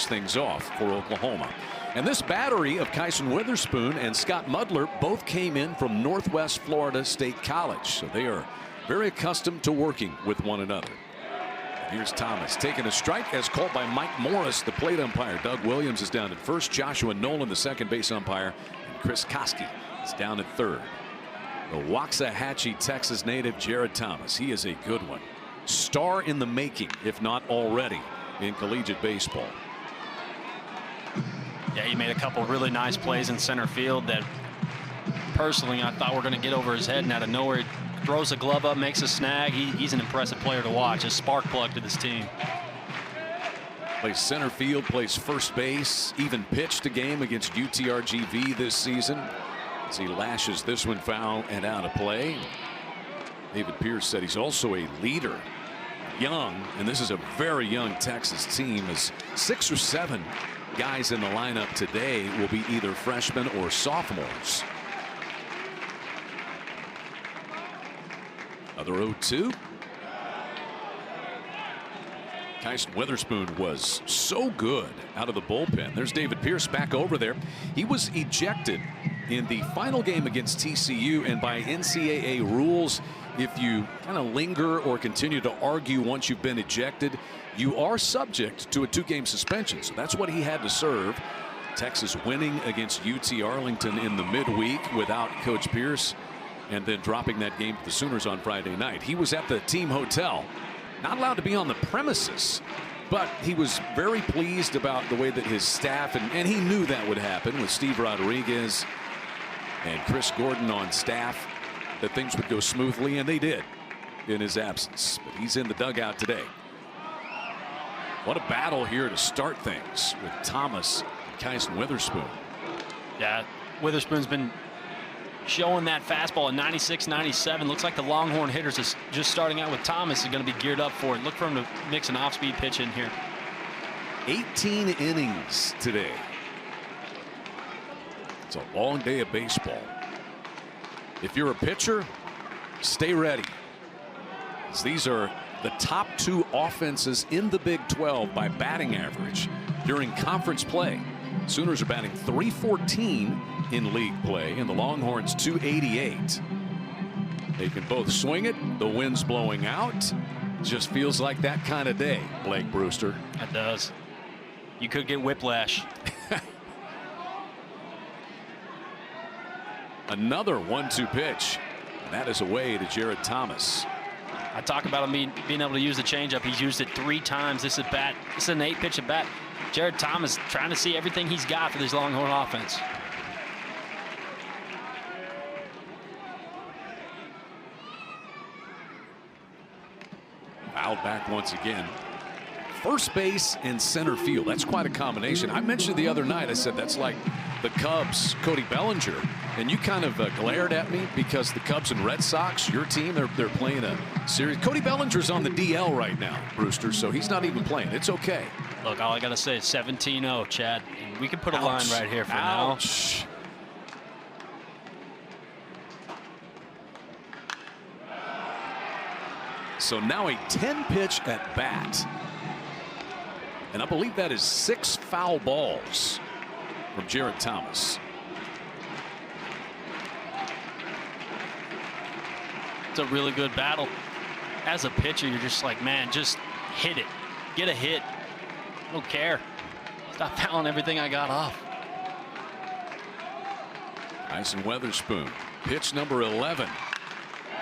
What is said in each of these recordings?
things off for Oklahoma. And this battery of Kyson Witherspoon and Scott Mudler both came in from Northwest Florida State College, so they are very accustomed to working with one another. Here's Thomas taking a strike as called by Mike Morris, the plate umpire. Doug Williams is down at first. Joshua Nolan, the second base umpire. And Chris Koski is down at third. The Waxahachie, Texas native Jared Thomas. He is a good one. Star in the making, if not already, in collegiate baseball. Yeah, he made a couple really nice plays in center field that personally I thought were going to get over his head, and out of nowhere throws a glove up, makes a snag. He's an impressive player to watch, a spark plug to this team. Plays center field, plays first base, even pitched a game against UTRGV this season as he lashes this one foul and out of play. David Pierce said he's also a leader. Young, and this is a very young Texas team, as 6 or 7 guys in the lineup today will be either freshmen or sophomores. Another 0-2. Kyson Witherspoon was so good out of the bullpen. There's David Pierce back over there. He was ejected in the final game against TCU, and by NCAA rules, if you kind of linger or continue to argue once you've been ejected, you are subject to a 2-game suspension. So that's what he had to serve. Texas winning against UT Arlington in the midweek without Coach Pierce, and then dropping that game to the Sooners on Friday night. He was at the team hotel, not allowed to be on the premises, but he was very pleased about the way that his staff, and he knew that would happen with Steve Rodriguez and Chris Gordon on staff, that things would go smoothly, and they did in his absence. But he's in the dugout today. What a battle here to start things with Thomas and Kyson Witherspoon. Yeah, Witherspoon's been showing that fastball at 96, 97. Looks like the Longhorn hitters is just starting out with Thomas is going to be geared up for it. Look for him to mix an off-speed pitch in here. 18 innings today. It's a long day of baseball. If you're a pitcher, stay ready. These are the top 2 offenses in the Big 12 by batting average during conference play. Sooners are batting .314 in league play, and the Longhorns .288. They can both swing it. The wind's blowing out. Just feels like that kind of day, Blake Brewster. It does. You could get whiplash. Another 1-2 pitch, and that is away to Jared Thomas. I talk about him being able to use the changeup. He's used it 3 times this at bat. This is an 8-pitch at bat. Jared Thomas trying to see everything he's got for this Longhorn offense. Fouled back once again. First base and center field. That's quite a combination. I mentioned the other night, I said that's like the Cubs, Cody Bellinger. And you kind of glared at me because the Cubs and Red Sox, your team, they're playing a series. Cody Bellinger's on the DL right now, Brewster, so he's not even playing. It's okay. Look, all I got to say is 17-0, Chad. And we can put a line right here for Ouch. now. So now a 10-pitch at bat. And I believe that is 6 foul balls from Jared Thomas. It's a really good battle. As a pitcher, you're just like, man, just hit it. Get a hit. I don't care. Stop fouling everything I got off. Kyson Witherspoon, pitch number 11.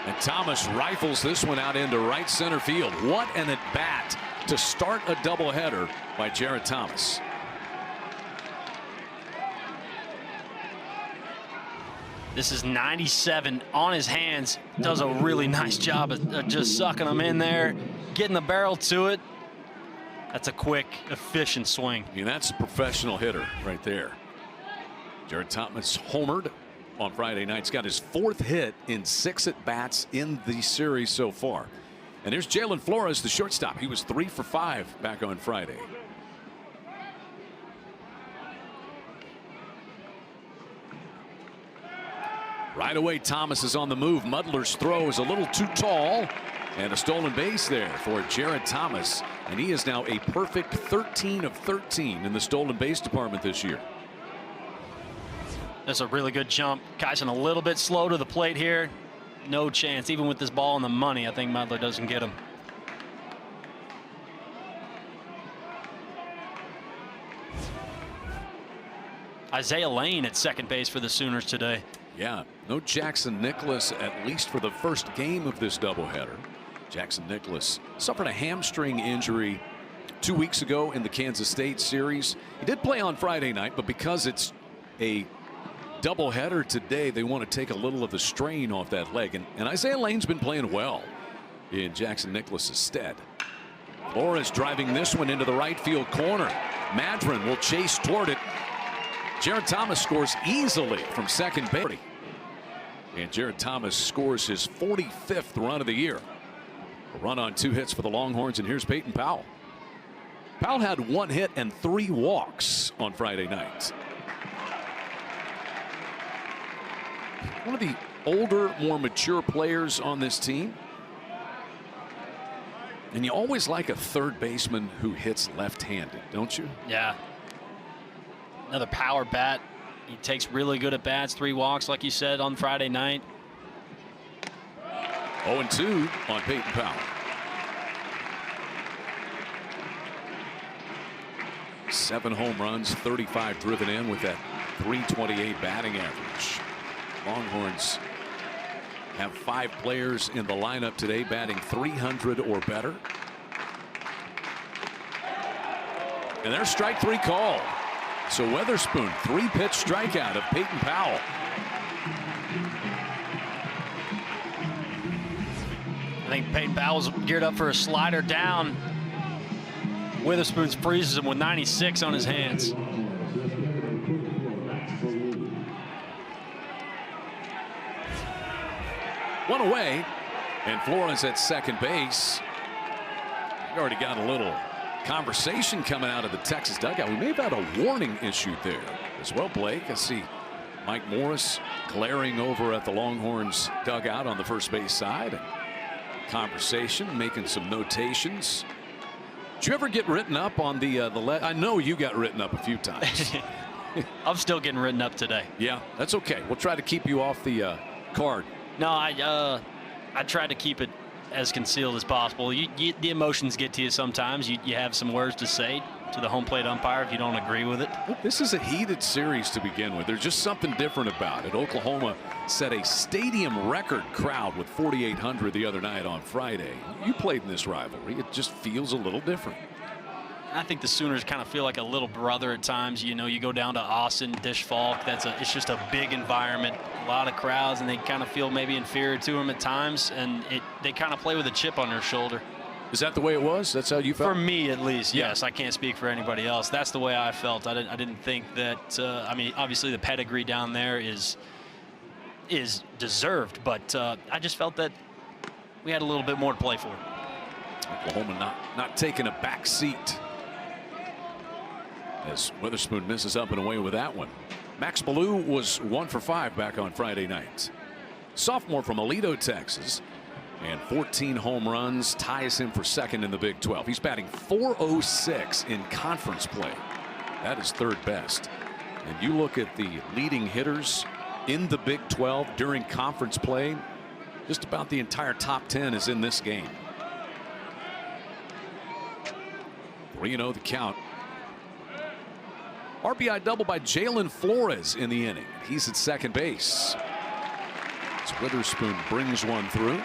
And Thomas rifles this one out into right center field. What an at-bat to start a doubleheader by Jared Thomas. This is 97 on his hands. Does a really nice job of just sucking them in there, getting the barrel to it. That's a quick, efficient swing. I mean, that's a professional hitter right there. Jared Thomas homered on Friday night. He's got his 4th hit in 6 at-bats in the series so far. And there's Jalen Flores, the shortstop. He was 3 for 5 back on Friday. Right away, Thomas is on the move. Mudler's throw is a little too tall. And a stolen base there for Jared Thomas. And he is now a perfect 13 of 13 in the stolen base department this year. That's a really good jump. Kyson a little bit slow to the plate here. No chance. Even with this ball on the money, I think Medler doesn't get him. Isaiah Lane at second base for the Sooners today. Yeah, no Jackson Nicholas, at least for the first game of this doubleheader. Jackson Nicholas suffered a hamstring injury 2 weeks ago in the Kansas State series. He did play on Friday night, but because it's a doubleheader today, they want to take a little of the strain off that leg. And Isaiah Lane's been playing well in Jackson Nicholas's stead. Flores driving this one into the right field corner. Madron will chase toward it. Jared Thomas scores easily from second base. And Jared Thomas scores his 45th run of the year. A run on 2 hits for the Longhorns, and here's Peyton Powell. Powell had 1 hit and 3 walks on Friday night. One of the older, more mature players on this team. And you always like a third baseman who hits left-handed, don't you? Yeah. Another power bat. He takes really good at bats. 3 walks, like you said, on Friday night. 0-2 on Peyton Powell. 7 home runs, 35 driven in with that .328 batting average. Longhorns have 5 players in the lineup today batting .300 or better. And there's strike 3 call. So Weatherspoon, 3-pitch strikeout of Peyton Powell. I think Peyton Powell's geared up for a slider down. Witherspoon freezes him with 96 on his hands. One away, and Flores at second base. We already got a little conversation coming out of the Texas dugout. We may have had a warning issue there as well, Blake. I see Mike Morris glaring over at the Longhorns dugout on the first base side. And conversation, making some notations. Did you ever get written up on the I know you got written up a few times. I'm still getting written up today. Yeah, that's okay. We'll try to keep you off the card. No, I try to keep it as concealed as possible. The emotions get to you sometimes. You have some words to say to the home plate umpire if you don't agree with it. This is a heated series to begin with. There's just something different about it. Oklahoma set a stadium record crowd with 4,800 the other night on Friday. You played in this rivalry. It just feels a little different. I think the Sooners kind of feel like a little brother at times. You know, you go down to Austin, Disch-Falk. It's just a big environment, a lot of crowds, and they kind of feel maybe inferior to them at times, and they kind of play with a chip on their shoulder. Is that the way it was? That's how you felt? For me, at least, yes. I can't speak for anybody else. That's the way I felt. I didn't think that. I mean, obviously the pedigree down there is deserved, but I just felt that we had a little bit more to play for. Oklahoma not taking a back seat, as Witherspoon misses up and away with that one. Max Ballou was 1 for 5 back on Friday night. Sophomore from Aledo, Texas, and 14 home runs, ties him for second in the Big 12. He's batting .406 in conference play. That is third best. And you look at the leading hitters in the Big 12 during conference play, just about the entire top 10 is in this game. 3-0 the count. RBI double by Jalen Flores in the inning. He's at second base. As Witherspoon brings one through.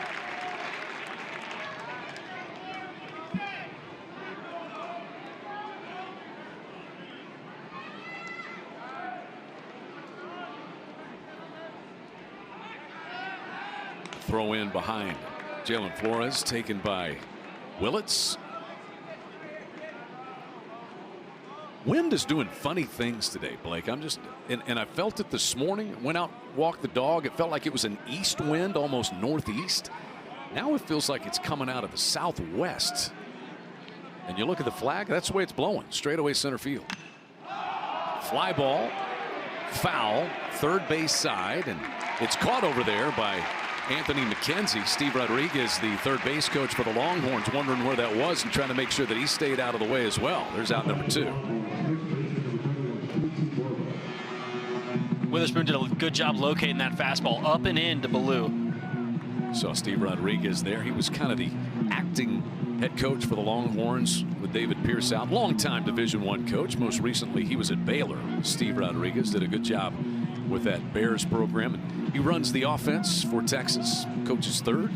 Throw in behind Jalen Flores, taken by Willits. Wind is doing funny things today, Blake. And I felt it this morning. Went out, walked the dog. It felt like it was an east wind, almost northeast. Now it feels like it's coming out of the southwest. And you look at the flag, that's the way it's blowing. Straight away center field. Fly ball, foul, third base side, and it's caught over there by Anthony McKenzie. Steve Rodriguez, the third base coach for the Longhorns, wondering where that was and trying to make sure that he stayed out of the way as well. There's out number 2. Witherspoon did a good job locating that fastball up and in to Baloo. Saw Steve Rodriguez there. He was kind of the acting head coach for the Longhorns with David Pierce out. Longtime Division I coach. Most recently, he was at Baylor. Steve Rodriguez did a good job with that Bears program. And he runs the offense for Texas. Coaches third.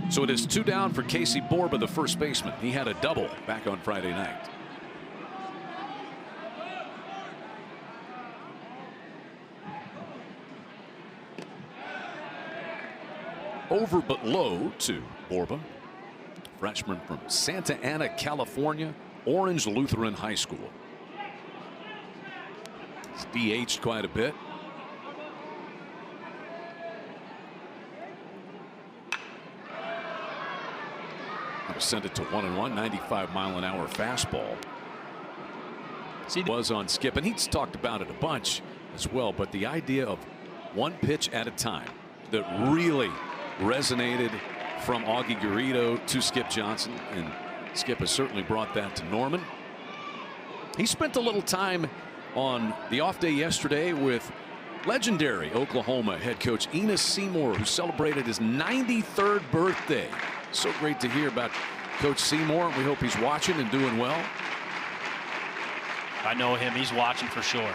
So it is 2 down for Casey Borba, the first baseman. He had a double back on Friday night. Over but low to Borba, freshman from Santa Ana, California, Orange Lutheran High School. He's DH'd quite a bit. I'll send it to 1-1, 95-mile-an-hour fastball. See, was on Skip, and he's talked about it a bunch as well, but the idea of one pitch at a time that really resonated from Augie Garrido to Skip Johnson, and Skip has certainly brought that to Norman. He spent a little time on the off day yesterday with legendary Oklahoma head coach Enos Seymour, who celebrated his 93rd birthday. So great to hear about Coach Seymour. We hope he's watching and doing well. I know him. He's watching for sure.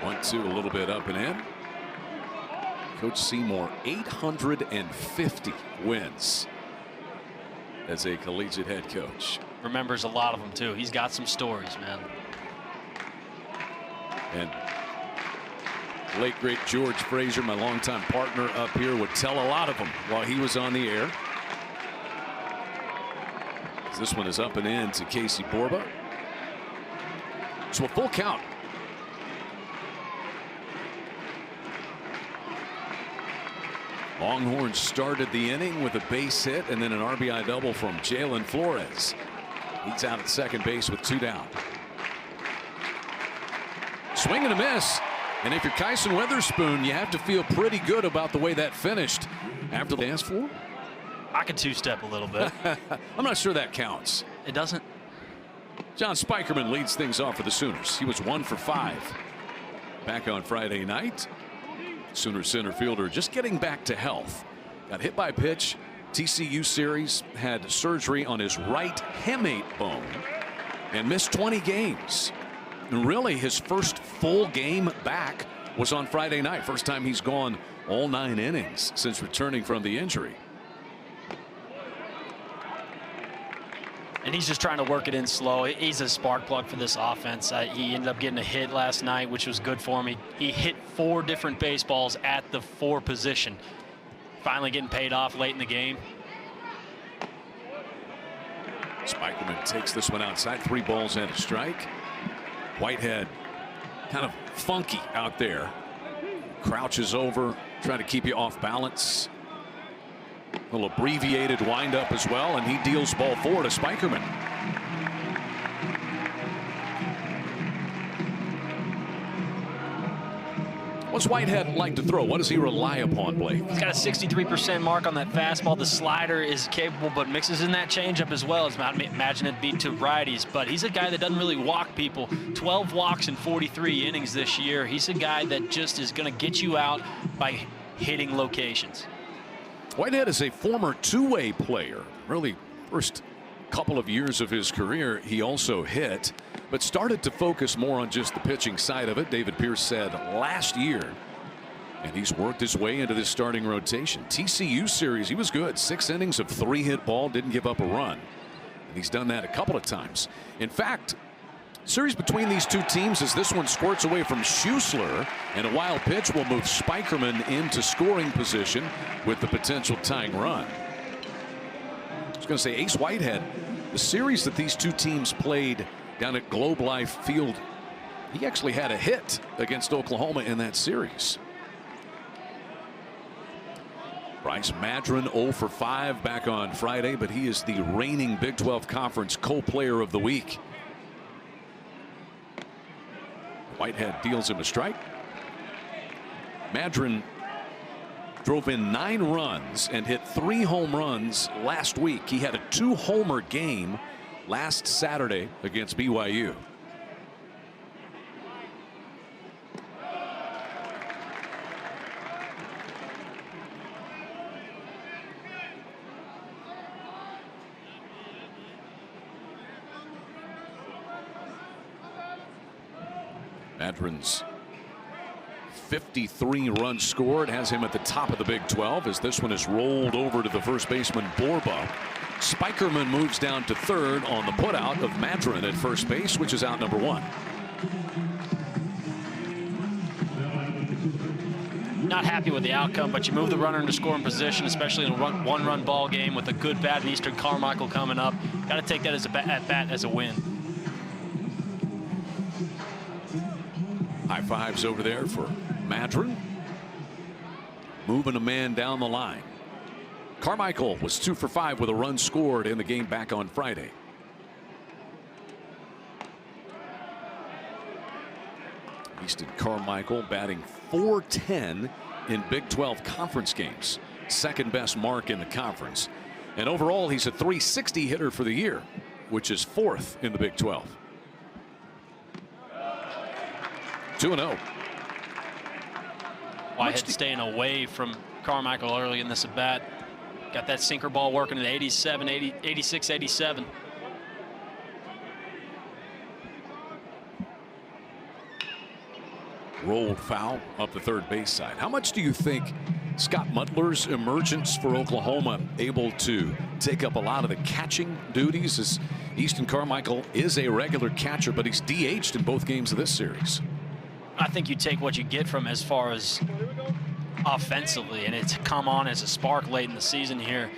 1-2, a little bit up and in. Coach Seymour, 850 wins as a collegiate head coach. Remembers a lot of them too. He's got some stories, man. And late great George Frazier, my longtime partner up here, would tell a lot of them while he was on the air. This one is up and in to Casey Borba. So a full count. Longhorns started the inning with a base hit and then an RBI double from Jalen Flores. He's out at second base with 2 down. Swing and a miss. And if you're Kyson Witherspoon, you have to feel pretty good about the way that finished after the dance floor. I could two-step a little bit. I'm not sure that counts. It doesn't. John Spikerman leads things off for the Sooners. He was 1 for 5 back on Friday night. Sooner center fielder just getting back to health. Got hit by a pitch. TCU series, had surgery on his right hamate bone and missed 20 games. And really his first full game back was on Friday night. First time he's gone all 9 innings since returning from the injury. And he's just trying to work it in slow. He's a spark plug for this offense. He ended up getting a hit last night, which was good for me. He hit 4 different baseballs at the 4 position. Finally getting paid off late in the game. Spikerman takes this one outside. 3 balls and a strike. Whitehead kind of funky out there. Crouches over, trying to keep you off balance. A little abbreviated windup as well, and he deals ball 4 to Spikerman. What's Whitehead like to throw? What does he rely upon, Blake? He's got a 63% mark on that fastball. The slider is capable, but mixes in that changeup as well. As imagine it beat to righties, but he's a guy that doesn't really walk people. 12 walks in 43 innings this year. He's a guy that just is going to get you out by hitting locations. Whitehead is a former two-way player. Really, first couple of years of his career, he also hit, but started to focus more on just the pitching side of it. David Pierce said last year, and he's worked his way into this starting rotation. TCU series, he was good. 6 innings of 3-hit ball, didn't give up a run. And he's done that a couple of times. In fact, series between these two teams as this one squirts away from Schussler, and a wild pitch will move Spikerman into scoring position with the potential tying run. I was going to say Ace Whitehead, the series that these two teams played down at Globe Life Field, he actually had a hit against Oklahoma in that series. Bryce Madron 0 for 5 back on Friday, but he is the reigning Big 12 Conference co-player of the week. Whitehead deals him a strike. Madron drove in 9 runs and hit 3 home runs last week. He had a 2-homer game last Saturday against BYU. Madron's 53 runs scored has him at the top of the Big 12 as this one is rolled over to the first baseman Borba. Spikerman moves down to third on the putout of Madron at first base, which is out number 1. Not happy with the outcome, but you move the runner into scoring position, especially in a one-run ball game with a good bat and Eastern Carmichael coming up. Got to take that as at bat as a win. High fives over there for Madron. Moving a man down the line. Carmichael was 2 for 5 with a run scored in the game back on Friday. Easton Carmichael batting .410 in Big 12 conference games. Second best mark in the conference. And overall, he's a .360 hitter for the year, which is 4th in the Big 12. 2-0. Whitehead staying away from Carmichael early in this at bat. Got that sinker ball working at 87, 80, 86, 87. Rolled foul up the third base side. How much do you think Scott Mutler's emergence for Oklahoma able to take up a lot of the catching duties, as Easton Carmichael is a regular catcher, but he's DH'd in both games of this series? I think you take what you get from as far as offensively, and it's come on as a spark late in the season here.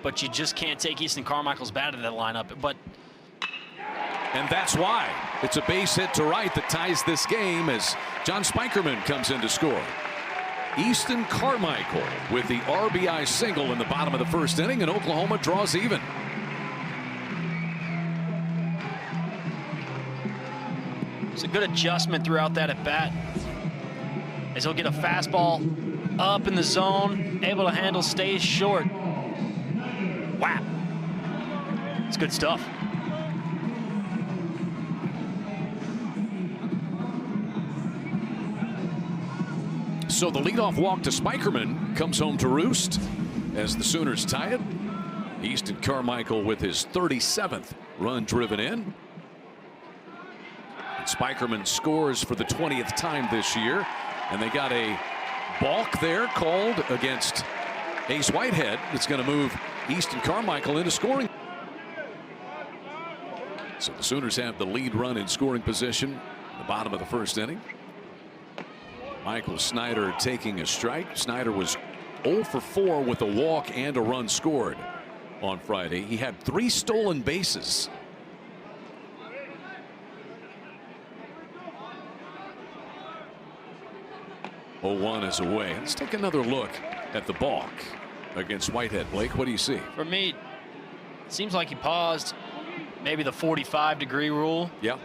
But you just can't take Easton Carmichael's bat in that lineup. And that's why it's a base hit to right that ties this game as John Spikerman comes in to score. Easton Carmichael with the RBI single in the bottom of the first inning, and Oklahoma draws even. It's a good adjustment throughout that at bat, as he'll get a fastball up in the zone, able to handle, stays short. Wow, it's good stuff. So the leadoff walk to Spikerman comes home to roost as the Sooners tie it. Easton Carmichael with his 37th run driven in. Spikerman scores for the 20th time this year, and they got a balk there called against Ace Whitehead. It's going to move Easton Carmichael into scoring. So the Sooners have the lead run in scoring position in the bottom of the first inning. Michael Snyder taking a strike. Snyder was 0 for 4 with a walk and a run scored on Friday. He had 3 stolen bases. 0-1 is away. Let's take another look at the balk against Whitehead. Blake, what do you see? For me, it seems like he paused. Maybe the 45-degree rule. Yeah.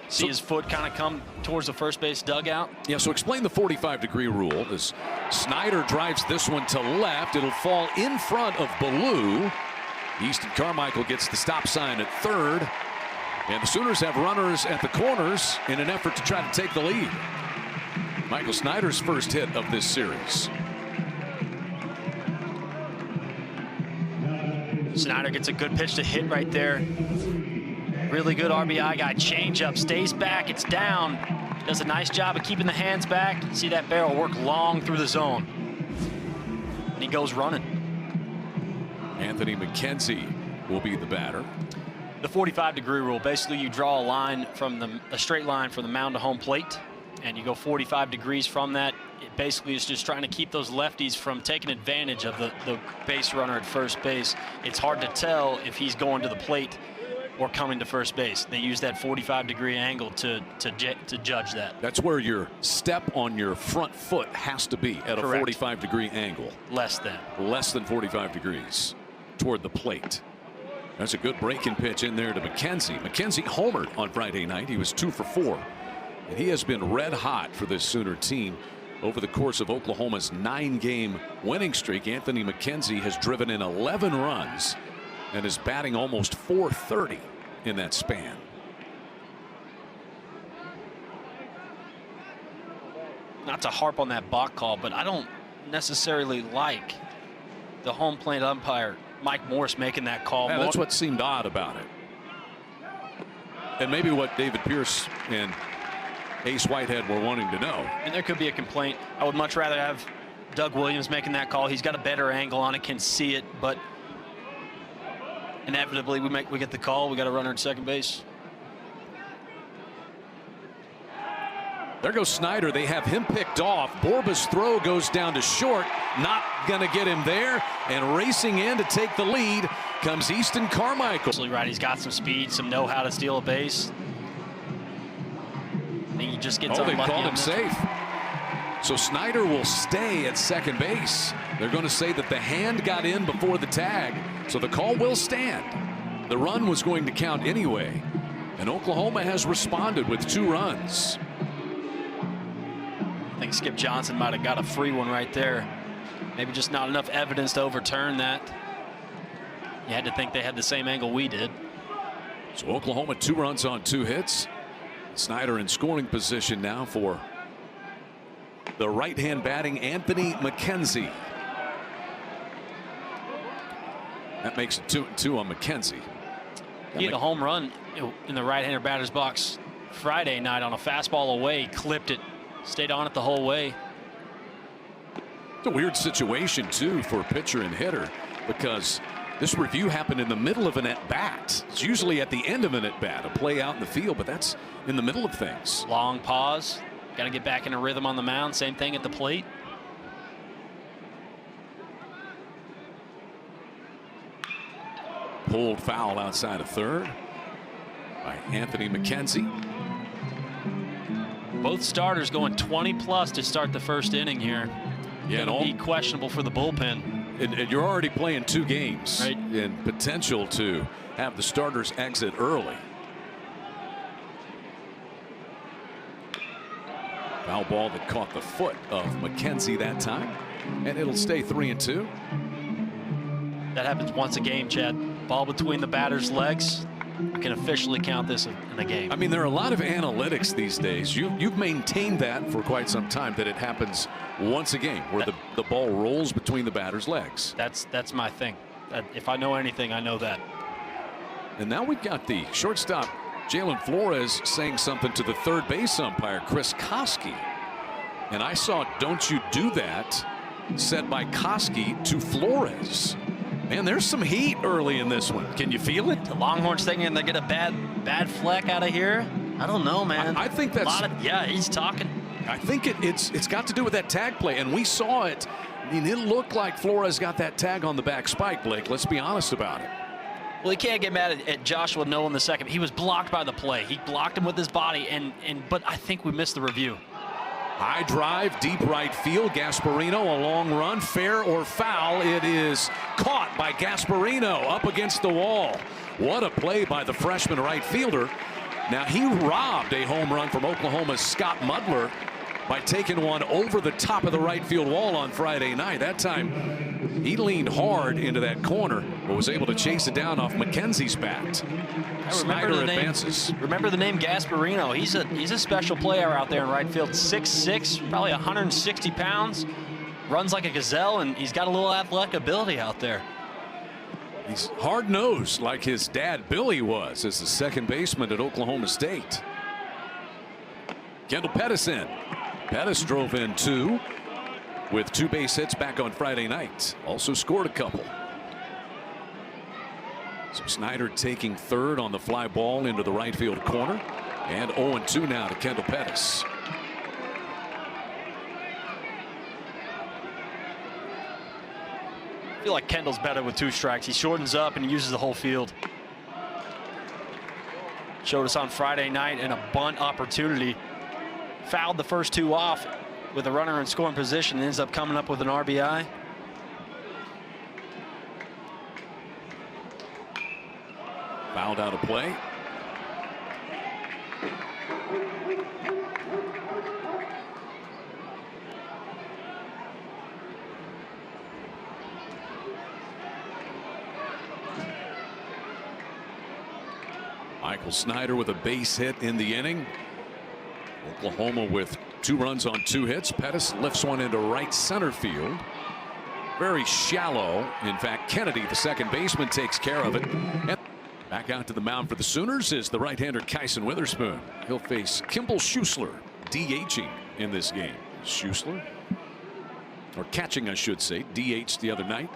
See his foot kind of come towards the first base dugout. Yeah, so explain the 45-degree rule. As Snyder drives this one to left, it'll fall in front of Ballou. Easton Carmichael gets the stop sign at third. And the Sooners have runners at the corners in an effort to try to take the lead. Michael Snyder's first hit of this series. Snyder gets a good pitch to hit right there. Really good RBI guy. Changeup, stays back, it's down. Does a nice job of keeping the hands back. See that barrel work long through the zone. And he goes running. Anthony McKenzie will be the batter. The 45-degree rule, basically you draw a straight line from the mound to home plate, and you go 45 degrees from that. It basically is just trying to keep those lefties from taking advantage of the base runner at first base. It's hard to tell if he's going to the plate or coming to first base. They use that 45-degree angle to judge that. That's where your step on your front foot has to be at Correct. A 45-degree angle. Less than 45 degrees toward the plate. That's a good breaking pitch in there to McKenzie. McKenzie homered on Friday night. He was 2 for 4. And he has been red hot for this Sooner team Over the course of Oklahoma's 9-game winning streak, Anthony McKenzie has driven in 11 runs and is batting almost .430 in that span. Not to harp on that balk call, but I don't necessarily like the home plate umpire Mike Morse making that call. Yeah, that's what seemed odd about it. And maybe what David Pierce and Ace Whitehead were wanting to know. And there could be a complaint. I would much rather have Doug Williams making that call. He's got a better angle on it, can see it, but inevitably we get the call. We got a runner at second base. There goes Snyder. They have him picked off. Borba's throw goes down to short. Not going to get him there. And racing in to take the lead comes Easton Carmichael. Absolutely right. He's got some speed, some know-how to steal a base. I think he just gets they unlucky. called him safe. So Snyder will stay at second base. They're going to say that the hand got in before the tag, so the call will stand. The run was going to count anyway, and Oklahoma has responded with 2 runs. I think Skip Johnson might have got a free one right there. Maybe just not enough evidence to overturn that. You had to think they had the same angle we did. So Oklahoma 2 runs on 2 hits. Snyder in scoring position now for the right-hand batting Anthony McKenzie. That makes it 2-2 on McKenzie. He had a home run in the right-hander batter's box Friday night on a fastball away, clipped it, stayed on it the whole way. It's a weird situation too for pitcher and hitter, because this review happened in the middle of an at-bat. It's usually at the end of an at-bat, a play out in the field, but that's in the middle of things. Long pause. Got to get back in a rhythm on the mound. Same thing at the plate. Pulled foul outside of third by Anthony McKenzie. Both starters going 20+ to start the first inning here. Yeah, Gonna be questionable for the bullpen. And you're already playing 2 games, right, and potential to have the starters exit early. Foul ball that caught the foot of McKenzie that time, and it'll stay 3-2. That happens once a game, Chad. Ball between the batter's legs. We can officially count this in the game. I mean, there are a lot of analytics these days. You've maintained that for quite some time, that it happens once a game where the ball rolls between the batter's legs. That's my thing. If I know anything, I know that. And now we've got the shortstop Jalen Flores saying something to the third base umpire Chris Koski, and I saw "Don't you do that" said by Koski to Flores. Man, there's some heat early in this one. Can you feel it? The Longhorns thinking they get a bad fleck out of here. I don't know, man. I think that's yeah, he's talking. I think it's got to do with that tag play, and we saw it. I mean, it looked like Flores got that tag on the back spike, Blake. Let's be honest about it. Well, he can't get mad at Joshua Nolan the second. He was blocked by the play. He blocked him with his body, but I think we missed the review. High drive, deep right field. Gasparino, a long run, fair or foul. It is caught by Gasparino up against the wall. What a play by the freshman right fielder. Now, he robbed a home run from Oklahoma's Scott Mudler by taking one over the top of the right field wall on Friday night. That time, he leaned hard into that corner, but was able to chase it down off McKenzie's bat. Snyder advances. Remember the name Gasparino. He's a special player out there in right field. 6'6", probably 160 pounds. Runs like a gazelle, and he's got a little athletic ability out there. He's hard-nosed like his dad Billy was as the second baseman at Oklahoma State. Kendall Pettis in. Pettis drove in 2 with 2 base hits back on Friday night. Also scored a couple. So Snyder taking third on the fly ball into the right field corner. And 0-2 now to Kendall Pettis. I feel like Kendall's better with 2 strikes. He shortens up and he uses the whole field. Showed us on Friday night in a bunt opportunity. Fouled the first 2 off with a runner in scoring position and ends up coming up with an RBI. Fouled out of play. Michael Snyder with a base hit in the inning. Oklahoma with 2 runs on 2 hits. Pettis lifts one into right center field. Very shallow. In fact, Kennedy, the second baseman, takes care of it. And back out to the mound for the Sooners is the right-hander Kyson Witherspoon. He'll face Kimball Schuessler, DHing in this game. Schuessler, or catching I should say, DH'd the other night.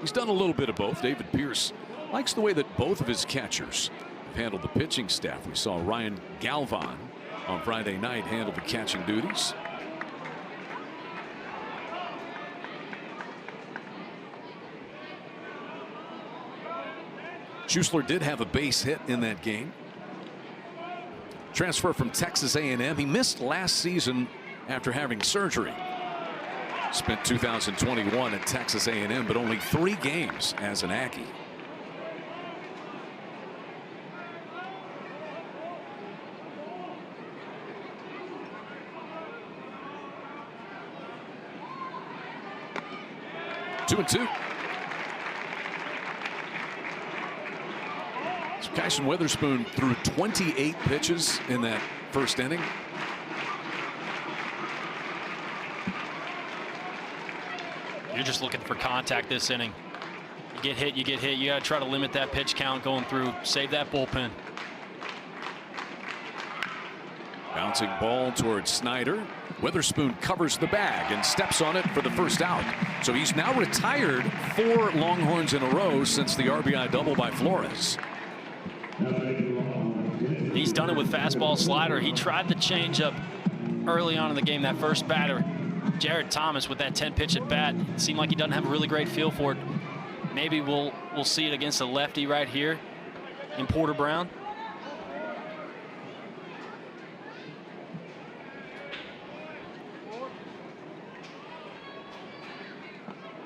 He's done a little bit of both. David Pierce likes the way that both of his catchers have handled the pitching staff. We saw Ryan Galvan on Friday night handle the catching duties. Schuessler did have a base hit in that game. Transfer from Texas A&M. He missed last season after having surgery. Spent 2021 at Texas A&M, but only 3 games as an Aggie. Two and two. So Kyson Witherspoon threw 28 pitches in that first inning. You're just looking for contact this inning. You get hit, you get hit. You got to try to limit that pitch count going through. Save that bullpen. Bouncing ball towards Snyder. Witherspoon covers the bag and steps on it for the first out. So he's now retired 4 Longhorns in a row since the RBI double by Flores. He's done it with fastball, slider. He tried the changeup early on in the game. That first batter, Jared Thomas, with that 10 pitch at bat, it seemed like he doesn't have a really great feel for it. Maybe we'll see it against a lefty right here in Porter Brown.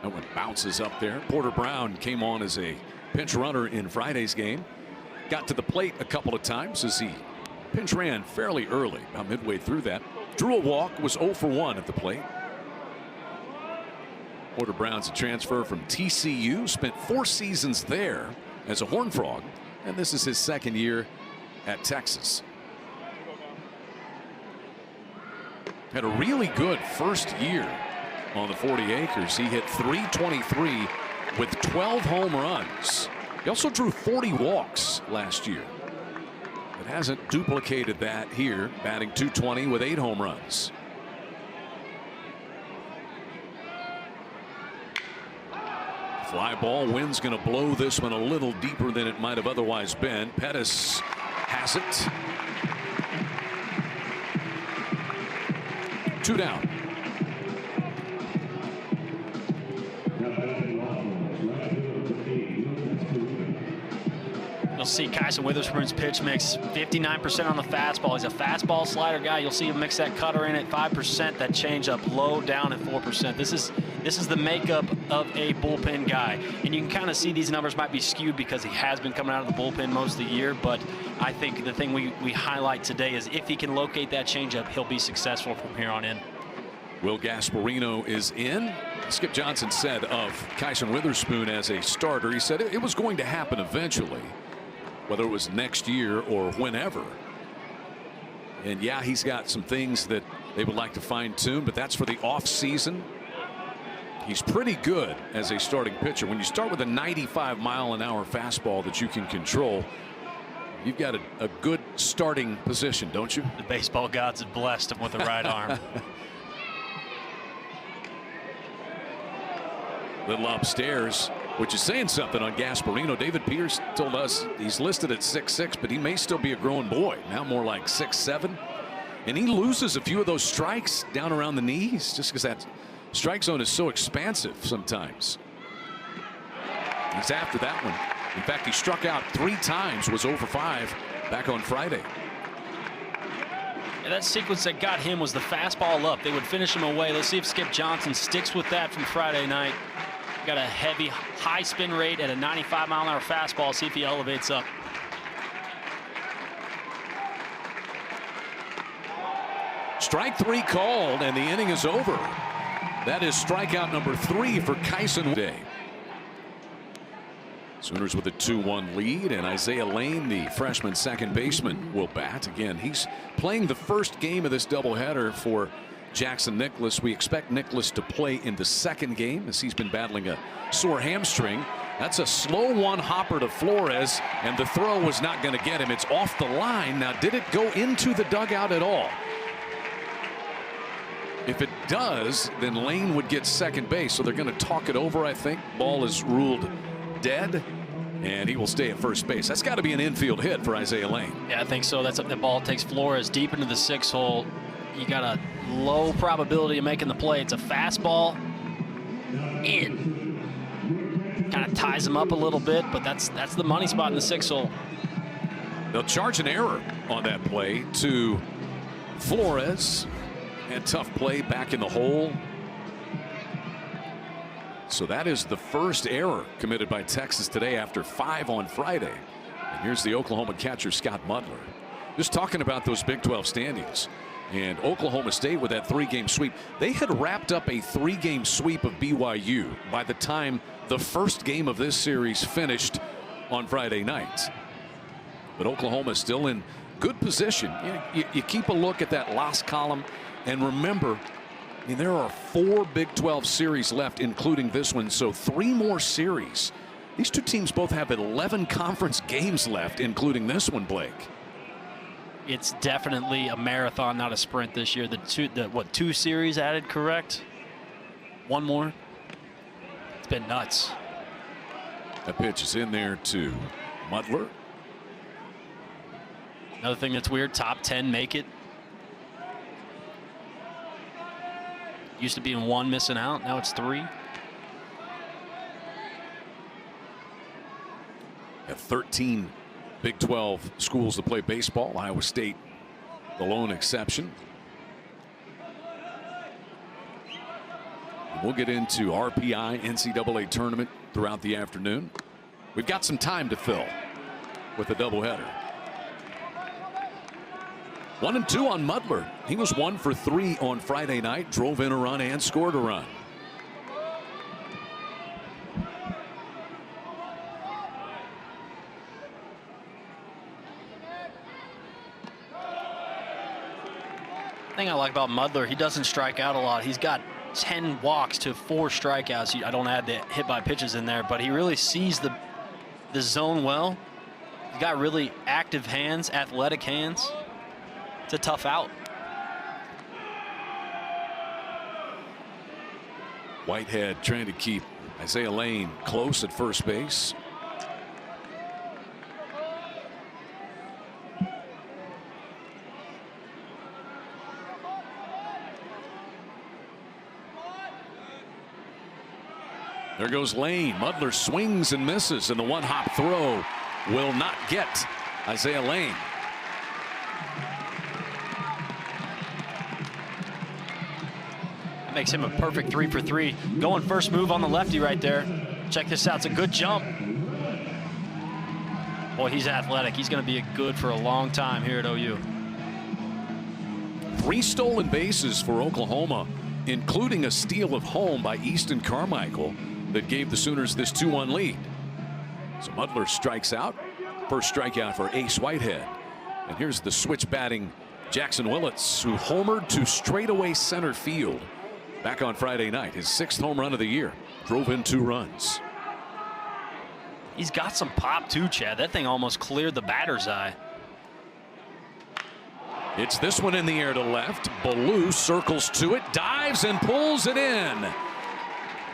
That one bounces up there. Porter Brown came on as a pinch runner in Friday's game. Got to the plate a couple of times as he pinch ran fairly early, about midway through that. Drew a walk, was 0 for 1 at the plate. Porter Brown's a transfer from TCU, spent 4 seasons there as a Horned Frog, and this is his 2nd year at Texas. Had a really good first year on the 40 acres. He hit .323 with 12 home runs. He also drew 40 walks last year. It hasn't duplicated that here, batting .220 with 8 home runs. Fly ball. Wind's going to blow this one a little deeper than it might have otherwise been. Pettis has it. 2 down. You'll see Kyson Witherspoon's pitch mix 59% on the fastball. He's a fastball slider guy. You'll see him mix that cutter in at 5%, that changeup low down at 4%. This is the makeup of a bullpen guy. And you can kind of see these numbers might be skewed because he has been coming out of the bullpen most of the year. But I think the thing we highlight today is if he can locate that changeup, he'll be successful from here on in. Will Gasparino is in. Skip Johnson said of Kyson Witherspoon as a starter, he said it was going to happen eventually, whether it was next year or whenever. And yeah, he's got some things that they would like to fine tune, but that's for the off season. He's pretty good as a starting pitcher. When you start with a 95-mile-an-hour fastball that you can control, you've got a good starting position, don't you? The baseball gods have blessed him with the right arm. Little upstairs, which is saying something on Gasparino. David Pierce told us he's listed at 6'6", but he may still be a growing boy. Now more like 6'7". And he loses a few of those strikes down around the knees just because that strike zone is so expansive sometimes. He's after that one. In fact, he struck out 3 times, was 0 for 5 back on Friday. Yeah, that sequence that got him was the fastball up. They would finish him away. Let's see if Skip Johnson sticks with that from Friday night. Got a heavy, high spin rate at a 95-mile-an-hour fastball. See if he elevates up. Strike 3 called, and the inning is over. That is strikeout number 3 for Kyson today. Sooners with a 2-1 lead, and Isaiah Lane, the freshman second baseman, will bat. Again, he's playing the first game of this doubleheader for Jackson Nicklaus. We expect Nicklaus to play in the second game as he's been battling a sore hamstring. That's a slow one hopper to Flores, and the throw was not going to get him. It's off the line. Now, did it go into the dugout at all? If it does, then Lane would get second base, so they're going to talk it over, I think. Ball is ruled dead, and he will stay at first base. That's got to be an infield hit for Isaiah Lane. Yeah, I think so. That's the ball takes Flores deep into the 6 hole. You got a low probability of making the play. It's a fastball in. Kind of ties him up a little bit, but that's the money spot in the 6 hole. They'll charge an error on that play to Flores. And tough play back in the hole. So that is the first error committed by Texas today after 5 on Friday. And here's the Oklahoma catcher, Scott Mudler. Just talking about those Big 12 standings. And Oklahoma State with that 3-game sweep. They had wrapped up a 3-game sweep of BYU by the time the first game of this series finished on Friday night. But Oklahoma still in good position. You keep a look at that loss column. And remember, I mean, there are 4 Big 12 series left, including this one, so 3 more series. These two teams both have 11 conference games left, including this one, Blake. It's definitely a marathon, not a sprint this year. The 2 series added, correct? 1 more. It's been nuts. That pitch is in there to Mudler. Another thing that's weird, top 10 make it. Used to being 1 missing out, now it's 3. Have 13 Big 12 schools to play baseball. Iowa State, the lone exception. We'll get into RPI NCAA tournament throughout the afternoon. We've got some time to fill with a doubleheader. 1 and 2 on Mudler. He was 1 for 3 on Friday night, drove in a run and scored a run. The thing I like about Mudler, he doesn't strike out a lot. He's got 10 walks to 4 strikeouts. I don't add the hit by pitches in there, but he really sees the zone well. He's got really active hands, athletic hands. It's a tough out. Whitehead trying to keep Isaiah Lane close at first base. There goes Lane. Mudler swings and misses, and the 1-hop throw will not get Isaiah Lane. Makes him a perfect 3 for 3. Going first move on the lefty right there. Check this out. It's a good jump. Boy, he's athletic. He's going to be good for a long time here at OU. 3 stolen bases for Oklahoma, including a steal of home by Easton Carmichael that gave the Sooners this 2-1 lead. So Mudler strikes out. First strikeout for Ace Whitehead. And here's the switch batting Jackson Willits, who homered to straightaway center field back on Friday night. His 6th home run of the year. Drove in 2 runs. He's got some pop too, Chad. That thing almost cleared the batter's eye. It's this one in the air to left. Ballou circles to it, dives and pulls it in.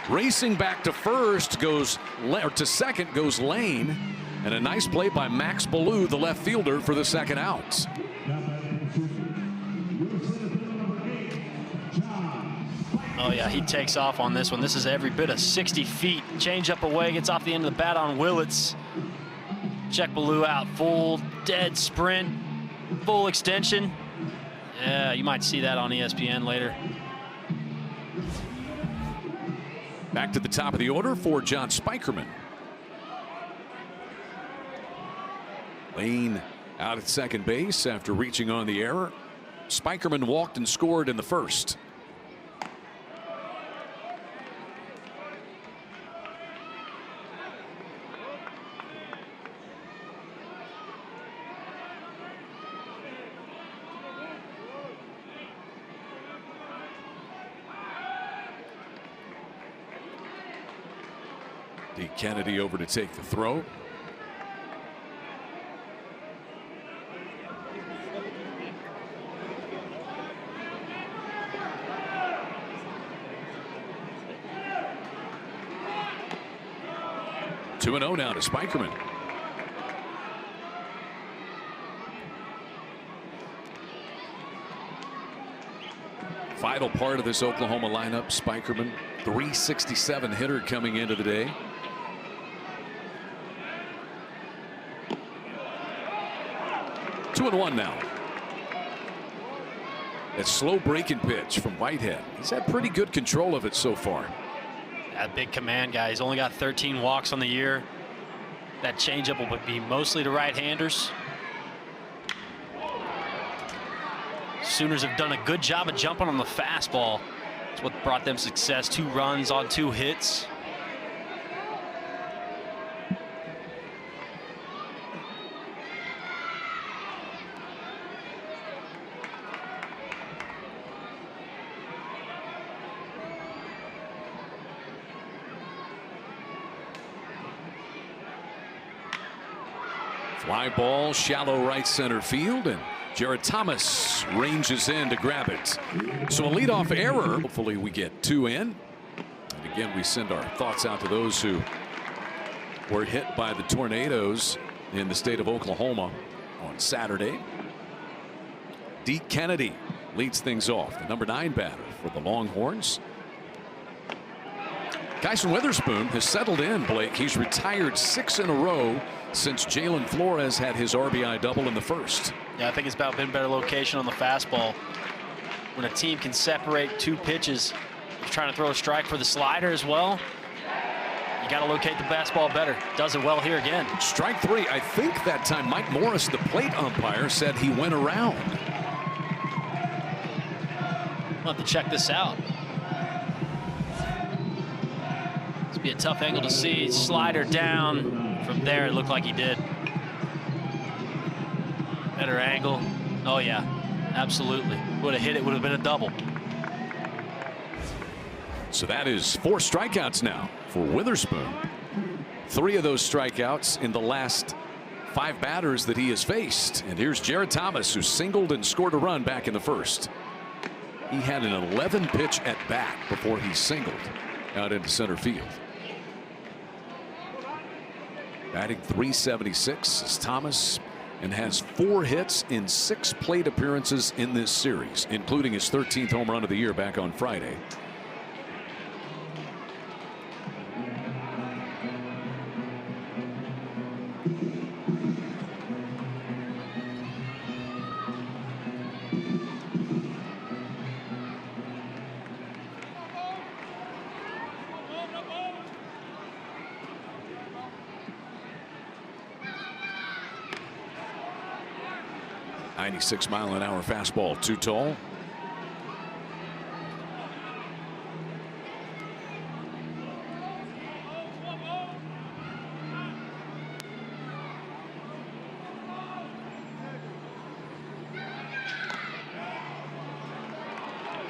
Racing back to first goes, or to second goes Lane. And a nice play by Max Ballou, the left fielder, for the second out. Oh yeah, he takes off on this one. This is every bit of 60 feet. Change up away, gets off the end of the bat on Willits. Check Ballou out, full dead sprint, full extension. Yeah, you might see that on ESPN later. Back to the top of the order for John Spikerman. Lane out at second base after reaching on the error. Spikerman walked and scored in the first. Deke Kennedy over to take the throw. Two and 0 now to Spikerman. Vital part of this Oklahoma lineup, Spikerman, 367 hitter coming into the day. Two and 1 now. That slow breaking pitch from Whitehead. He's had pretty good control of it so far. That big command guy. He's only got 13 walks on the year. That changeup would be mostly to right-handers. Sooners have done a good job of jumping on the fastball. That's what brought them success. 2 runs on 2 hits. Fly ball, shallow right center field, and Jared Thomas ranges in to grab it. So a leadoff error. Hopefully we get 2 in. And again, we send our thoughts out to those who were hit by the tornadoes in the state of Oklahoma on Saturday. Deke Kennedy leads things off, the number 9 batter for the Longhorns. Kyson Witherspoon has settled in, Blake. He's retired 6 in a row since Jalen Flores had his RBI double in the first. Yeah, I think it's about been better location on the fastball. When a team can separate 2 pitches, you're trying to throw a strike for the slider as well. You got to locate the fastball better. Does it well here again. Strike 3. I think that time Mike Morris, the plate umpire, said he went around. We'll have to check this out. This would be a tough angle to see. Slider down. From there, it looked like he did. Better angle. Oh, yeah, absolutely. Would have hit it, would have been a double. So that is 4 strikeouts now for Witherspoon. 3 of those strikeouts in the last 5 batters that he has faced. And here's Jared Thomas, who singled and scored a run back in the first. He had an 11 pitch at bat before he singled out into center field. Batting .376 is Thomas, and has 4 hits in 6 plate appearances in this series, including his 13th home run of the year back on Friday. .96-mile-an-hour fastball, too tall.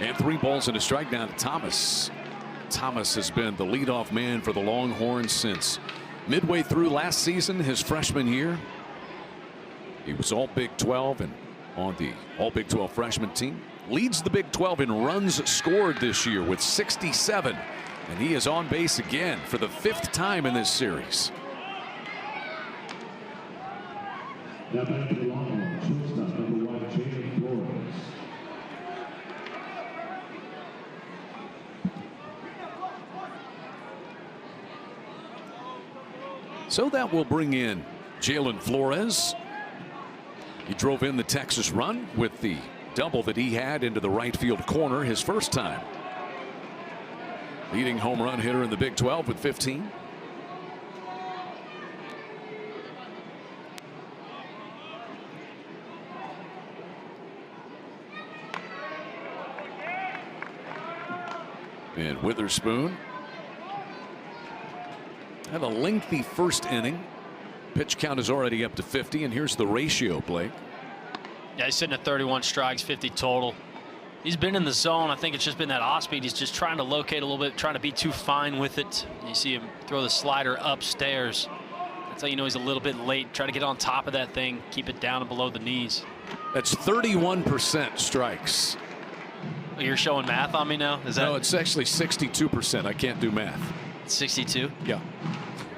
And 3 balls and a strike down to Thomas. Thomas has been the leadoff man for the Longhorns since midway through last season, his freshman year. He was all Big 12 and on the all Big 12 freshman team. Leads the Big 12 in runs scored this year with 67. And he is on base again for the 5th time in this series. So that will bring in Jalen Flores. He drove in the Texas run with the double that he had into the right field corner his first time. Leading home run hitter in the Big 12 with 15. And Witherspoon had a lengthy first inning. Pitch count is already up to 50, and here's the ratio, Blake. Yeah, he's sitting at 31 strikes, 50 total. He's been in the zone. I think it's just been that off speed. He's just trying to locate a little bit, trying to be too fine with it. You see him throw the slider upstairs. That's how you know he's a little bit late. Try to get on top of that thing, keep it down and below the knees. That's 31% strikes. You're showing math on me now? Is that? No, it's actually 62%. I can't do math. 62? Yeah.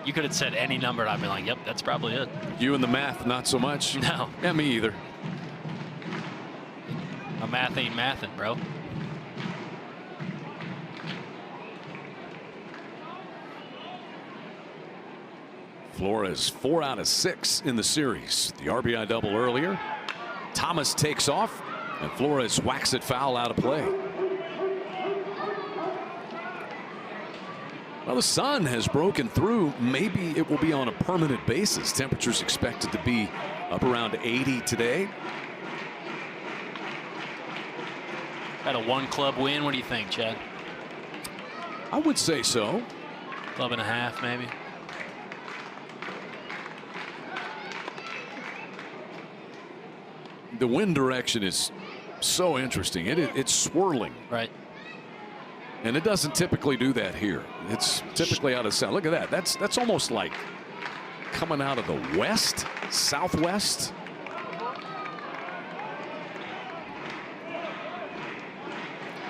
You could have said any number and I'd be like, yep, that's probably it. You and the math, not so much? No. Yeah, me either. My math ain't mathin', bro. Flores 4 out of 6 in the series. The RBI double earlier. Thomas takes off, and Flores whacks it foul out of play. Well, the sun has broken through. Maybe it will be on a permanent basis. Temperatures expected to be up around 80 today. Got a 1-club win. What do you think, Chad? I would say so. Club and a half, maybe. The wind direction is so interesting. It's swirling. Right. And it doesn't typically do that here. It's typically out of south. Look at that. That's almost like coming out of the west, southwest.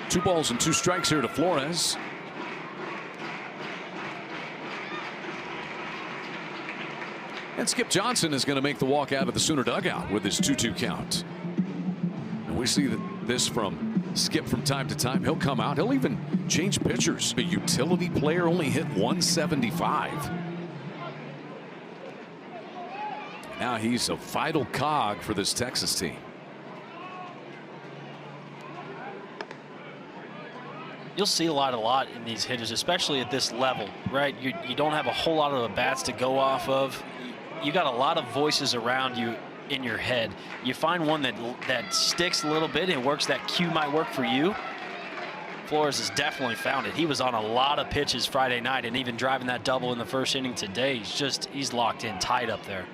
Two balls and 2 strikes here to Flores. And Skip Johnson is going to make the walk out of the Sooner dugout with his 2-2 count. And we see this from Skip from time to time. He'll come out. He'll even change pitchers. A utility player only hit 175. Now he's a vital cog for this Texas team. You'll see a lot in these hitters, especially at this level, right? You don't have a whole lot of bats to go off of. You got a lot of voices around you in your head. You find one that sticks a little bit and works, that cue might work for you. Flores has definitely found it. He was on a lot of pitches Friday night and even driving that double in the first inning today. He's locked in tight up there.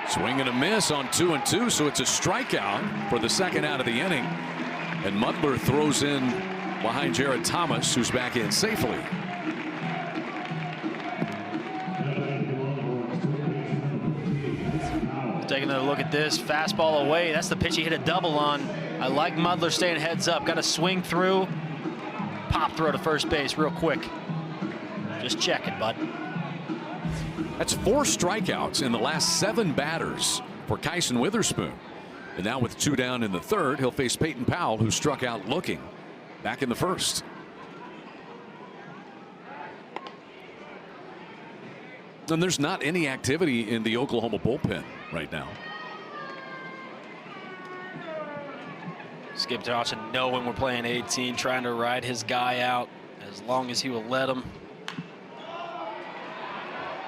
Swing and a miss on 2-2, so it's a strikeout for the second out of the inning. And Mudler throws in behind Jared Thomas, who's back in safely. Taking a look at this, fastball away. That's the pitch he hit a double on. I like Mudler staying heads up. Got to swing through, pop throw to first base real quick. Just check it, bud. That's 4 strikeouts in the last 7 batters for Kyson Witherspoon. And now with 2 down in the third, he'll face Peyton Powell, who struck out looking back in the first. And there's not any activity in the Oklahoma bullpen right now. Skip Johnson knowing we're playing 18, trying to ride his guy out as long as he will let him.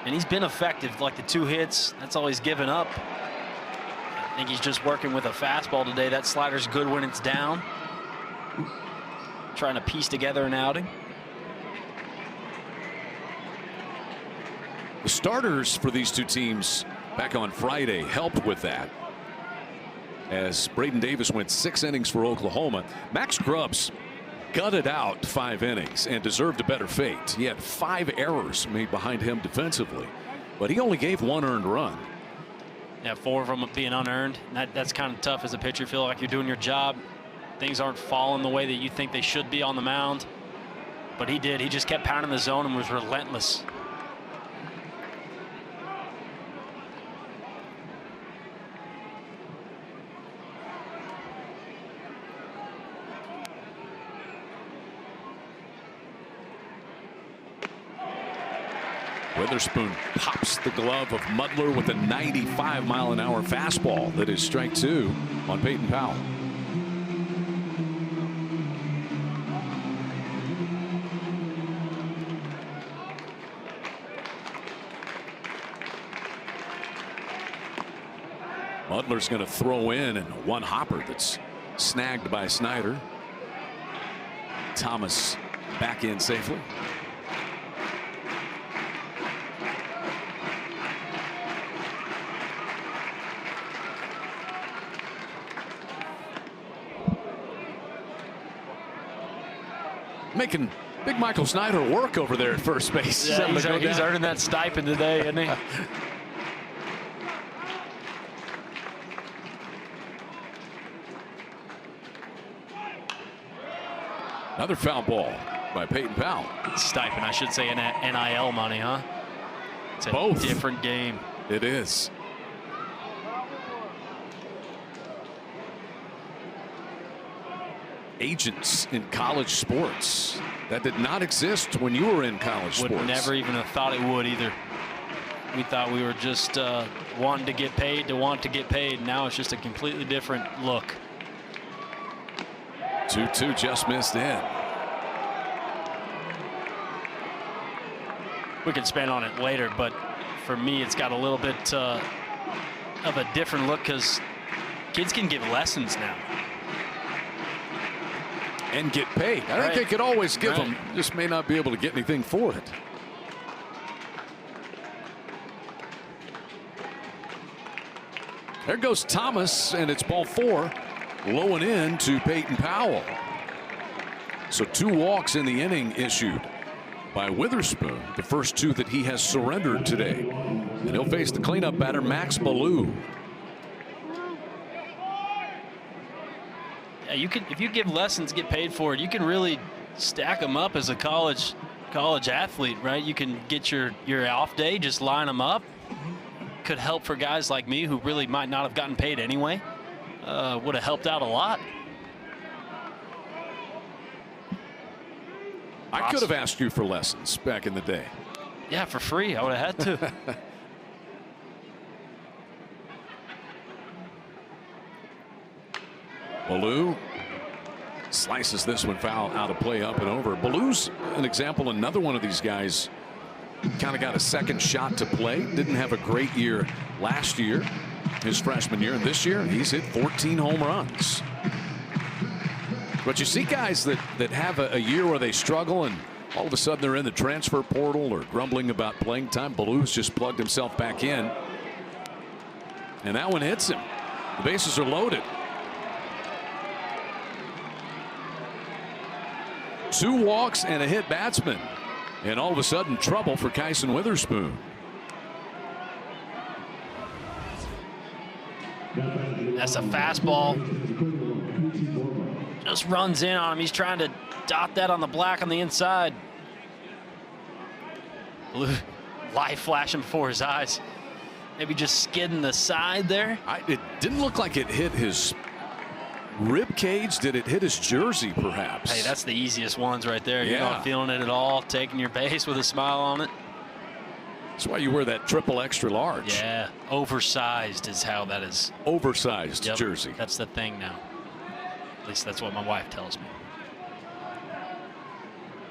And he's been effective, like the 2 hits. That's all he's given up. I think he's just working with a fastball today. That slider's good when it's down. Trying to piece together an outing. The starters for these 2 teams back on Friday helped with that, as Braden Davis went 6 innings for Oklahoma. Max Grubbs gutted out 5 innings and deserved a better fate. He had 5 errors made behind him defensively, but he only gave 1 earned run. Yeah, 4 of them being unearned. That's kind of tough as a pitcher. Feel like you're doing your job. Things aren't falling the way that you think they should be on the mound. But he did. He just kept pounding the zone and was relentless. Witherspoon pops the glove of Mudler with a 95-mile-an-hour fastball. That is strike 2 on Peyton Powell. Mudler's going to throw in and one hopper that's snagged by Snyder. Thomas back in safely. Making big Michael Snyder work over there at first base. Yeah, he's earning that stipend today, isn't he? Another foul ball by Peyton Powell. Stipend, I should say, NIL money, huh? It's a Both. different game. It is. Agents in college sports. That did not exist when you were in college sports. Would never even have thought it would either. We thought we were just wanting to get paid to want to get paid. Now it's just a completely different look. 2-2 just missed in. We can spend on it later, but for me, it's got a little bit of a different look because kids can give lessons now. And get paid. I think they could always give them, just may not be able to get anything for it. There goes Thomas, and it's ball 4. Low and in to Peyton Powell. So 2 walks in the inning issued by Witherspoon, the first 2 that he has surrendered today. And he'll face the cleanup batter, Max Ballou. Yeah, you can, if you give lessons, get paid for it, you can really stack them up as a college athlete, right? You can get your off day, just line them up. Could help for guys like me who really might not have gotten paid anyway. Would have helped out a lot. I could have asked you for lessons back in the day. Yeah, for free. I would have had to. Ballou slices this one foul out of play, up and over. Ballou's an example, another one of these guys kind of got a second shot to play. Didn't have a great year last year, his freshman year, and this year he's hit 14 home runs. But you see guys that have a year where they struggle and all of a sudden they're in the transfer portal or grumbling about playing time. Ballou's just plugged himself back in, and that one hits him. The bases are loaded. 2 walks and a hit batsman, and all of a sudden trouble for Kyson Witherspoon. That's a fastball. Just runs in on him. He's trying to dot that on the black on the inside. Blue light flashing before his eyes. Maybe just skidding the side there. It didn't look like it hit his rib cage. Did it hit his jersey perhaps? Hey, that's the easiest ones right there. You're Yeah. not feeling it at all, taking your base with a smile on it. That's why you wear that triple extra large. Yeah, oversized is how that is. Oversized jersey. That's the thing now. At least that's what my wife tells me.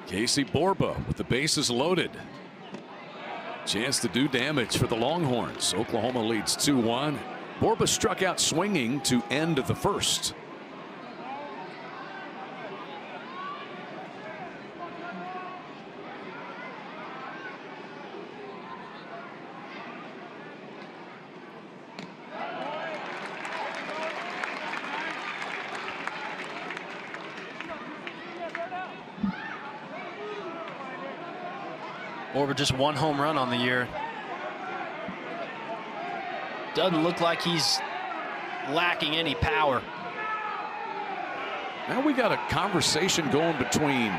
Casey Borba with the bases loaded. Chance to do damage for the Longhorns. Oklahoma leads 2-1. Borba struck out swinging to end the first. Borba just 1 home run on the year. Doesn't look like he's lacking any power. Now we got a conversation going between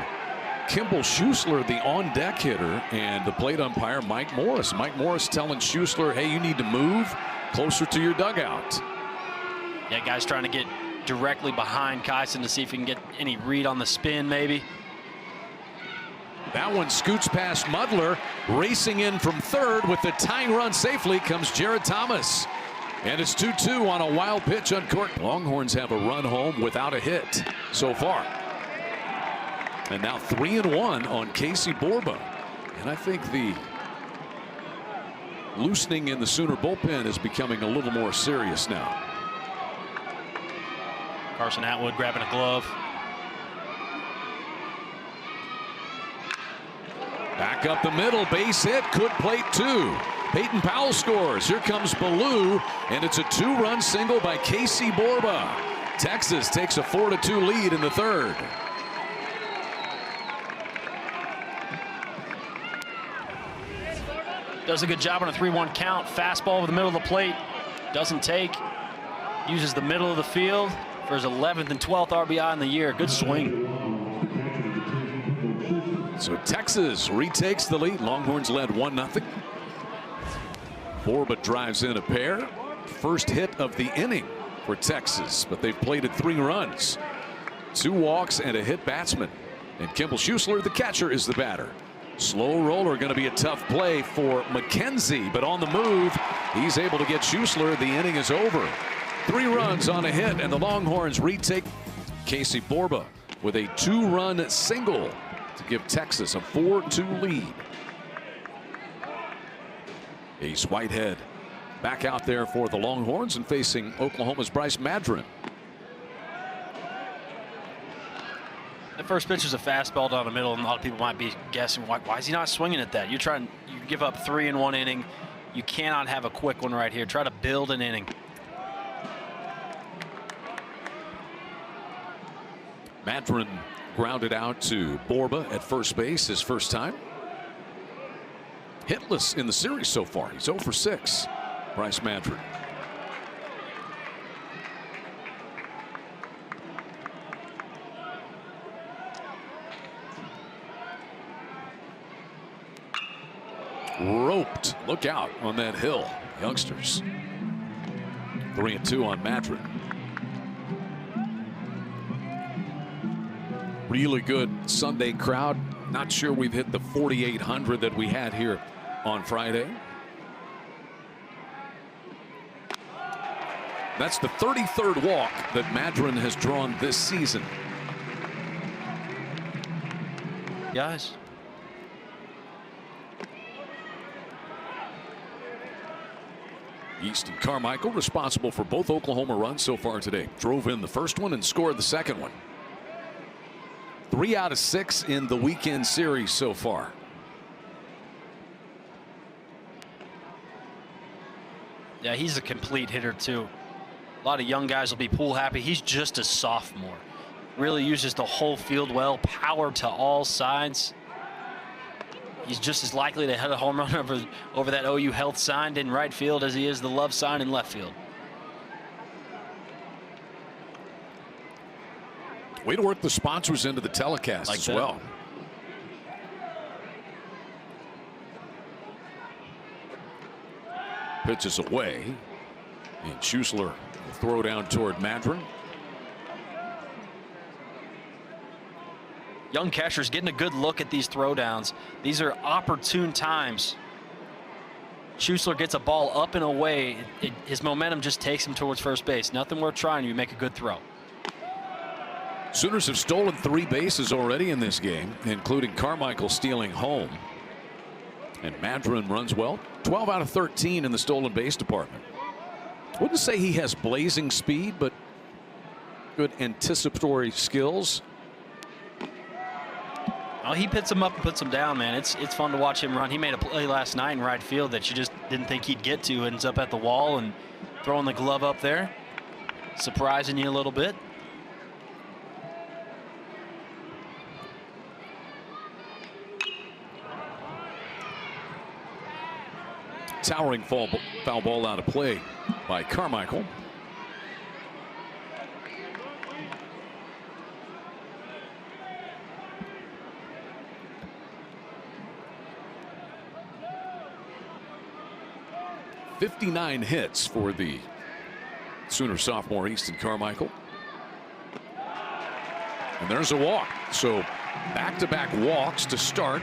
Kimball Schuessler, the on-deck hitter, and the plate umpire, Mike Morris. Mike Morris telling Schuessler, hey, you need to move closer to your dugout. Yeah, guy's trying to get directly behind Kyson to see if he can get any read on the spin, maybe. That one scoots past Mudler. Racing in from third with the tying run safely comes Jared Thomas. And it's 2-2 on a wild pitch uncorked. Longhorns have a run home without a hit so far. And now 3-1 on Casey Borba. And I think the loosening in the Sooner bullpen is becoming a little more serious now. Carson Atwood grabbing a glove. Back up the middle, base hit, could plate 2. Peyton Powell scores. Here comes Ballou, and it's a 2-run single by Casey Borba. Texas takes a 4-2 lead in the third. Does a good job on a 3-1 count. Fastball over the middle of the plate. Doesn't take. Uses the middle of the field for his 11th and 12th RBI in the year. Good swing. So Texas retakes the lead. Longhorns led 1-0. Borba drives in a pair. First hit of the inning for Texas, but they've plated 3 runs. 2 walks and a hit batsman. And Kimball Schusler, the catcher, is the batter. Slow roller going to be a tough play for McKenzie, but on the move, he's able to get Schusler. The inning is over. 3 runs on a hit, and the Longhorns retake. Casey Borba with a 2-run single to give Texas a 4-2 lead. Ace Whitehead back out there for the Longhorns and facing Oklahoma's Bryce Madron. The first pitch is a fastball down the middle, and a lot of people might be guessing, why is he not swinging at that? You give up 3 in 1 inning. You cannot have a quick one right here. Try to build an inning. Madron grounded out to Borba at first base, his first time. Hitless in the series so far. He's 0 for 6. Bryce Madron. Roped. Look out on that hill, youngsters. 3-2 on Madron. Really good Sunday crowd. Not sure we've hit the 4,800 that we had here on Friday. That's the 33rd walk that Madron has drawn this season. Guys. Easton Carmichael responsible for both Oklahoma runs so far today. Drove in the first one and scored the second one. 3 out of 6 in the weekend series so far. Yeah, he's a complete hitter too. A lot of young guys will be pool happy. He's just a sophomore. Really uses the whole field well. Power to all sides. He's just as likely to hit a home run over that OU Health sign in right field as he is the love sign in left field. Way to work the sponsors into the telecast like as that. well. Pitches away, and Schusler will throw down toward Madron. Young catchers getting a good look at these throwdowns. These are opportune times. Schusler gets a ball up and away. His momentum just takes him towards first base. Nothing worth trying. You make a good throw. Sooners have stolen 3 bases already in this game, including Carmichael stealing home. And Madron runs well. 12 out of 13 in the stolen base department. Wouldn't say he has blazing speed, but good anticipatory skills. Well, he picks him up and puts him down, man. It's fun to watch him run. He made a play last night in right field that you just didn't think he'd get to. Ends up at the wall and throwing the glove up there. Surprising you a little bit. Towering foul ball out of play by Carmichael. .59 hits for the Sooner sophomore Easton Carmichael. And there's a walk. So back-to-back walks to start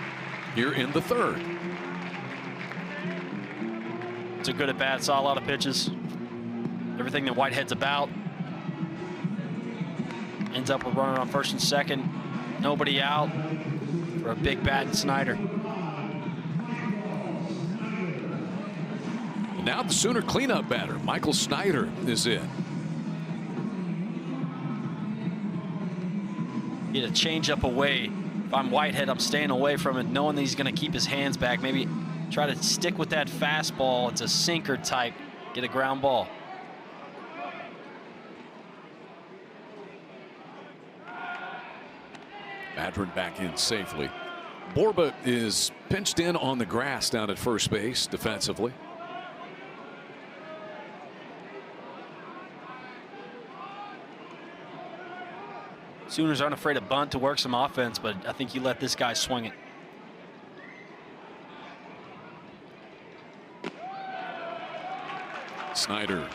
here in the 3rd. It's a good at bat. Saw a lot of pitches. Everything that Whitehead's about. Ends up with running on first and second. Nobody out for a big bat in Snyder. And now the Sooner cleanup batter, Michael Snyder, is in. Get a change up away. If I'm Whitehead, I'm staying away from it, knowing that he's going to keep his hands back. Maybe try to stick with that fastball. It's a sinker type. Get a ground ball. Madron back in safely. Borba is pinched in on the grass down at first base defensively. Sooners aren't afraid to bunt to work some offense, but I think you let this guy swing it. Snyder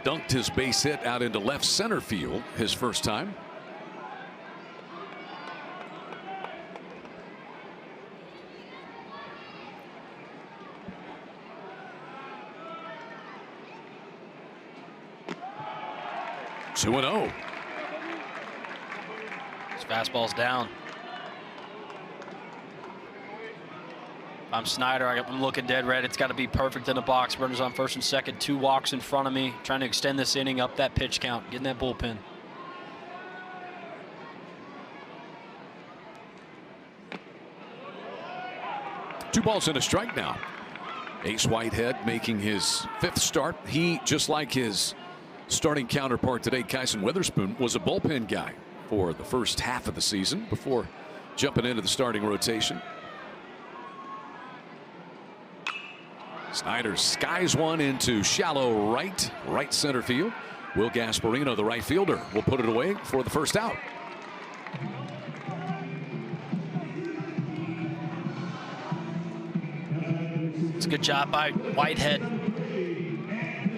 dunked his base hit out into left center field his first time. 2-0. His fastball's down. I'm Snyder. I'm looking dead red. It's got to be perfect in the box. Runners on first and second. 2 walks in front of me. Trying to extend this inning, up that pitch count, getting that bullpen. Two balls and a strike now. Ace Whitehead making his 5th start. He, just like his starting counterpart today, Kyson Witherspoon, was a bullpen guy for the first half of the season before jumping into the starting rotation. Snyder skies one into shallow right center field. Will Gasparino, the right fielder, will put it away for the first out. It's a good job by Whitehead.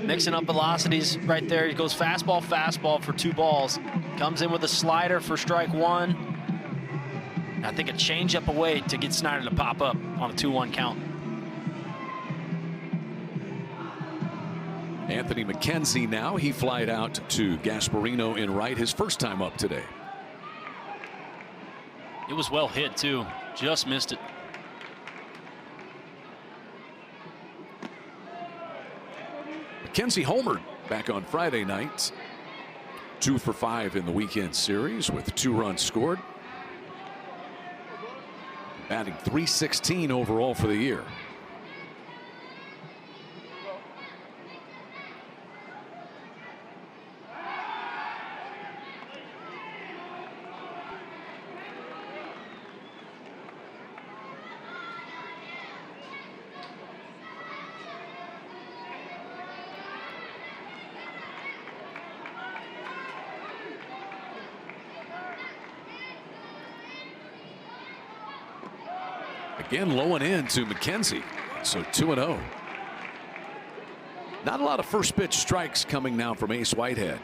Mixing up velocities right there. He goes fastball for 2 balls. Comes in with a slider for strike 1. I think a changeup away to get Snyder to pop up on a 2-1 count. Anthony McKenzie now. He flied out to Gasparino in right his first time up today. It was well hit too. Just missed it. McKenzie homered back on Friday night. 2 for 5 in the weekend series with 2 runs scored. Batting .316 overall for the year. Again, low and in to McKenzie. So 2-0. Not a lot of first pitch strikes coming now from Ace Whitehead.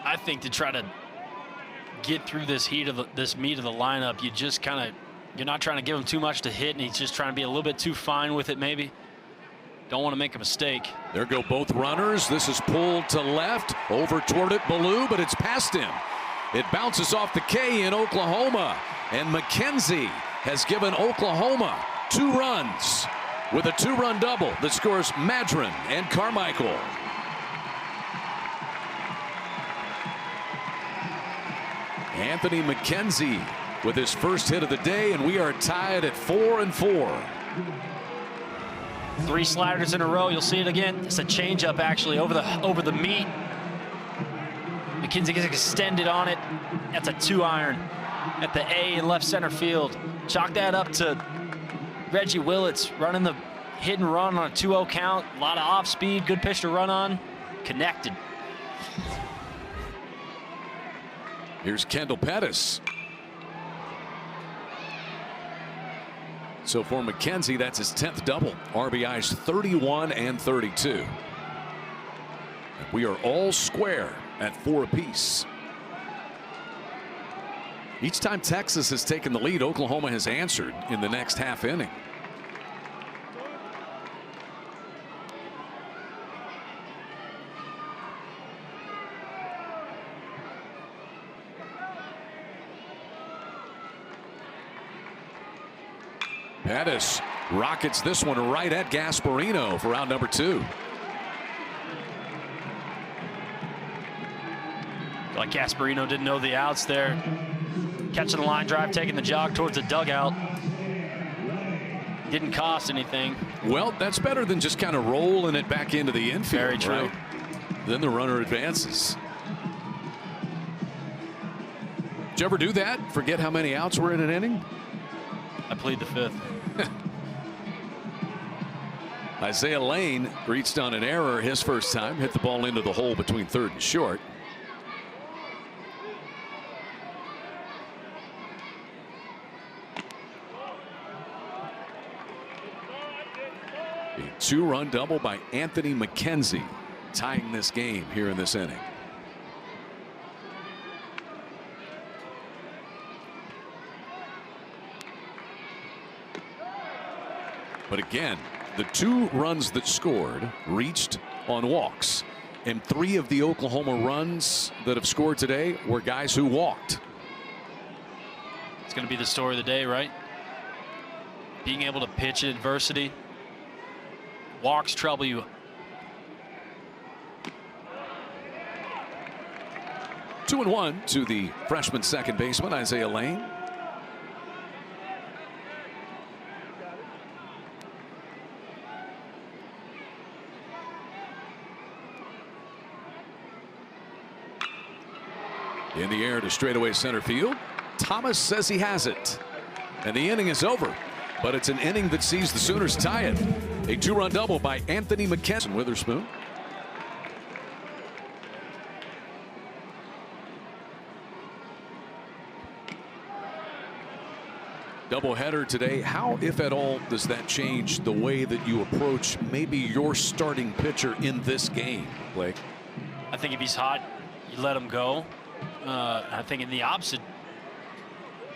I think to try to get through this meat of the lineup, you just you're not trying to give him too much to hit, and he's just trying to be a little bit too fine with it maybe. Don't want to make a mistake. There go both runners. This is pulled to left, over toward it, Ballou, but it's past him. It bounces off the K in Oklahoma, and McKenzie has given Oklahoma 2 runs with a 2-run double that scores Madron and Carmichael. Anthony McKenzie with his first hit of the day, and we are tied at 4-4. 3 sliders in a row. You'll see it again. It's a changeup actually over the meat. McKenzie gets extended on it. That's a 2-iron at the A in left center field. Chalk that up to Reggie Willits running the hit and run on a 2-0 count. A lot of off speed. Good pitch to run on. Connected. Here's Kendall Pettis. So for McKenzie, that's his 10th double. RBIs 31 and 32. We are all square at 4 apiece. Each time Texas has taken the lead, Oklahoma has answered in the next half inning. Pettis rockets this one right at Gasparino for out number 2. Like Gasparino didn't know the outs there. Catching the line drive, taking the jog towards the dugout. Didn't cost anything. Well, that's better than just kind of rolling it back into the infield. Very true. Right? Then the runner advances. Did you ever do that? Forget how many outs were in an inning? I plead the fifth. Isaiah Lane reached on an error his first time, hit the ball into the hole between third and short. A 2-run double by Anthony McKenzie, tying this game here in this inning. But again, the 2 runs that scored reached on walks, and 3 of the Oklahoma runs that have scored today were guys who walked. It's going to be the story of the day, right? Being able to pitch in adversity. Walks trouble you. Two and one to the freshman second baseman, Isaiah Lane. In the air to straightaway center field. Thomas says he has it. And the inning is over. But it's an inning that sees the Sooners tie it. A 2-run double by Anthony McKenzie. Witherspoon. Doubleheader today. How, if at all, does that change the way that you approach maybe your starting pitcher in this game, Blake? I think if he's hot, you let him go. I think in the opposite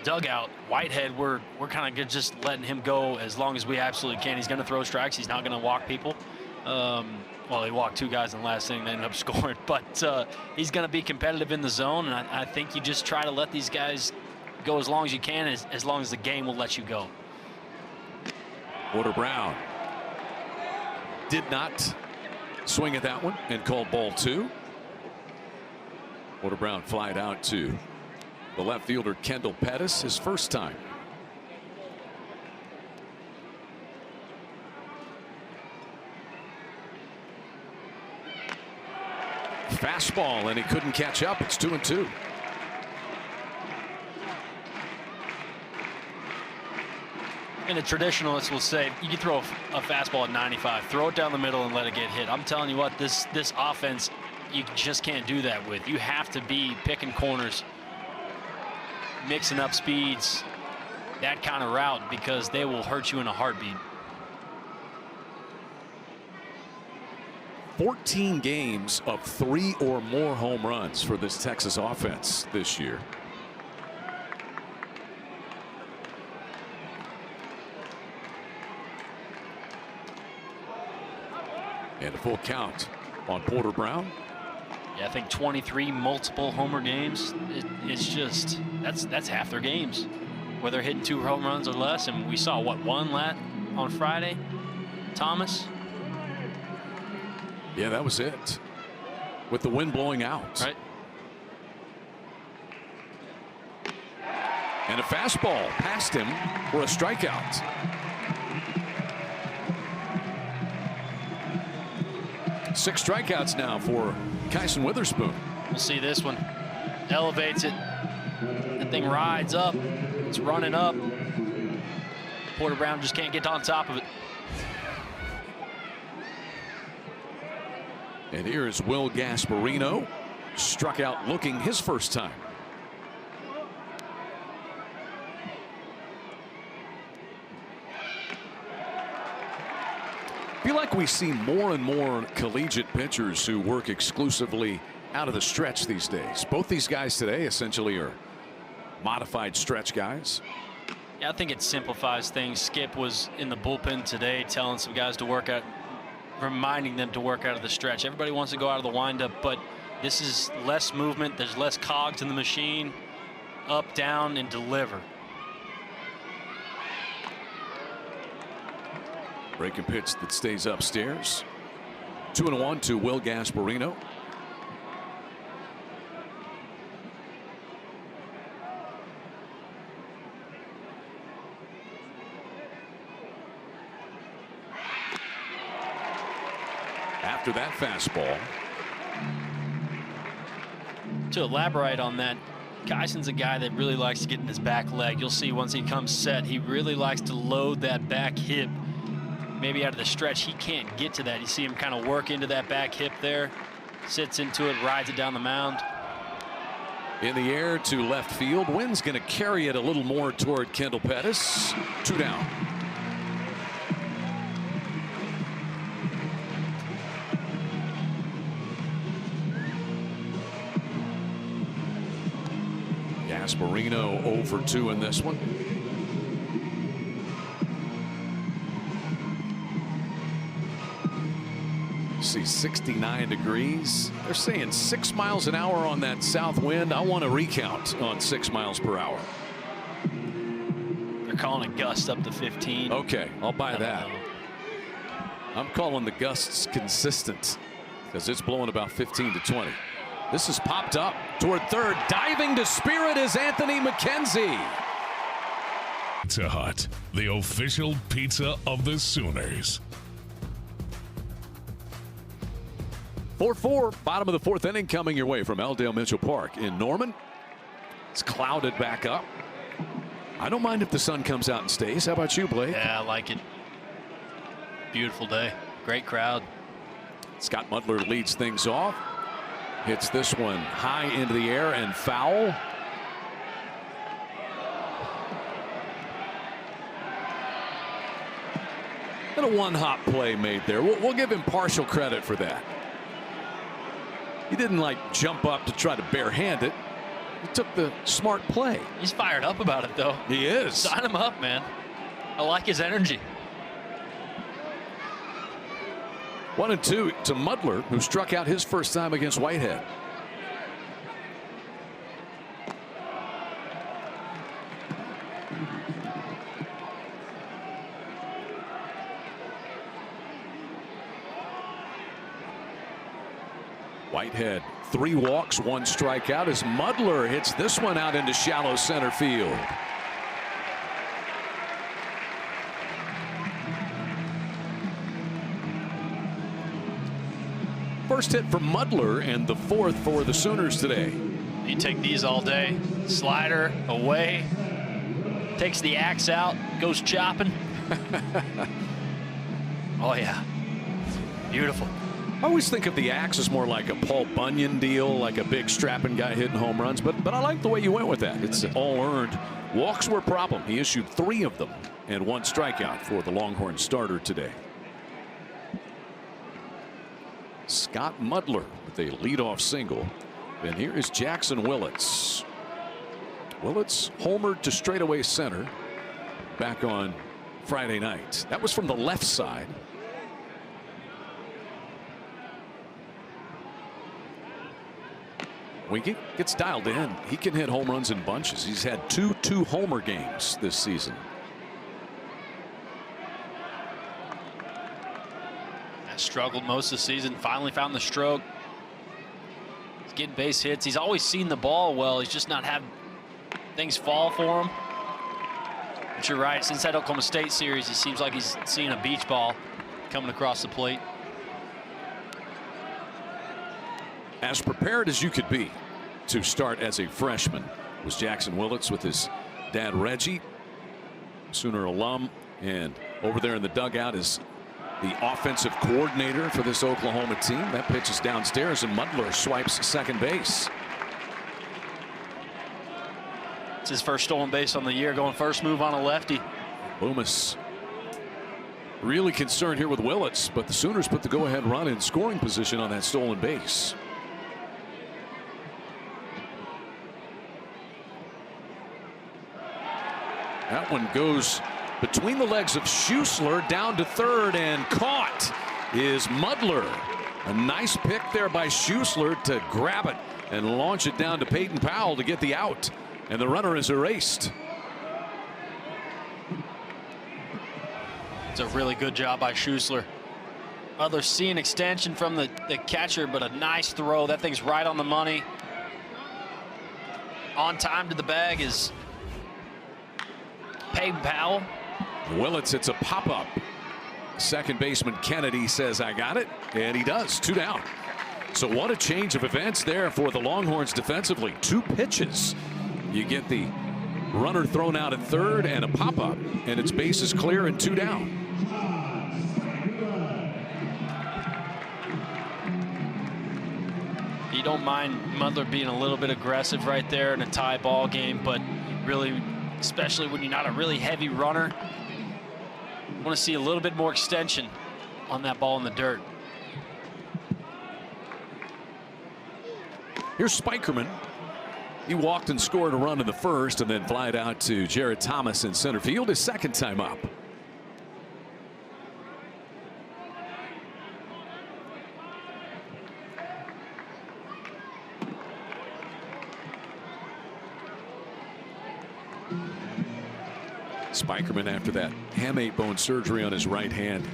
dugout, Whitehead, we're kind of just letting him go as long as we absolutely can. He's going to throw strikes. He's not going to walk people. Well, he walked 2 guys in the last inning. They ended up scoring. But he's going to be competitive in the zone, and I think you just try to let these guys go as long as you can, as long as the game will let you go. Porter Brown did not swing at that one and called ball 2. Porter Brown flied out to the left fielder Kendall Pettis, his first time. Fastball, and he couldn't catch up. It's 2-2. And the traditionalists will say you can throw a fastball at 95, throw it down the middle and let it get hit. I'm telling you what, this offense, you just can't do that with. You have to be picking corners, mixing up speeds, that kind of route, because they will hurt you in a heartbeat. 14 games of 3 or more home runs for this Texas offense this year. And a full count on Porter Brown. Yeah, I think 23 multiple homer games. It's just that's half their games, where they're hitting 2 home runs or less. And we saw what, 1 on Friday. Thomas. Yeah, that was it. With the wind blowing out. Right. And a fastball past him for a strikeout. Six strikeouts now for Kyson Witherspoon. We'll see this one. Elevates it. That thing rides up. It's running up. Porter Brown just can't get on top of it. And here's Will Gasparino. Struck out looking his first time. I feel like we see more and more collegiate pitchers who work exclusively out of the stretch these days. Both these guys today essentially are modified stretch guys. Yeah, I think it simplifies things. Skip was in the bullpen today telling some guys to work out, reminding them to work out of the stretch. Everybody wants to go out of the windup, but this is less movement. There's less cogs in the machine. Up, down, and deliver. Breaking pitch that stays upstairs. 2-1 to Will Gasparino. After that fastball. To elaborate on that, Kyson's a guy that really likes to get in his back leg. You'll see once he comes set, he really likes to load that back hip. Maybe out of the stretch, he can't get to that. You see him kind of work into that back hip there, sits into it, rides it down the mound. In the air to left field. Wynn's going to carry it a little more toward Kendall Pettis. 2 down. Gasparino 0 for 2 in this one. See 69 degrees. They're saying 6 miles an hour on that south wind. I want a recount on 6 miles per hour. They're calling a gust up to 15. Okay, I'll buy that. I'm calling the gusts consistent because it's blowing about 15 to 20. This is popped up toward third. Diving to spear it is Anthony McKenzie. Pizza Hut, the official pizza of the Sooners. 4-4, bottom of the 4th inning coming your way from Eldale Mitchell Park in Norman. It's clouded back up. I don't mind if the sun comes out and stays. How about you, Blake? Yeah, I like it. Beautiful day. Great crowd. Scott Mudler leads things off. Hits this one high into the air and foul. And a one-hop play made there. We'll give him partial credit for that. He didn't like jump up to try to barehand it. He took the smart play. He's fired up about it, though. He is. Sign him up, man. I like his energy. 1-2 to Mudler, who struck out his first time against Whitehead. Whitehead 3 walks, 1 strikeout as Mudler hits this one out into shallow center field. First hit for Mudler and the 4th for the Sooners today. You take these all day. Slider away. Takes the axe out. Goes chopping. Oh, yeah. Beautiful. I always think of the axe as more like a Paul Bunyan deal, like a big strapping guy hitting home runs. But I like the way you went with that. It's all earned. Walks were a problem. He issued 3 of them and 1 strikeout for the Longhorn starter today. Scott Mudler with a leadoff single. And here is Jackson Willits. Willits homered to straightaway center back on Friday night. That was from the left side. When he gets dialed in, he can hit home runs in bunches. He's had 2 two-homer games this season. Struggled most of the season. Finally found the stroke. He's getting base hits. He's always seen the ball well. He's just not had things fall for him. But you're right. Since that Oklahoma State series, he seems like he's seeing a beach ball coming across the plate. As prepared as you could be to start as a freshman was Jackson Willits with his dad Reggie, Sooner alum, and over there in the dugout is the offensive coordinator for this Oklahoma team. That pitch is downstairs and Mudler swipes second base. It's his first stolen base on the year, going first move on a lefty. Loomis really concerned here with Willits, but the Sooners put the go-ahead run in scoring position on that stolen base. That one goes between the legs of Schuessler down to third, and caught is Mudler. A nice pick there by Schuessler to grab it and launch it down to Peyton Powell to get the out, and the runner is erased. It's a really good job by Schuessler. Other seeing extension from the catcher, but a nice throw. That thing's right on the money. On time to the bag is Peyton Powell. Willits, it's a pop-up. Second baseman Kennedy says, I got it, and he does. 2 down. So what a change of events there for the Longhorns defensively. 2 pitches. You get the runner thrown out at third and a pop-up, and its bases clear and 2 down. You don't mind Mudler being a little bit aggressive right there in a tie ball game, but really, especially when you're not a really heavy runner, want to see a little bit more extension on that ball in the dirt. Here's Spikerman. He walked and scored a run in the first and then flied out to Jared Thomas in center field his second time up. Spikerman after that hamate bone surgery on his right hand.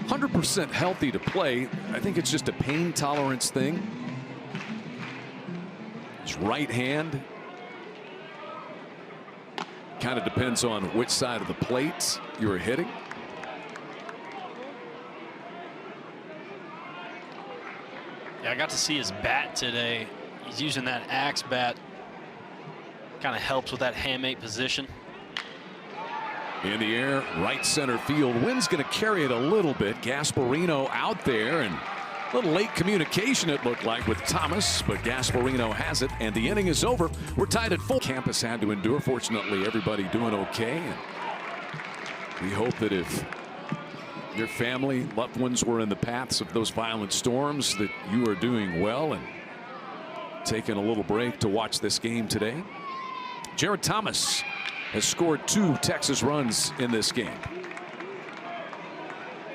100% healthy to play. I think it's just a pain tolerance thing. His right hand kind of depends on which side of the plate you're hitting. Yeah, I got to see his bat today. He's using that axe bat. Kind of helps with that hamate position. In the air, right center field. Wind's going to carry it a little bit. Gasparino out there, and a little late communication it looked like with Thomas, but Gasparino has it, and the inning is over. We're tied at full. Campus had to endure. Fortunately, everybody doing okay. And we hope that if your family, loved ones were in the paths of those violent storms, that you are doing well and taking a little break to watch this game today. Jared Thomas has scored 2 Texas runs in this game.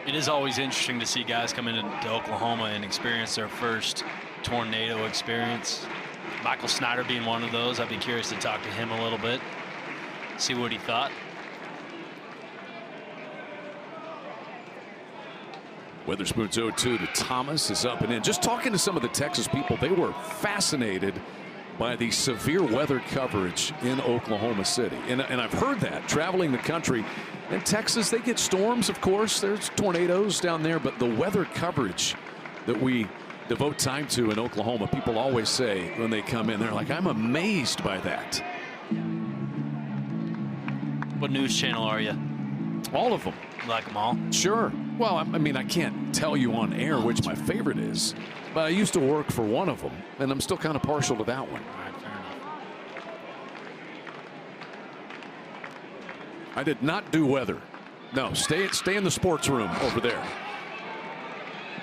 It is always interesting to see guys come into Oklahoma and experience their first tornado experience. Michael Snyder being one of those. I'd be curious to talk to him a little bit, see what he thought. Weatherspoon's 0-2 to Thomas is up and in. Just talking to some of the Texas people, they were fascinated by the severe weather coverage in Oklahoma City. And I've heard that traveling the country. In Texas, they get storms, of course. There's tornadoes down there, but the weather coverage that we devote time to in Oklahoma, people always say when they come in, they're like, I'm amazed by that. What news channel are you? All of them. You like them all? Sure. Well, I mean, I can't tell you on air which my favorite is, but I used to work for one of them, and I'm still kind of partial to that one. All right, fair enough. I did not do weather. No, stay in the sports room over there.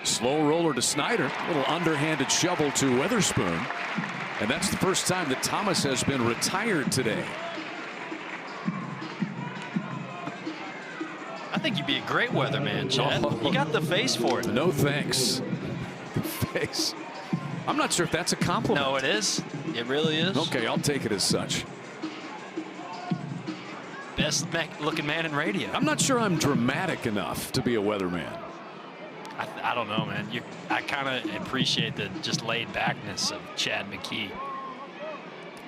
Slow roller to Snyder. Little underhanded shovel to Weatherspoon. And that's the first time that Thomas has been retired today. I think you'd be a great weatherman, Chad. You got the face for it. No thanks. The face. I'm not sure if that's a compliment. No, it is. It really is. Okay, I'll take it as such. Best looking man in radio. I'm not sure I'm dramatic enough to be a weatherman. I don't know, man. I kind of appreciate the just laid backness of Chad McKee.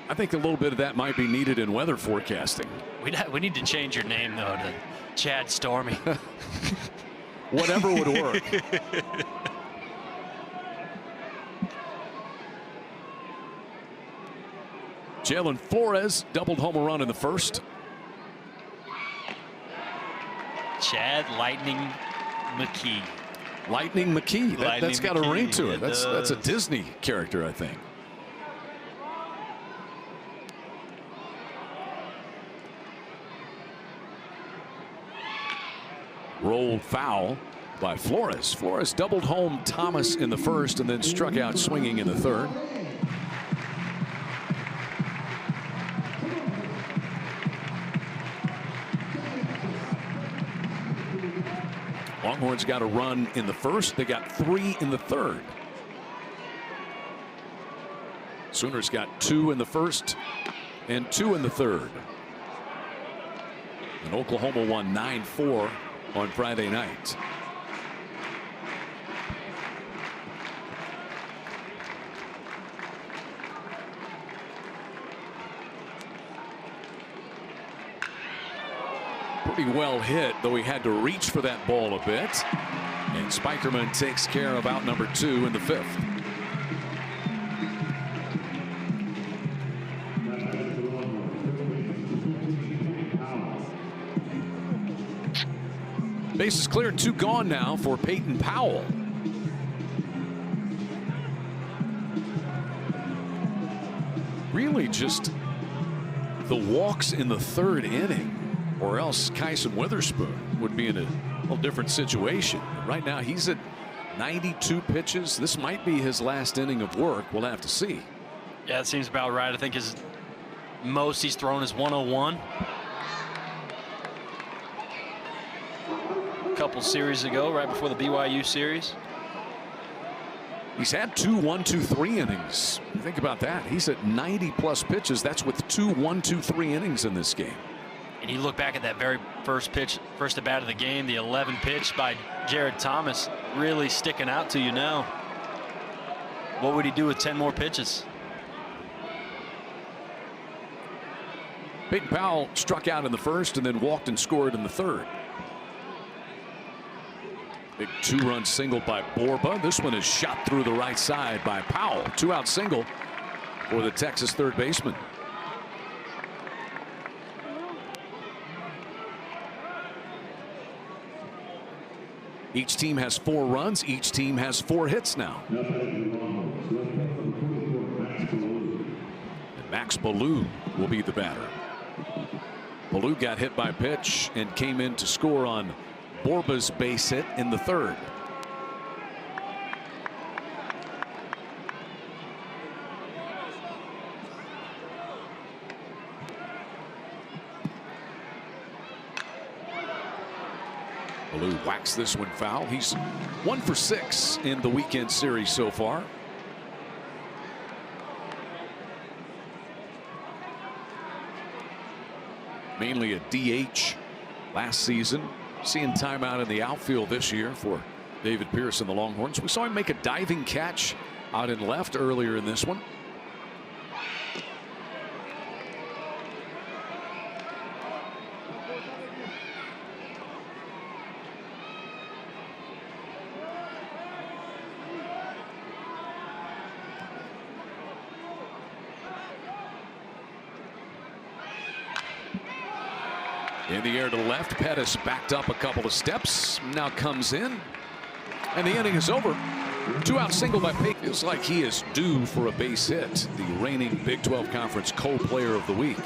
I think a little bit of that might be needed in weather forecasting. We need to change your name though to Chad Stormy. Whatever would work. Jalen Flores doubled home a run in the first. Chad Lightning McKee. Lightning McKee. That's got a ring to it. That's a Disney character, I think. Rolled foul by Flores. Flores doubled home Thomas in the first and then struck out swinging in the third. Longhorns got a run in the first. They got 3 in the third. Sooners got 2 in the first and 2 in the third. And Oklahoma won 9-4 on Friday night. Pretty well hit, though he had to reach for that ball a bit. And Spikerman takes care of out number 2 in the 5th. Bases clear, 2 gone now for Peyton Powell. Really just the walks in the 3rd inning, or else Kyson Witherspoon would be in a little different situation. Right now he's at 92 pitches. This might be his last inning of work. We'll have to see. Yeah, it seems about right. I think his most he's thrown is 101. A couple series ago, right before the BYU series. He's had 2 1-2-3 innings. Think about that. He's at 90+ pitches. That's with 2 1-2-3 innings in this game. And you look back at that very first pitch, first at bat of the game, the 11 pitch by Jared Thomas, really sticking out to you now. What would he do with 10 more pitches? Peyton Powell struck out in the 1st and then walked and scored in the 3rd. Big 2-run single by Borba. This one is shot through the right side by Powell. 2-out single for the Texas 3rd baseman. Each team has 4 runs. Each team has 4 hits now. And Max Ballou will be the batter. Ballou got hit by pitch and came in to score on Borba's base hit in the 3rd. Ballou whacks this one foul. He's 1 for 6 in the weekend series so far. Mainly a DH last season. Seeing time out in the outfield this year for David Pierce and the Longhorns. We saw him make a diving catch out in left earlier in this one. In the air to the left, Pettis backed up a couple of steps, now comes in, and the inning is over. 2-out single by Peyton. Feels like he is due for a base hit. The reigning Big 12 Conference co-player of the week.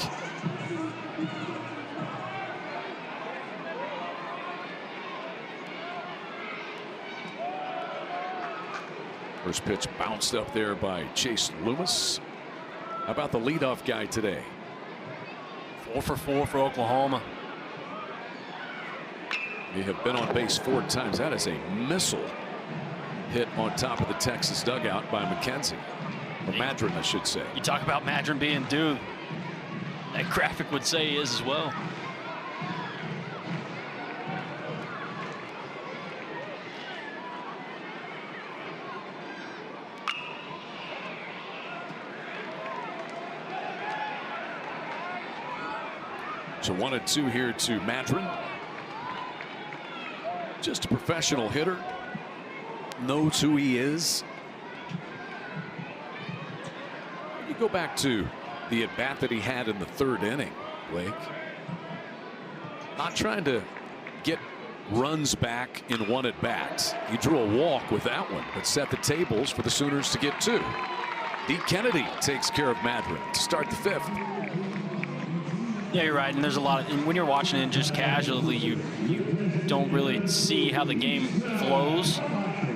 First pitch bounced up there by Chase Loomis. How about the leadoff guy today? 4 for 4 for Oklahoma. They have been on base 4 times. That is a missile hit on top of the Texas dugout by McKenzie. Or Madron, I should say. You talk about Madron being due. That graphic would say he is as well. So 1-2 here to Madron. Just a professional hitter. Knows who he is. You go back to the at bat that he had in the 3rd inning, Blake. Not trying to get runs back in one at bat. He drew a walk with that one, but set the tables for the Sooners to get 2. Deke Kennedy takes care of Madron to start the 5th. Yeah, you're right. And there's a lot of, and when you're watching it just casually, you don't really see how the game flows.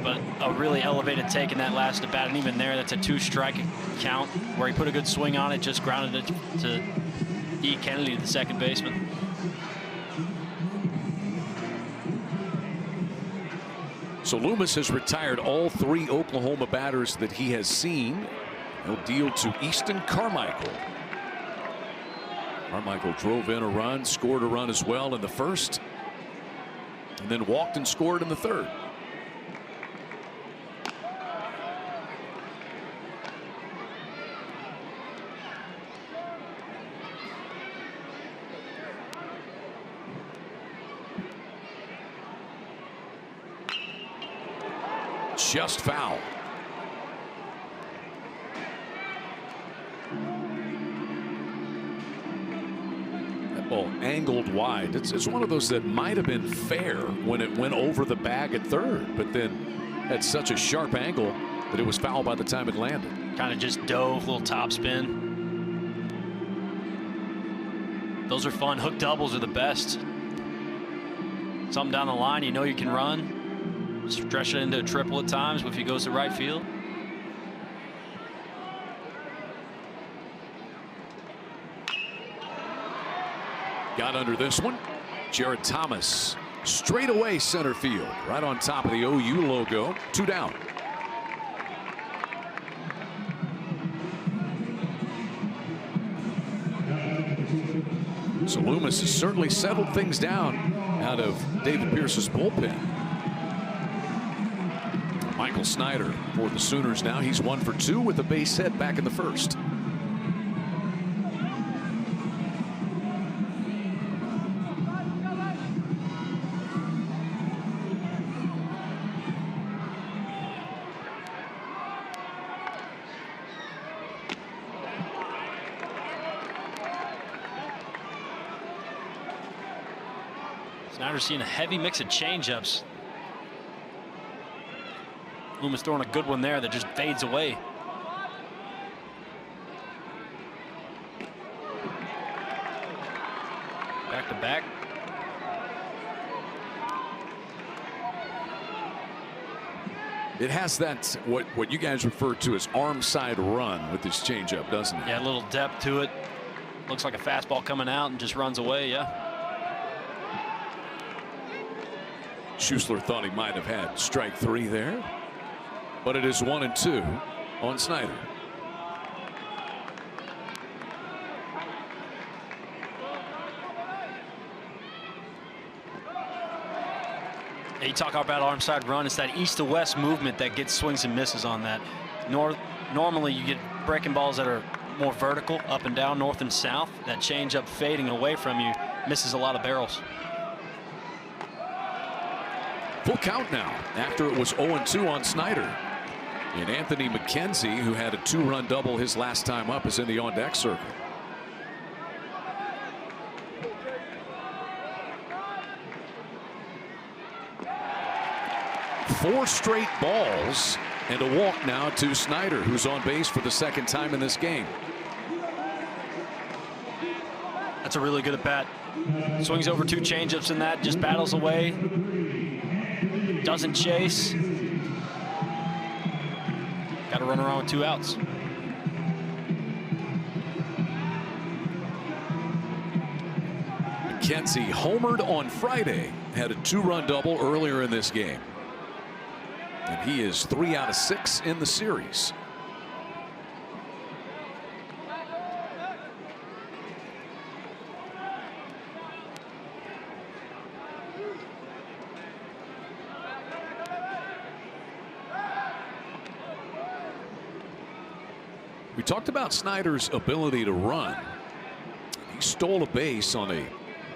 But a really elevated take in that last at bat, and even there, that's a 2-strike count where he put a good swing on it, just grounded it to Deke Kennedy, the second baseman. So Loomis has retired all 3 Oklahoma batters that he has seen. He'll deal to Easton Carmichael. Carmichael drove in a run, scored a run as well in the 1st, and then walked and scored in the 3rd. just foul. That ball angled wide. It's one of those that might have been fair when it went over the bag at third, but then had such a sharp angle that it was foul by the time it landed. Kind of just dove, little top spin. Those are fun. Hook doubles are the best. Something down the line you know you can run. Stretch it into a triple at times if he goes to right field. Got under this one. Jared Thomas straight away center field, right on top of the OU logo. 2 down. So Loomis has certainly settled things down out of David Pierce's bullpen. Michael Snyder for the Sooners now. He's 1 for 2 with a base hit back in the first. Snyder's seeing a heavy mix of changeups. Loomis throwing a good one there that just fades away. Back to back. It has that what you guys refer to as arm side run with this changeup, doesn't it? Yeah, a little depth to it. Looks like a fastball coming out and just runs away. Yeah. Schussler thought he might have had strike 3 there, but it is 1-2 on Snyder. You talk about arm side run. It's that east to west movement that gets swings and misses on that. Normally you get breaking balls that are more vertical, up and down, north and south. That changeup fading away from you misses a lot of barrels. Full count now after it was 0-2 on Snyder. And Anthony McKenzie, who had a 2-run double his last time up, is in the on-deck circle. Four straight balls and a walk now to Snyder, who's on base for the second time in this game. That's a really good at bat. Swings over 2 changeups in that, just battles away. Doesn't chase. Got to run around with 2 outs. McKenzie homered on Friday, had a 2-run double earlier in this game. And he is 3 out of 6 in the series. We talked about Snyder's ability to run. He stole a base on a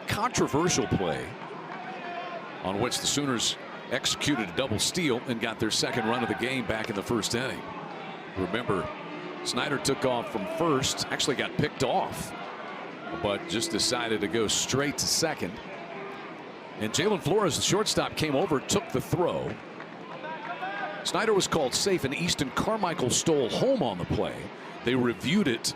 controversial play on which the Sooners executed a double steal and got their second run of the game back in the first inning. Remember, Snyder took off from first, actually got picked off, but just decided to go straight to second. And Jalen Flores, the shortstop, came over, took the throw. Snyder was called safe, and Easton Carmichael stole home on the play. They reviewed it,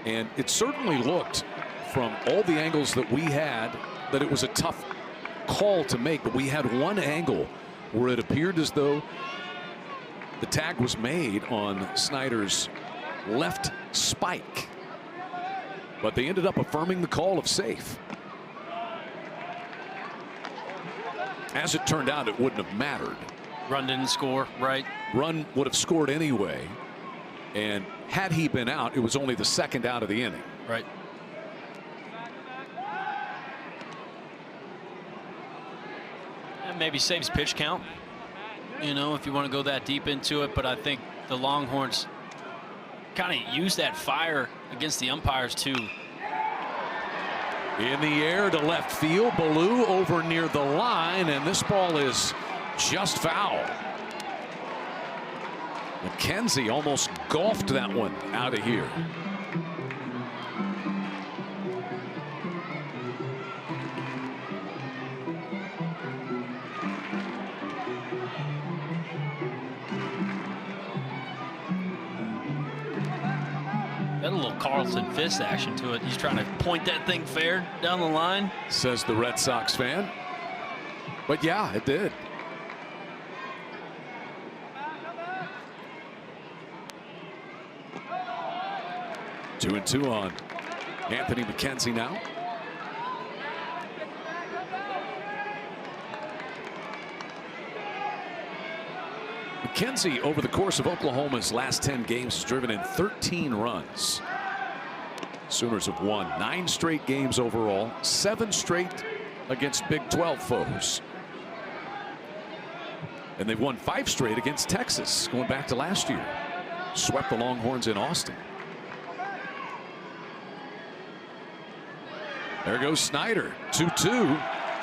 and it certainly looked from all the angles that we had that it was a tough call to make, but we had one angle where it appeared as though the tag was made on Snyder's left spike, but they ended up affirming the call of safe. As it turned out, it wouldn't have mattered. Run didn't score, right? Run would have scored anyway, and had he been out, it was only the second out of the inning. Right. And maybe saves pitch count, you know, if you want to go that deep into it. But I think the Longhorns kind of use that fire against the umpires too. In the air to left field, Ballou over near the line, and this ball is just foul. McKenzie almost golfed that one out of here. Got a little Carlton fist action to it. He's trying to point that thing fair down the line. Says the Red Sox fan. But yeah, it did. Two and two on Anthony McKenzie now. McKenzie, over the course of Oklahoma's last 10 games, has driven in 13 runs. Sooners have won 9 straight games overall, 7 straight against Big 12 foes. And they've won 5 straight against Texas, going back to last year. Swept the Longhorns in Austin. There goes Snyder. 2-2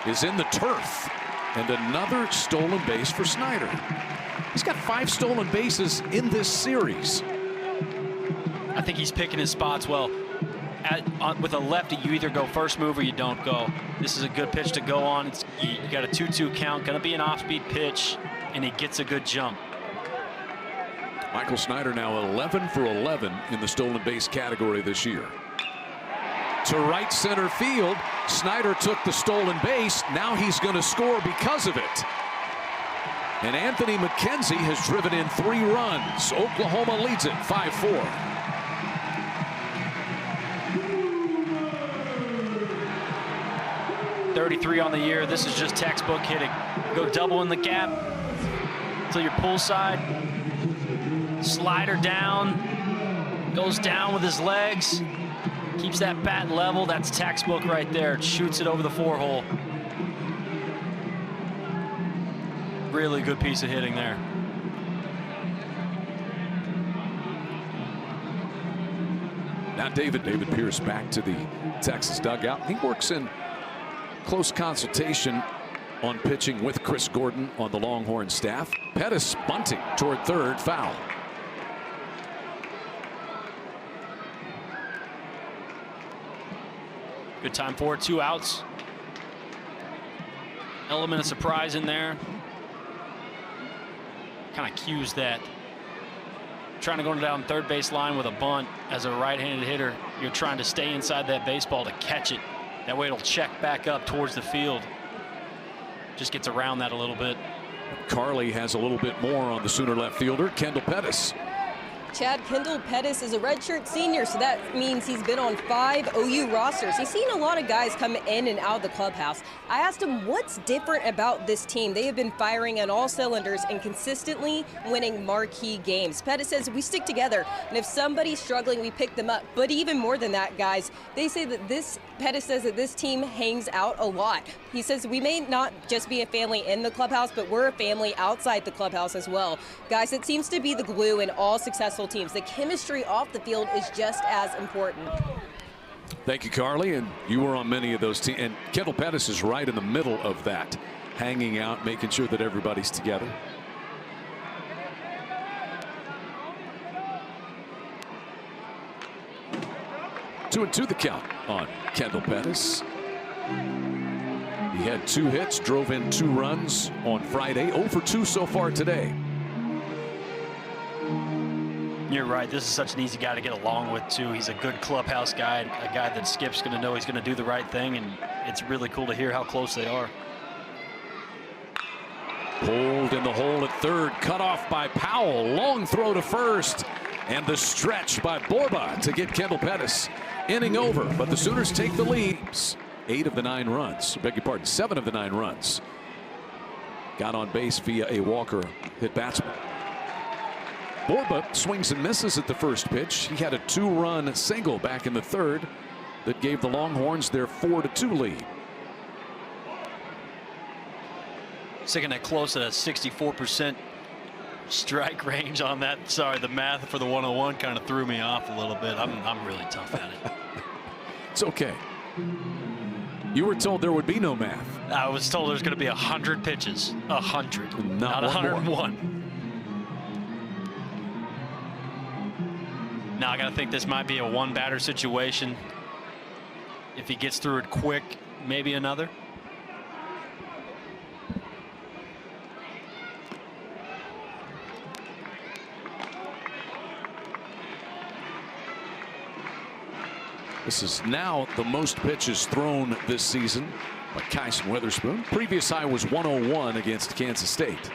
is in the turf. And another stolen base for Snyder. He's got 5 stolen bases in this series. I think he's picking his spots well. With a lefty, you either go first move or you don't go. This is a good pitch to go on. You got a 2-2 count. Going to be an off-speed pitch, and he gets a good jump. Michael Snyder now 11 for 11 in the stolen base category this year. To right center field. Snyder took the stolen base. Now he's going to score because of it. And Anthony McKenzie has driven in 3 runs. Oklahoma leads it 5-4. .33 on the year. This is just textbook hitting. Go double in the gap till you're pull side. Slider down. Goes down with his legs. Keeps that bat level. That's textbook right there. Shoots it over the 4-hole. Really good piece of hitting there. Now David Pierce back to the Texas dugout. He works in close consultation on pitching with Chris Gordon on the Longhorn staff. Pettis bunting toward third, foul. Good time for it. 2 outs. Element of surprise in there. Kind of cues that. Trying to go down third base line with a bunt as a right-handed hitter. You're trying to stay inside that baseball to catch it. That way it'll check back up towards the field. Just gets around that a little bit. Carly has a little bit more on the Sooner left fielder, Kendall Pettis. Chad, Kendall Pettis is a redshirt senior, so that means he's been on 5 OU rosters. He's seen a lot of guys come in and out of the clubhouse. I asked him what's different about this team. They have been firing on all cylinders and consistently winning marquee games. Pettis says we stick together, and if somebody's struggling, we pick them up. But even more than that, guys, they say that Pettis says that this team hangs out a lot. He says we may not just be a family in the clubhouse, but we're a family outside the clubhouse as well. Guys, it seems to be the glue in all successful teams. The chemistry off the field is just as important. Thank you, Carly. And you were on many of those teams. And Kendall Pettis is right in the middle of that, hanging out, making sure that everybody's together. Two and two the count on Kendall Pettis. He had 2 hits, drove in 2 runs on Friday. 0 for 2 so far today. You're right. This is such an easy guy to get along with, too. He's a good clubhouse guy, a guy that Skip's going to know he's going to do the right thing, and it's really cool to hear how close they are. Pulled in the hole at third, cut off by Powell. Long throw to first, and the stretch by Borba to get Kendall Pettis. Inning over, but the Sooners take the lead. 8 of the 9 runs. Beg your pardon, 7 of the 9 runs. Got on base via a walker hit batsman. Borba swings and misses at the first pitch. He had a 2-run single back in the third that gave the Longhorns their 4-2 lead. Sticking that close at a 64% strike range on that. Sorry, the math for the 101 kind of threw me off a little bit. I'm really tough at it. It's okay. You were told there would be no math. I was told there's going to be 100 pitches. 100, not 101. No, I got to think this might be a one-batter situation. If he gets through it quick, maybe another. This is now the most pitches thrown this season by Kyson Witherspoon. Previous high was 101 against Kansas State.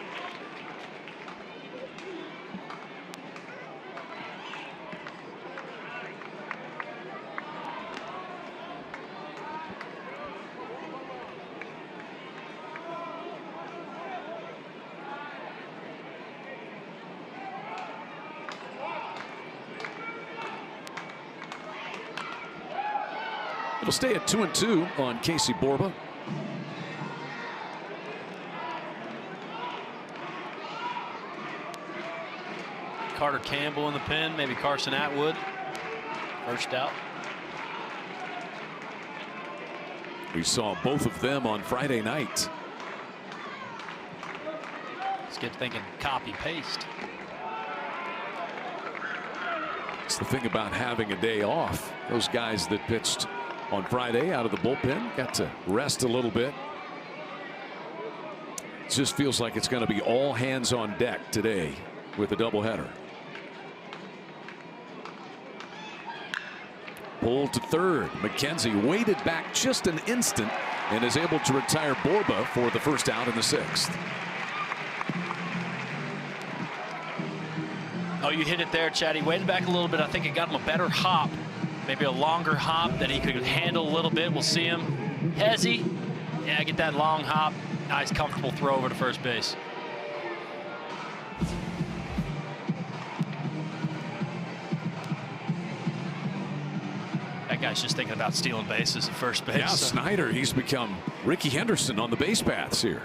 It'll stay at 2-2 on Casey Borba. Carter Campbell in the pen, maybe Carson Atwood. First out. We saw both of them on Friday night. Let's get thinking copy paste. It's the thing about having a day off. Those guys that pitched on Friday out of the bullpen got to rest a little bit. It just feels like it's going to be all hands on deck today with a doubleheader. Pulled to third. McKenzie waited back just an instant and is able to retire Borba for the first out in the 6th. Oh, you hit it there, Chad. He waited back a little bit. I think it got him a better hop, maybe a longer hop that he could handle a little bit. We'll see him. Hezzy, yeah, get that long hop. Nice, comfortable throw over to first base. That guy's just thinking about stealing bases at first base. Yeah, Snyder, he's become Ricky Henderson on the base paths here.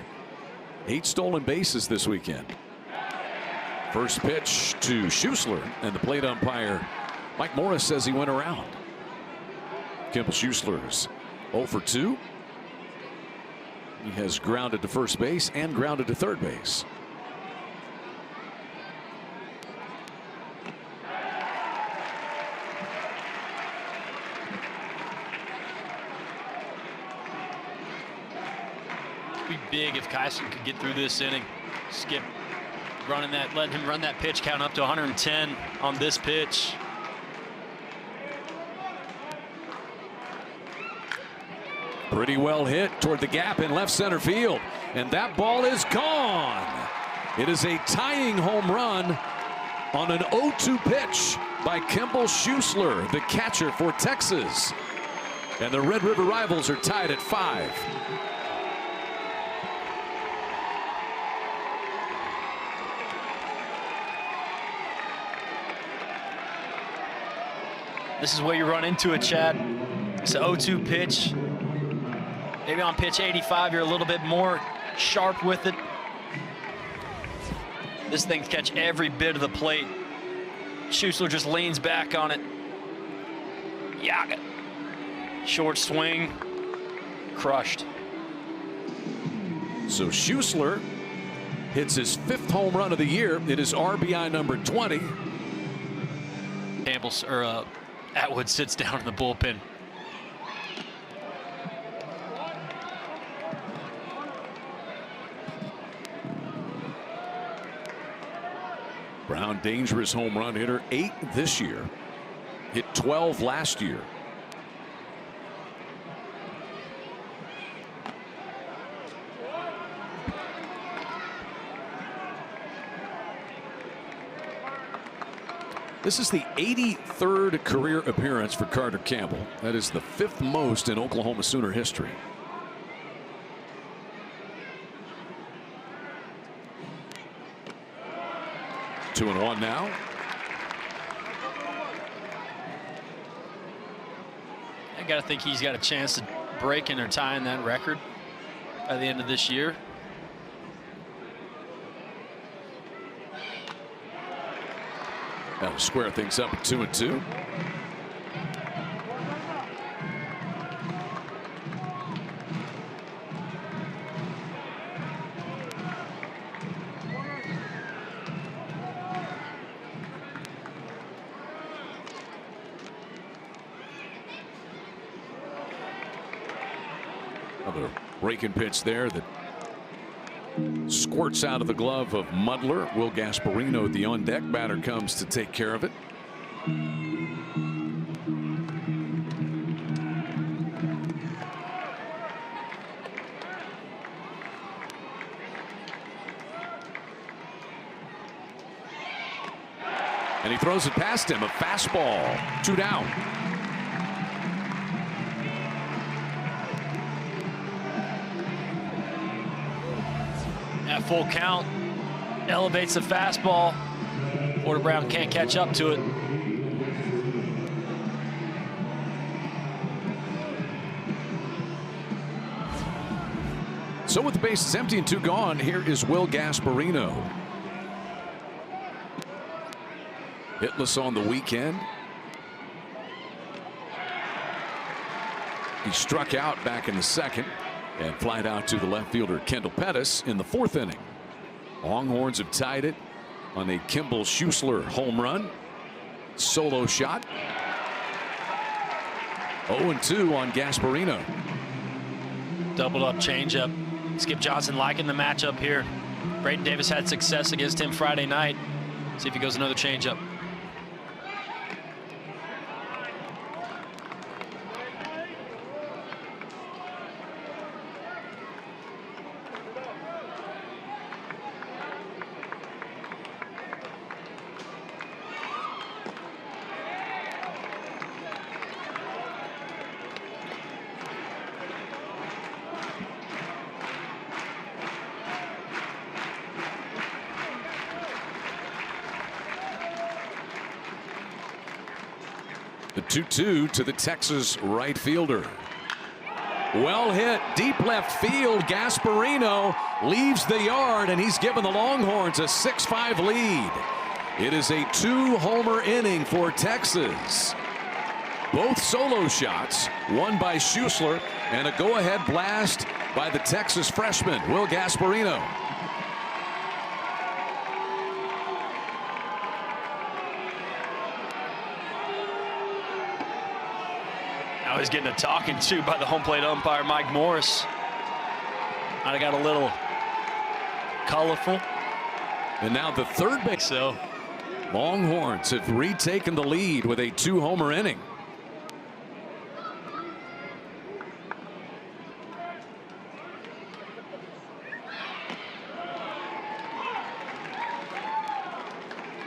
8 stolen bases this weekend. First pitch to Schussler, and the plate umpire Mike Morris says he went around. Kimball Schussler's 0 for 2. He has grounded to first base and grounded to third base. It'd be big if Kyson could get through this inning. Skip running that, letting him run that pitch count up to 110 on this pitch. Pretty well hit toward the gap in left center field, and that ball is gone. It is a tying home run on an 0-2 pitch by Kimball Schussler, the catcher for Texas. And the Red River Rivals are tied at 5. This is where you run into it, Chad. It's an 0-2 pitch. Maybe on pitch 85, you're a little bit more sharp with it. This thing can catch every bit of the plate. Schussler just leans back on it. Yaga. Short swing. Crushed. So Schussler hits his 5th home run of the year. It is RBI number 20. Campbell, or Atwood sits down in the bullpen. Brown, dangerous home run hitter, 8 this year. Hit 12 last year. This is the 83rd career appearance for Carter Campbell. That is the 5th most in Oklahoma Sooner history. Two and one now. I got to think he's got a chance to breaking or tying that record by the end of this year. That'll square things up at 2 and 2. Another breaking pitch there that squirts out of the glove of Muddler. Will Gasparino, the on deck batter, comes to take care of it. And he throws it past him. A fastball. 2 down. At full count, elevates the fastball. Porter Brown can't catch up to it. So with the bases empty and 2 gone, here is Will Gasparino. Hitless on the weekend. He struck out back in the second and flied out to the left fielder Kendall Pettis in the 4th inning. Longhorns have tied it on a Kimball Schuessler home run. Solo shot. 0-2 on Gasparino. Doubled up changeup. Skip Johnson liking the matchup here. Braden Davis had success against him Friday night. See if he goes another changeup. The 2-2 to the Texas right fielder. Well hit, deep left field. Gasparino leaves the yard, and he's given the Longhorns a 6-5 lead. It is a 2-homer inning for Texas. Both solo shots, one by Schuessler, and a go-ahead blast by the Texas freshman, Will Gasparino. Now he's getting a talking to by the home plate umpire, Mike Morris. Might have got a little colorful. And now the third base. So Longhorns have retaken the lead with a 2-homer inning.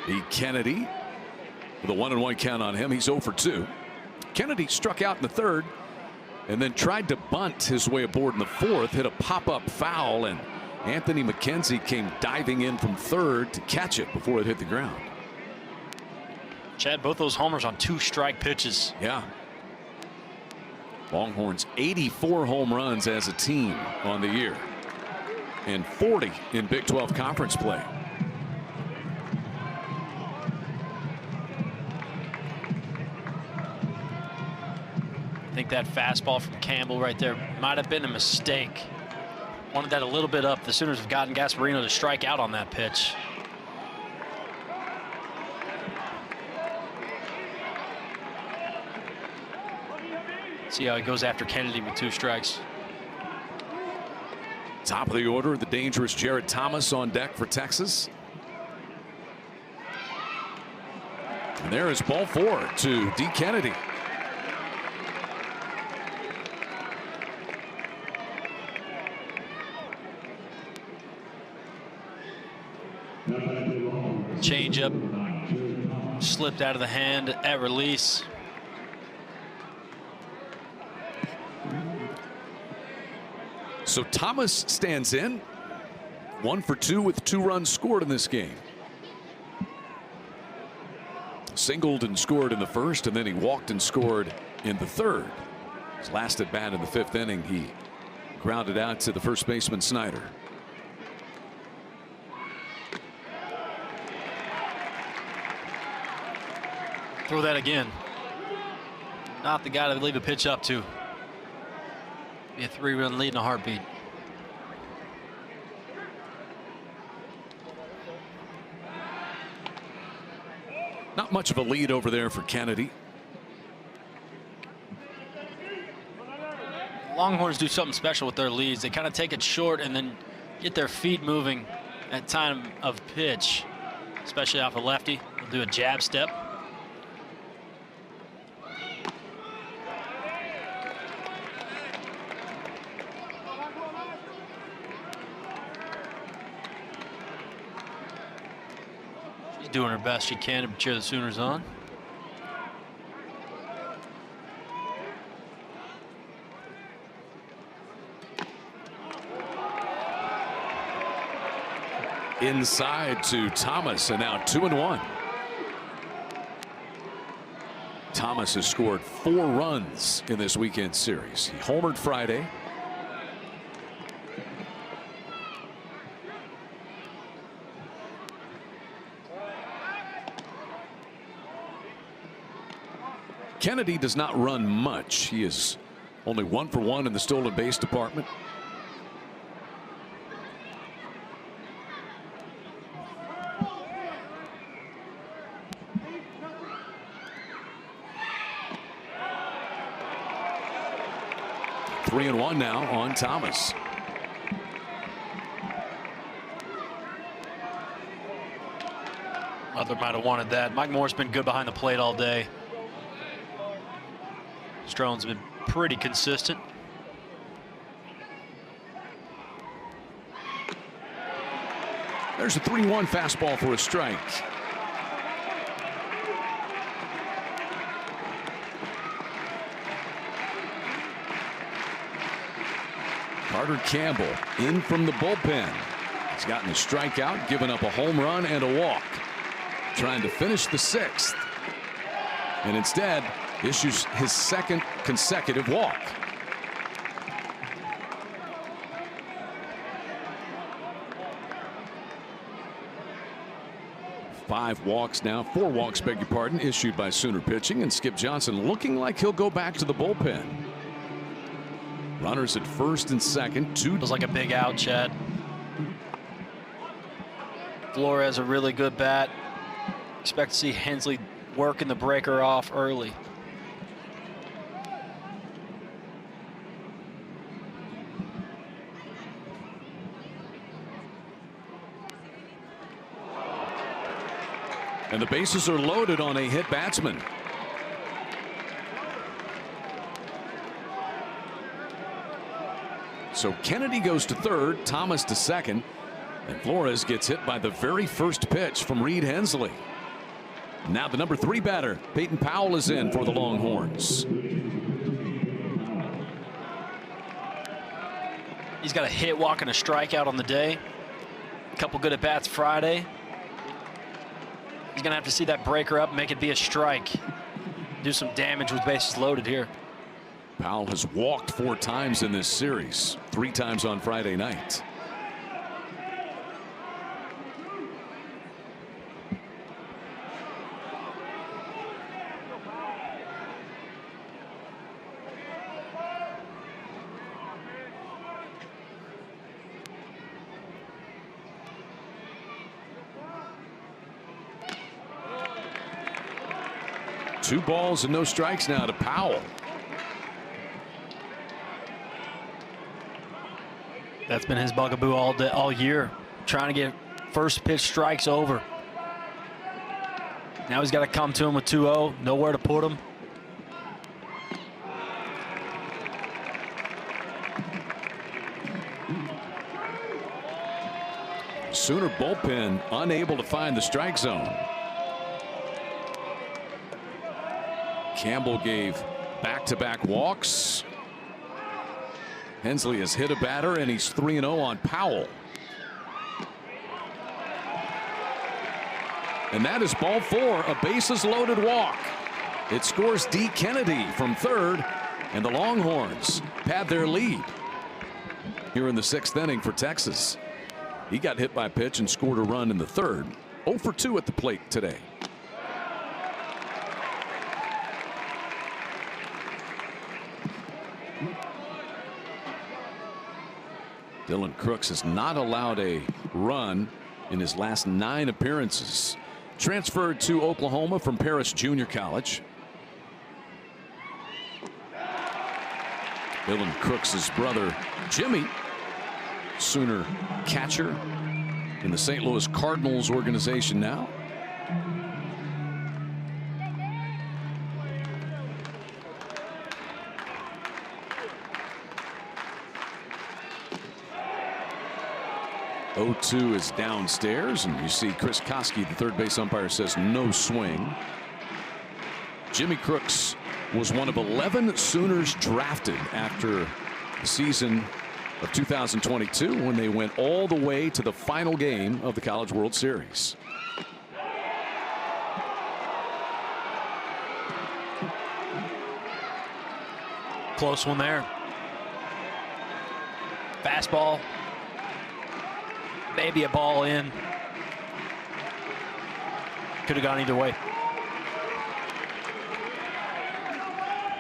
E. Kennedy with a 1-1 count on him. He's 0 for 2. Kennedy struck out in the 3rd and then tried to bunt his way aboard in the 4th, hit a pop-up foul, and Anthony McKenzie came diving in from 3rd to catch it before it hit the ground. Chad, both those homers on 2 strike pitches. Yeah. Longhorns 84 home runs as a team on the year and 40 in Big 12 conference play. I think that fastball from Campbell right there might have been a mistake. Wanted that a little bit up. The Sooners have gotten Gasparino to strike out on that pitch. See how he goes after Kennedy with 2 strikes. Top of the order, the dangerous Jared Thomas on deck for Texas. And there is ball 4 to D. Kennedy. Changeup slipped out of the hand at release. So Thomas stands in 1 for 2 with 2 runs scored in this game. Singled and scored in the 1st, and then he walked and scored in the 3rd. His last at bat in the 5th inning, he grounded out to the first baseman Snyder. Throw that again. Not the guy to leave a pitch up to. Be a 3-run lead in a heartbeat. Not much of a lead over there for Kennedy. Longhorns do something special with their leads. They kind of take it short and then get their feet moving at time of pitch, especially off a lefty. They'll do a jab step. She's doing her best she can to cheer the Sooners on. Inside to Thomas, and now 2-1. Thomas has scored 4 runs in this weekend series. He homered Friday. Kennedy does not run much. He is only 1 for 1 in the stolen base department. Three and 1 now on Thomas. Butler might have wanted that. Mike Moore's been good behind the plate all day. Strone's been pretty consistent. There's a 3-1 fastball for a strike. Carter Campbell in from the bullpen. He's gotten a strikeout, given up a home run and a walk. Trying to finish the 6th. And instead issues his 2nd consecutive walk. Five walks now, 4 walks, beg your pardon, issued by Sooner pitching, and Skip Johnson looking like he'll go back to the bullpen. Runners at first and second. Feels like a big out, Chad. Flores a really good bat. Expect to see Hensley working the breaker off early. And the bases are loaded on a hit batsman. So Kennedy goes to third, Thomas to second, and Flores gets hit by the very first pitch from Reed Hensley. Now the number 3 batter, Peyton Powell, is in for the Longhorns. He's got a hit, walk, and a strikeout on the day. A couple good at bats Friday. He's going to have to see that breaker up, make it be a strike. Do some damage with bases loaded here. Powell has walked 4 times in this series, 3 times on Friday night. Two balls and no strikes now to Powell. That's been his bugaboo all day, all year, trying to get first pitch strikes over. Now he's got to come to him with 2-0, nowhere to put him. Sooner bullpen unable to find the strike zone. Campbell gave back-to-back walks. Hensley has hit a batter, and he's 3-0 on Powell. And that is ball 4, a bases-loaded walk. It scores D. Kennedy from third, and the Longhorns pad their lead here in the 6th inning for Texas. He got hit by a pitch and scored a run in the 3rd. 0 for 2 at the plate today. Dylan Crooks has not allowed a run in his last 9 appearances. Transferred to Oklahoma from Paris Junior College. Dylan Crooks' brother, Jimmy, Sooner catcher in the St. Louis Cardinals organization now. "0-2 is downstairs, and you see Chris Koski, the third base umpire, says no swing. Jimmy Crooks was one of 11 Sooners drafted after the season of 2022 when they went all the way to the final game of the College World Series. Close one there. Fastball. Maybe a ball in. Could have gone either way.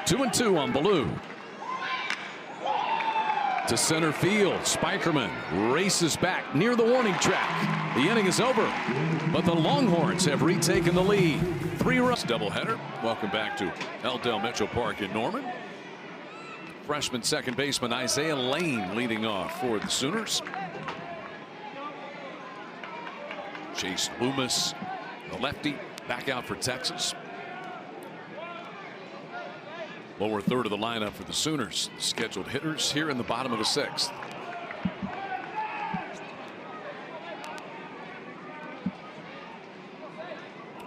2-2 on Ballou. To center field. Spikerman races back near the warning track. The inning is over, but the Longhorns have retaken the lead. 3-run doubleheader. Welcome back to L. Mitchell Park in Norman. Freshman second baseman Isaiah Lane leading off for the Sooners. Chase Loomis, the lefty, back out for Texas. Lower third of the lineup for the Sooners. Scheduled hitters here in the bottom of the 6th.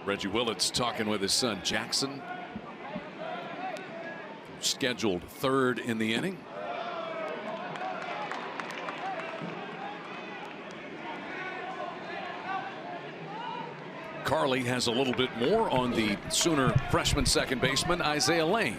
Reggie Willits talking with his son Jackson. Scheduled third in the inning. Carly has a little bit more on the Sooner freshman second baseman Isaiah Lane.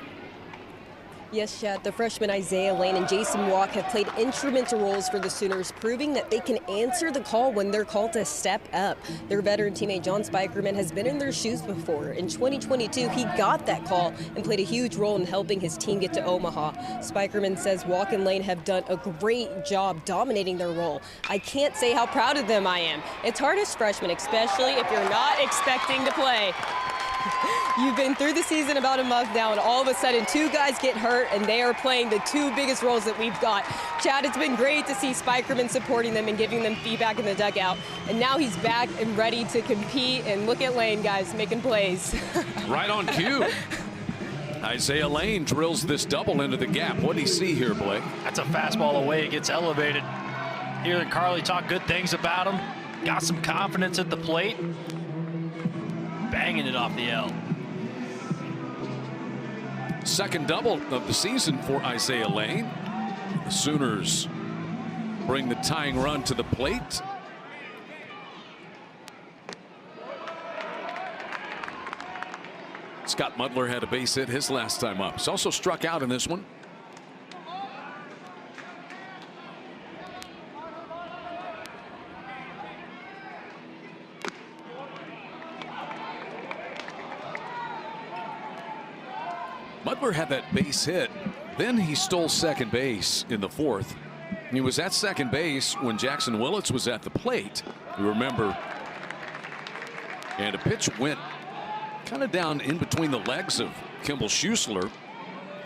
Yes, Chad, the freshman Isaiah Lane and Jason Walk have played instrumental roles for the Sooners, proving that they can answer the call when they're called to step up. Their veteran teammate John Spikerman has been in their shoes before. In 2022, he got that call and played a huge role in helping his team get to Omaha. Spikerman says Walk and Lane have done a great job dominating their role. I can't say how proud of them I am. It's hard as freshmen, especially if you're not expecting to play. You've been through the season about a month now, and all of a sudden 2 guys get hurt, and they are playing the 2 biggest roles that we've got. Chad, it's been great to see Spikerman supporting them and giving them feedback in the dugout. And now he's back and ready to compete. And look at Lane, guys, making plays. Right on cue. Isaiah Lane drills this double into the gap. What do you see here, Blake? That's a fastball away. It gets elevated. Hearing Carly talk good things about him. Got some confidence at the plate. Banging it off the L. Second double of the season for Isaiah Lane. The Sooners bring the tying run to the plate. Scott Mudler had a base hit his last time up. He's also struck out in this one. Mudler had that base hit. Then he stole second base in the 4th. He was at second base when Jackson Willits was at the plate. You remember. And a pitch went kind of down in between the legs of Kimball Schusler.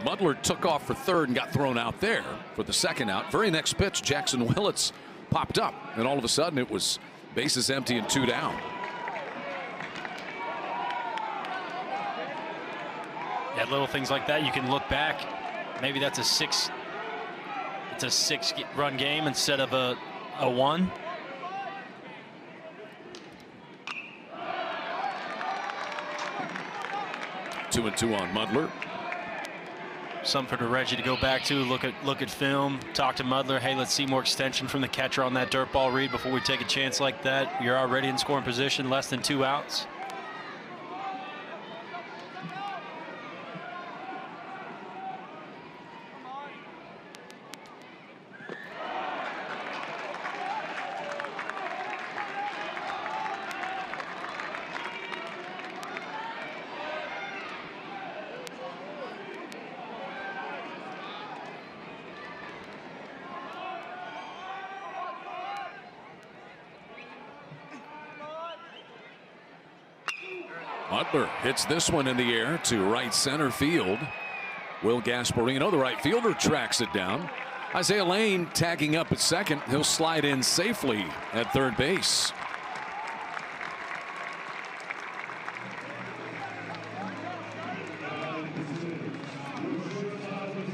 Mudler took off for third and got thrown out there for the second out. Very next pitch, Jackson Willits popped up, and all of a sudden it was bases empty and 2 down. Yeah, little things like that, you can look back. Maybe that's a 6. It's a 6-run game instead of a 1. Two and 2 on Mudler. Something for Reggie to go back to. Look at film. Talk to Mudler. Hey, let's see more extension from the catcher on that dirt ball read before we take a chance like that. You're already in scoring position, less than 2 outs. Mudler hits this one in the air to right center field. Will Gasparino, the right fielder, tracks it down. Isaiah Lane tagging up at second. He'll slide in safely at third base.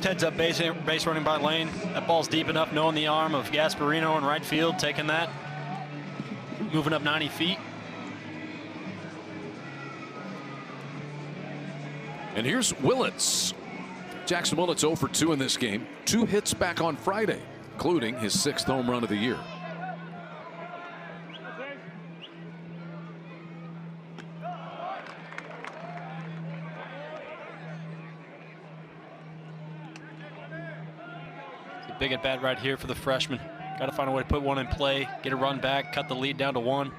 Heads up base running by Lane. That ball's deep enough, knowing the arm of Gasparino in right field, taking that. Moving up 90 feet. And here's Willits. Jackson Willits 0 for 2 in this game. 2 hits back on Friday, including his 6th home run of the year. It's a big at bat right here for the freshman. Got to find a way to put one in play, get a run back, cut the lead down to 1.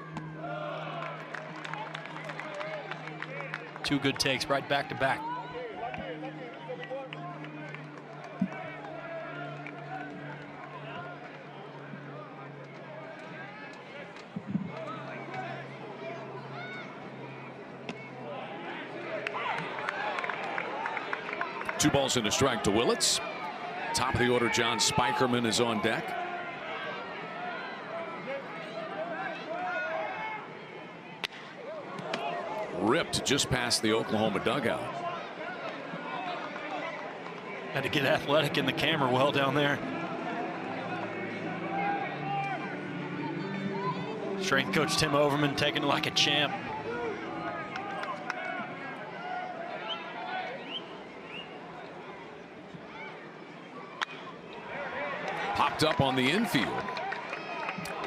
2 good takes right back to back. Two balls and a strike to Willits. Top of the order, John Spikerman is on deck. Ripped just past the Oklahoma dugout. Had to get athletic in the camera well down there. Strength coach Tim Overman taking it like a champ. Popped up on the infield.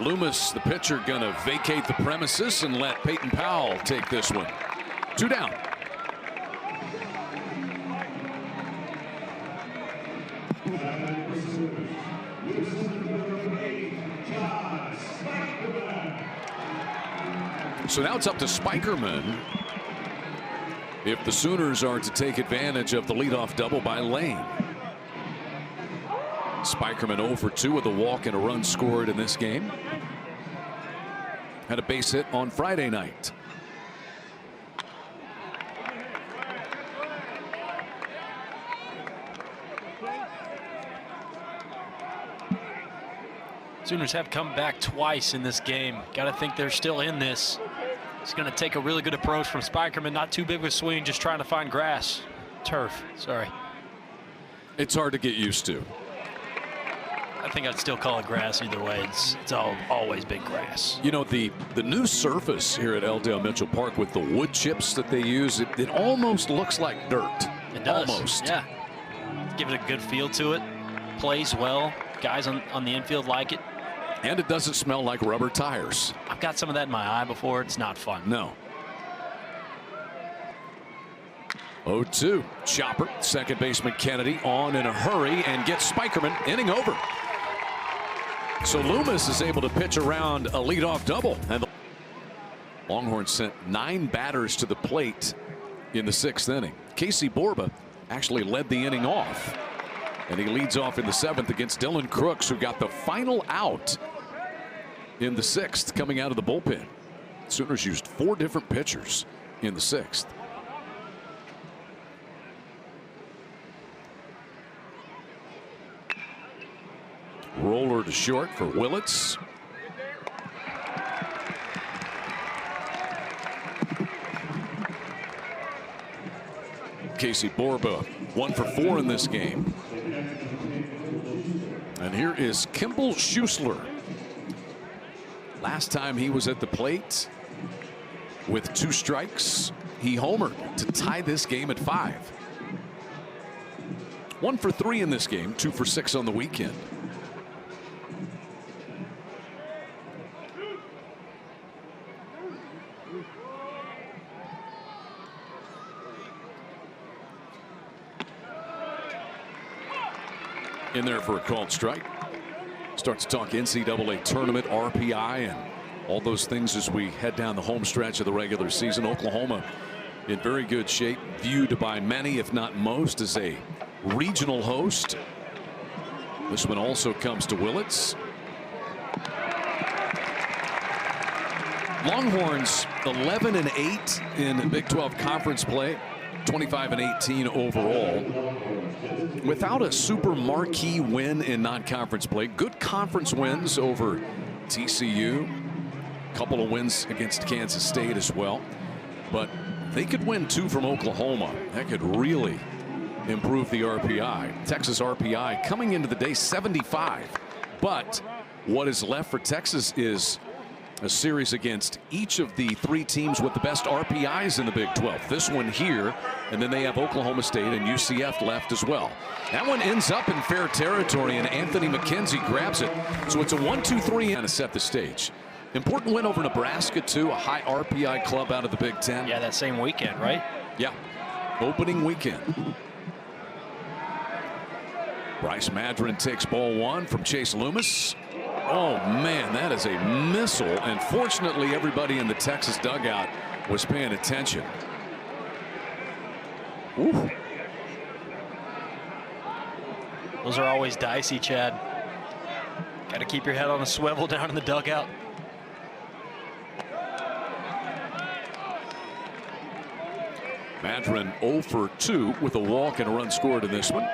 Loomis, the pitcher, gonna vacate the premises and let Peyton Powell take this one. 2 down. So now it's up to Spikerman if the Sooners are to take advantage of the leadoff double by Lane. Spikerman 0 for 2 with a walk and a run scored in this game. Had a base hit on Friday night. Sooners have come back twice in this game. Got to think they're still in this. It's going to take a really good approach from Spikerman. Not too big of a swing, just trying to find turf. Sorry. It's hard to get used to. I think I'd still call it grass either way. It's always been grass. You know, the new surface here at L. Mitchell Park with the wood chips that they use, it almost looks like dirt. It does. Almost. Yeah. Give it a good feel to it. Plays well. Guys on the infield like it. And it doesn't smell like rubber tires. I've got some of that in my eye before. It's not fun. No. 0-2. Chopper, second baseman Kennedy on in a hurry and gets Spikerman, inning over. So Loomis is able to pitch around a leadoff double. And the Longhorns sent 9 batters to the plate in the 6th inning. Casey Borba actually led the inning off. And he leads off in the 7th against Dylan Crooks, who got the final out in the 6th coming out of the bullpen. Sooners used 4 different pitchers in the 6th. Roller to short for Willits. Casey Borba 1 for 4 in this game. And here is Kimball Schuessler. Last time he was at the plate with 2 strikes, he homered to tie this game at 5. 1 for 3 in this game, 2 for 6 on the weekend. In there for a called strike. Starts to talk NCAA tournament, RPI, and all those things as we head down the home stretch of the regular season. Oklahoma in very good shape, viewed by many, if not most, as a regional host. This one also comes to Willits. Longhorns 11-8 in Big 12 conference play, 25-18 overall. without a super marquee win in non-conference play. Good conference wins over TCU. A couple of wins against Kansas State as well. But they could win 2 from Oklahoma. That could really improve the RPI. Texas RPI coming into the day 75. But what is left for Texas is a series against each of the 3 teams with the best RPIs in the Big 12. This one here, and then they have Oklahoma State and UCF left as well. That one ends up in fair territory, and Anthony McKenzie grabs it. So it's a 1-2-3 to set the stage. Important win over Nebraska, too, a high RPI club out of the Big Ten. Yeah, that same weekend, right? Yeah, opening weekend. Bryce Madron takes ball 1 from Chase Loomis. Oh, man, that is a missile. And fortunately, everybody in the Texas dugout was paying attention. Ooh. Those are always dicey, Chad. Got to keep your head on a swivel down in the dugout. Madron 0 for 2 with a walk and a run scored in this one.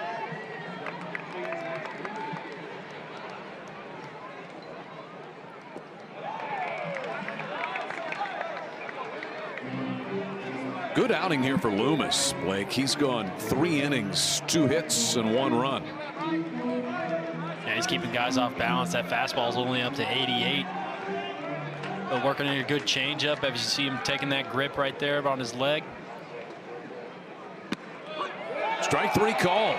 Good outing here for Loomis, Blake. He's gone 3 innings, 2 hits, and 1 run. Yeah, he's keeping guys off balance. That fastball's only up to 88. But working on a good changeup. As you see him taking that grip right there on his leg. Strike 3 called.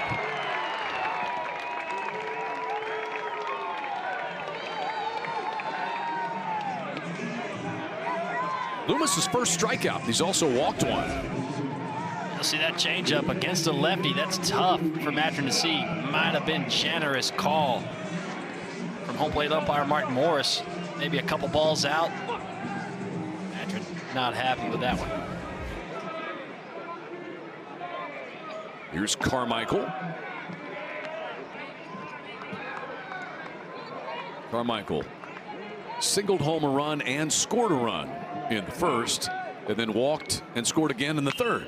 Loomis's first strikeout. He's also walked 1. You'll see that changeup against a lefty. That's tough for Madron to see. Might have been generous call from home plate umpire Martin Morris. Maybe a couple balls out. Madron not happy with that one. Here's Carmichael. Carmichael singled home a run and scored a run in the first, and then walked and scored again in the third.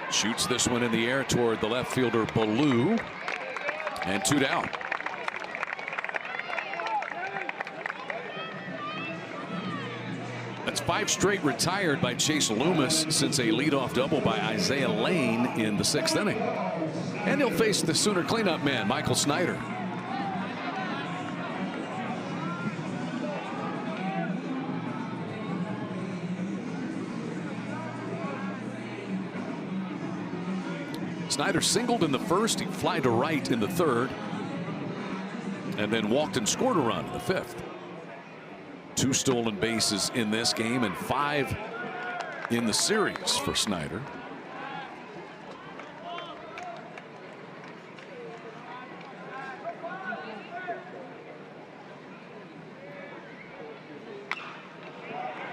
Shoots this one in the air toward the left fielder Ballou, and 2 down. That's 5 straight retired by Chase Loomis since a leadoff double by Isaiah Lane in the 6th inning. And he'll face the Sooner cleanup man, Michael Snyder. Snyder singled in the first. He fly to right in the third, and then walked and scored a run in the 5th. 2 stolen bases in this game and 5 in the series for Snyder.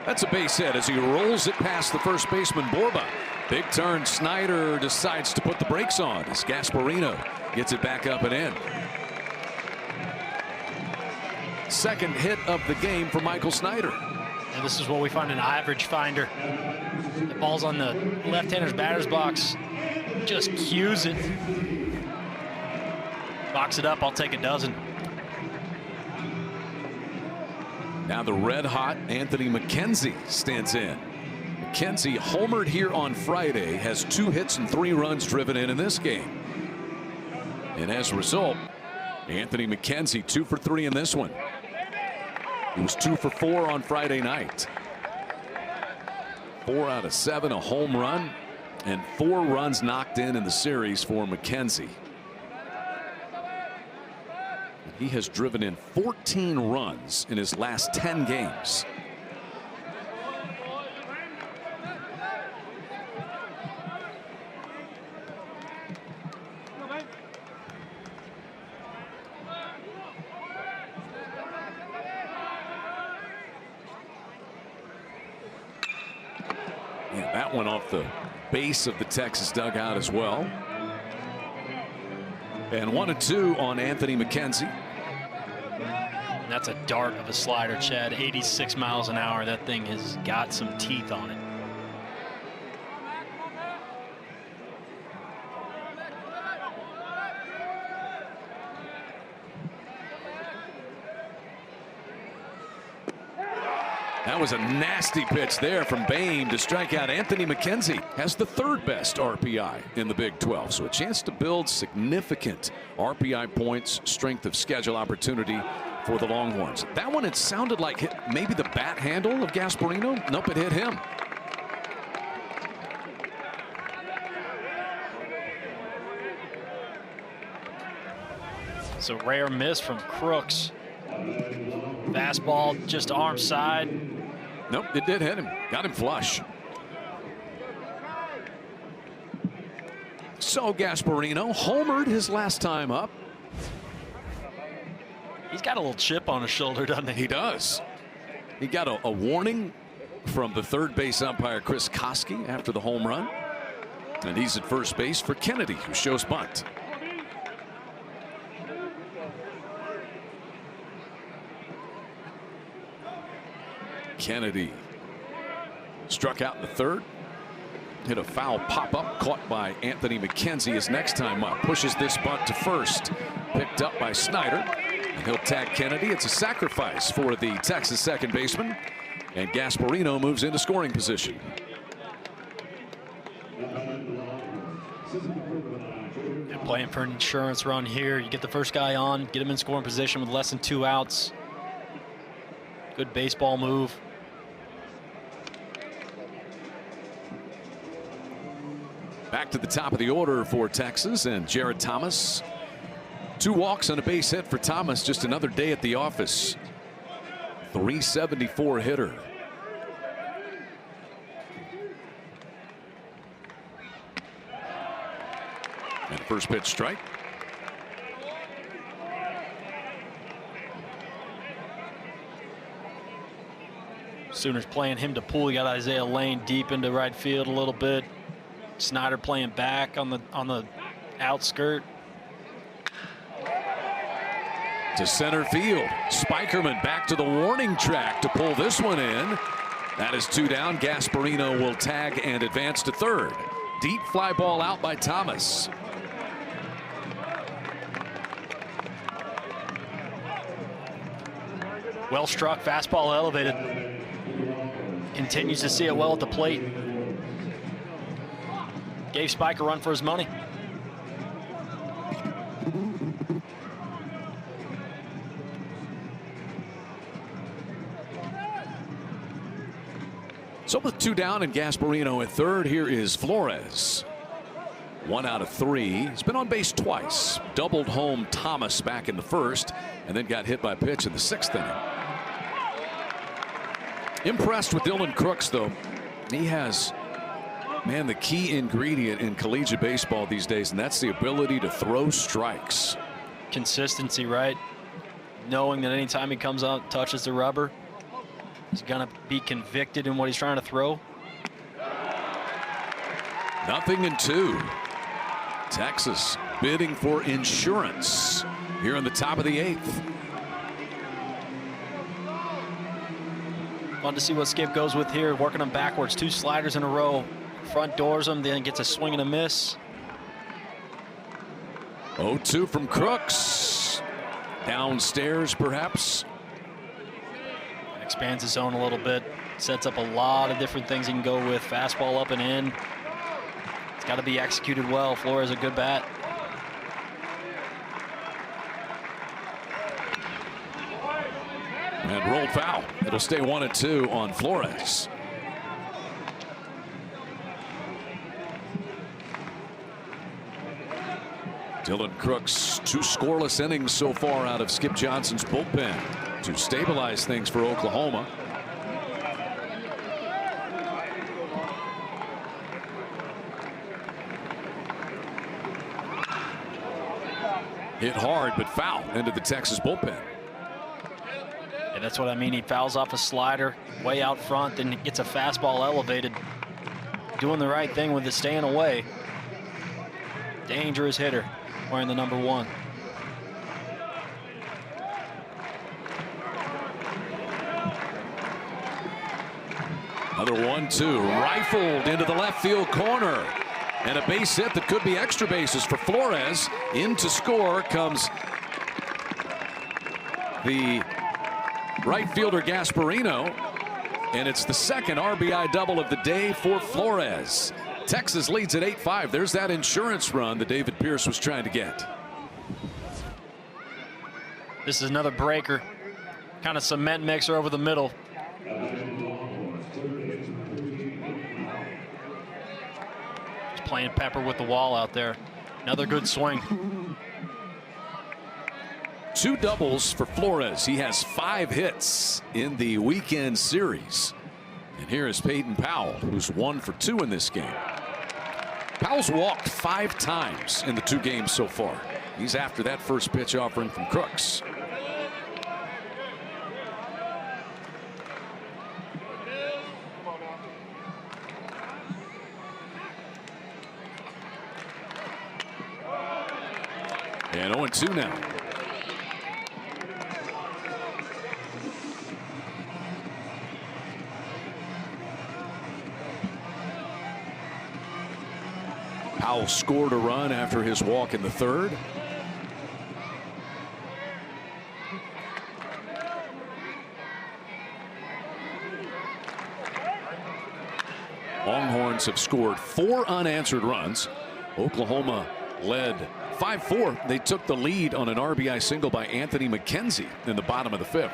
That's a base hit as he rolls it past the first baseman Borba. Big turn. Snyder decides to put the brakes on as Gasparino gets it back up and in. Second hit of the game for Michael Snyder. And this is what we find an average finder. The ball's on the left-hander's batter's box. Just cues it. Box it up. I'll take a dozen. Now the red-hot Anthony McKenzie stands in. McKenzie homered here on Friday, has 2 hits and 3 runs driven in this game. And as a result, Anthony McKenzie 2 for 3 in this one. He was 2 for 4 on Friday night. 4 out of 7, a home run, and 4 runs knocked in the series for McKenzie. He has driven in 14 runs in his last 10 games. Yeah, that went off the base of the Texas dugout as well. And 1-2 on Anthony McKenzie. That's a dart of a slider, Chad. 86 miles an hour. That thing has got some teeth on it. That was a nasty pitch there from Bain to strike out Anthony McKenzie. Has the 3rd best RPI in the Big 12. So a chance to build significant RPI points, strength of schedule opportunity for the Longhorns. That one, it sounded like hit maybe the bat handle of Gasparino. Nope, it hit him. It's a rare miss from Crooks. Fastball just arm side. Nope, it did hit him. Got him flush. So Gasparino homered his last time up. He's got a little chip on his shoulder, doesn't he? He does. He got a warning from the 3rd base umpire Chris Koski after the home run. And he's at first base for Kennedy, who shows bunt. Kennedy struck out in the 3rd. Hit a foul pop-up caught by Anthony McKenzie his next time up. Pushes this bunt to first. Picked up by Snyder. And he'll tag Kennedy. It's a sacrifice for the Texas second baseman. And Gasparino moves into scoring position. They're playing for an insurance run here. You get the first guy on, get him in scoring position with less than 2 outs. Good baseball move. Back to the top of the order for Texas, and Jared Thomas. 2 walks and a base hit for Thomas. Just another day at the office. 374 hitter. And first pitch strike. Sooners playing him to pull. You got Isaiah Lane deep into right field a little bit. Snyder playing back on the outskirt. To center field. Spikerman back to the warning track to pull this one in. That is 2 down. Gasparino will tag and advance to 3rd. Deep fly ball out by Thomas. Well struck, fastball elevated. Continues to see it well at the plate. Gave Spike a run for his money. So with 2 down and Gasparino at 3rd, here is Flores. 1 out of 3. He's been on base twice. Doubled home Thomas back in the 1st, and then got hit by a pitch in the 6th inning. Impressed with Dylan Crooks, though. He has, man, the key ingredient in collegiate baseball these days, and that's the ability to throw strikes. Consistency, right? Knowing that anytime he comes out, touches the rubber, he's gonna be convicted in what he's trying to throw. 0-2. Texas bidding for insurance here in the top of the 8th. Fun to see what Skip goes with here, working them backwards. 2 sliders in a row. Front doors them, then gets a swing and a miss. 0-2 from Crooks. Downstairs, perhaps. Expands his zone a little bit. Sets up a lot of different things he can go with. Fastball up and in. It's got to be executed well. Flores a good bat. And rolled foul. It'll stay 1-2 on Flores. Dylan Crooks, 2 scoreless innings so far out of Skip Johnson's bullpen to stabilize things for Oklahoma. Hit hard, but foul into the Texas bullpen. And that's what I mean. He fouls off a slider way out front, then gets a fastball elevated. Doing the right thing with it, staying away. Dangerous hitter, wearing the number 1. Another 1-2, rifled into the left field corner. And a base hit that could be extra bases for Flores. In to score comes the right fielder Gasparino. And it's the second RBI double of the day for Flores. Texas leads at 8-5. There's that insurance run that David Pierce was trying to get. This is another breaker. Kind of cement mixer over the middle. Just playing pepper with the wall out there. Another good swing. 2 doubles for Flores. He has 5 hits in the weekend series. And here is Peyton Powell, who's 1 for 2 in this game. Powell's walked 5 times in the 2 games so far. He's after that first pitch offering from Crooks. And 0-2 now. Powell scored a run after his walk in the 3rd. Longhorns have scored 4 unanswered runs. Oklahoma led 5-4. They took the lead on an RBI single by Anthony McKenzie in the bottom of the 5th.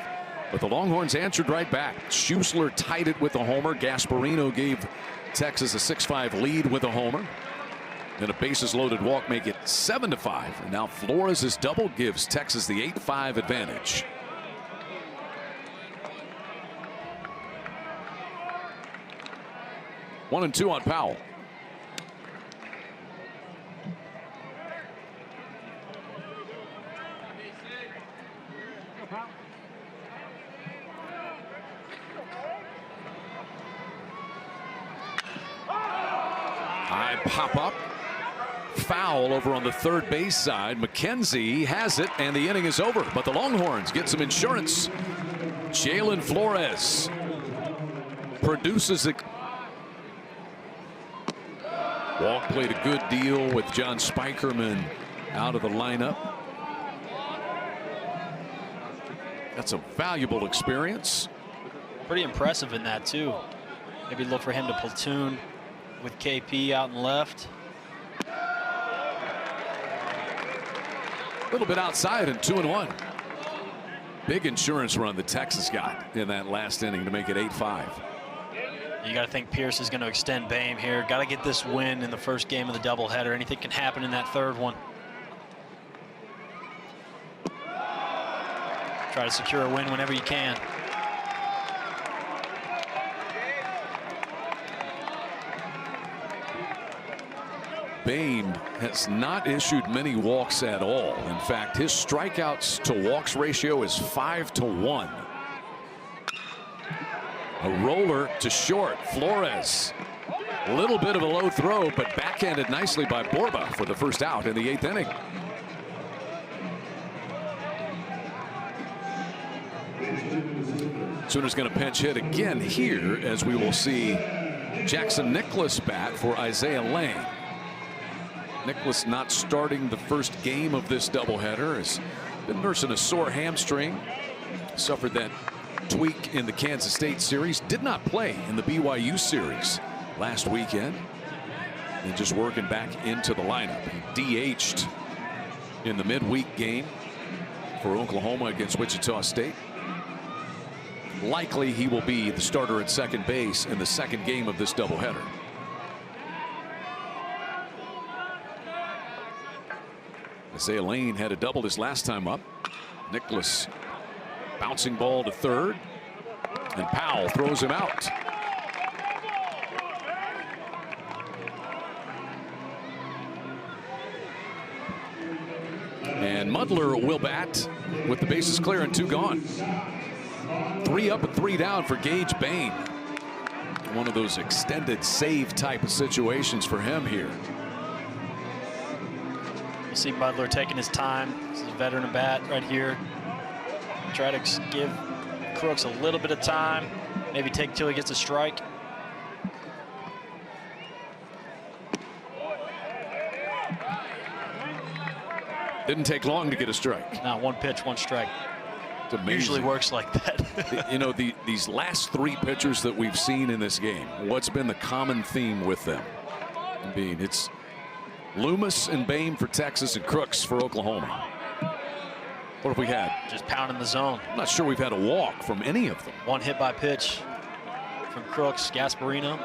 But the Longhorns answered right back. Schuessler tied it with a homer. Gasparino gave Texas a 6-5 lead with a homer. And a bases loaded walk make it 7-5. And now Flores' double gives Texas the 8-5 advantage. One and 2 on Powell. High pop up. Foul over on the 3rd base side. McKenzie has it, and the inning is over. But the Longhorns get some insurance. Jalen Flores produces a walk. Played a good deal with John Spikerman out of the lineup. That's a valuable experience. Pretty impressive in that too. Maybe look for him to platoon with KP out and left. A little bit outside and 2-1. Big insurance run that Texas got in that last inning to make it 8-5. You got to think Pierce is going to extend Boehm here. Got to get this win in the first game of the doubleheader. Anything can happen in that 3rd one. Try to secure a win whenever you can. Boehm has not issued many walks at all. In fact, his strikeouts to walks ratio is 5-1. A roller to short. Flores. A little bit of a low throw, but backhanded nicely by Borba for the first out in the 8th inning. Sooners going to pinch hit again here, as we will see Jackson Nicholas bat for Isaiah Lane. Nicholas not starting the first game of this doubleheader. Has been nursing a sore hamstring. Suffered that tweak in the Kansas State series. Did not play in the BYU series last weekend. And just working back into the lineup. He DH'd in the midweek game for Oklahoma against Wichita State. Likely he will be the starter at second base in the second game of this doubleheader. Isaiah Lane had a double his last time up. Nicholas bouncing ball to 3rd, and Powell throws him out. And Mudler will bat with the bases clear and 2 gone. 3 up and 3 down for Gage Boehm. One of those extended save type of situations for him here. See Butler taking his time. This is a veteran of bat right here. Try to give Crooks a little bit of time. Maybe take till he gets a strike. Didn't take long to get a strike. Now 1 pitch, 1 strike. It's amazing. Usually works like that. You know, these last 3 pitchers that we've seen in this game, what's been the common theme with them? It's Loomis and Boehm for Texas and Crooks for Oklahoma. What have we had? Just pounding the zone. I'm not sure we've had a walk from any of them. 1 hit by pitch from Crooks, Gasparino.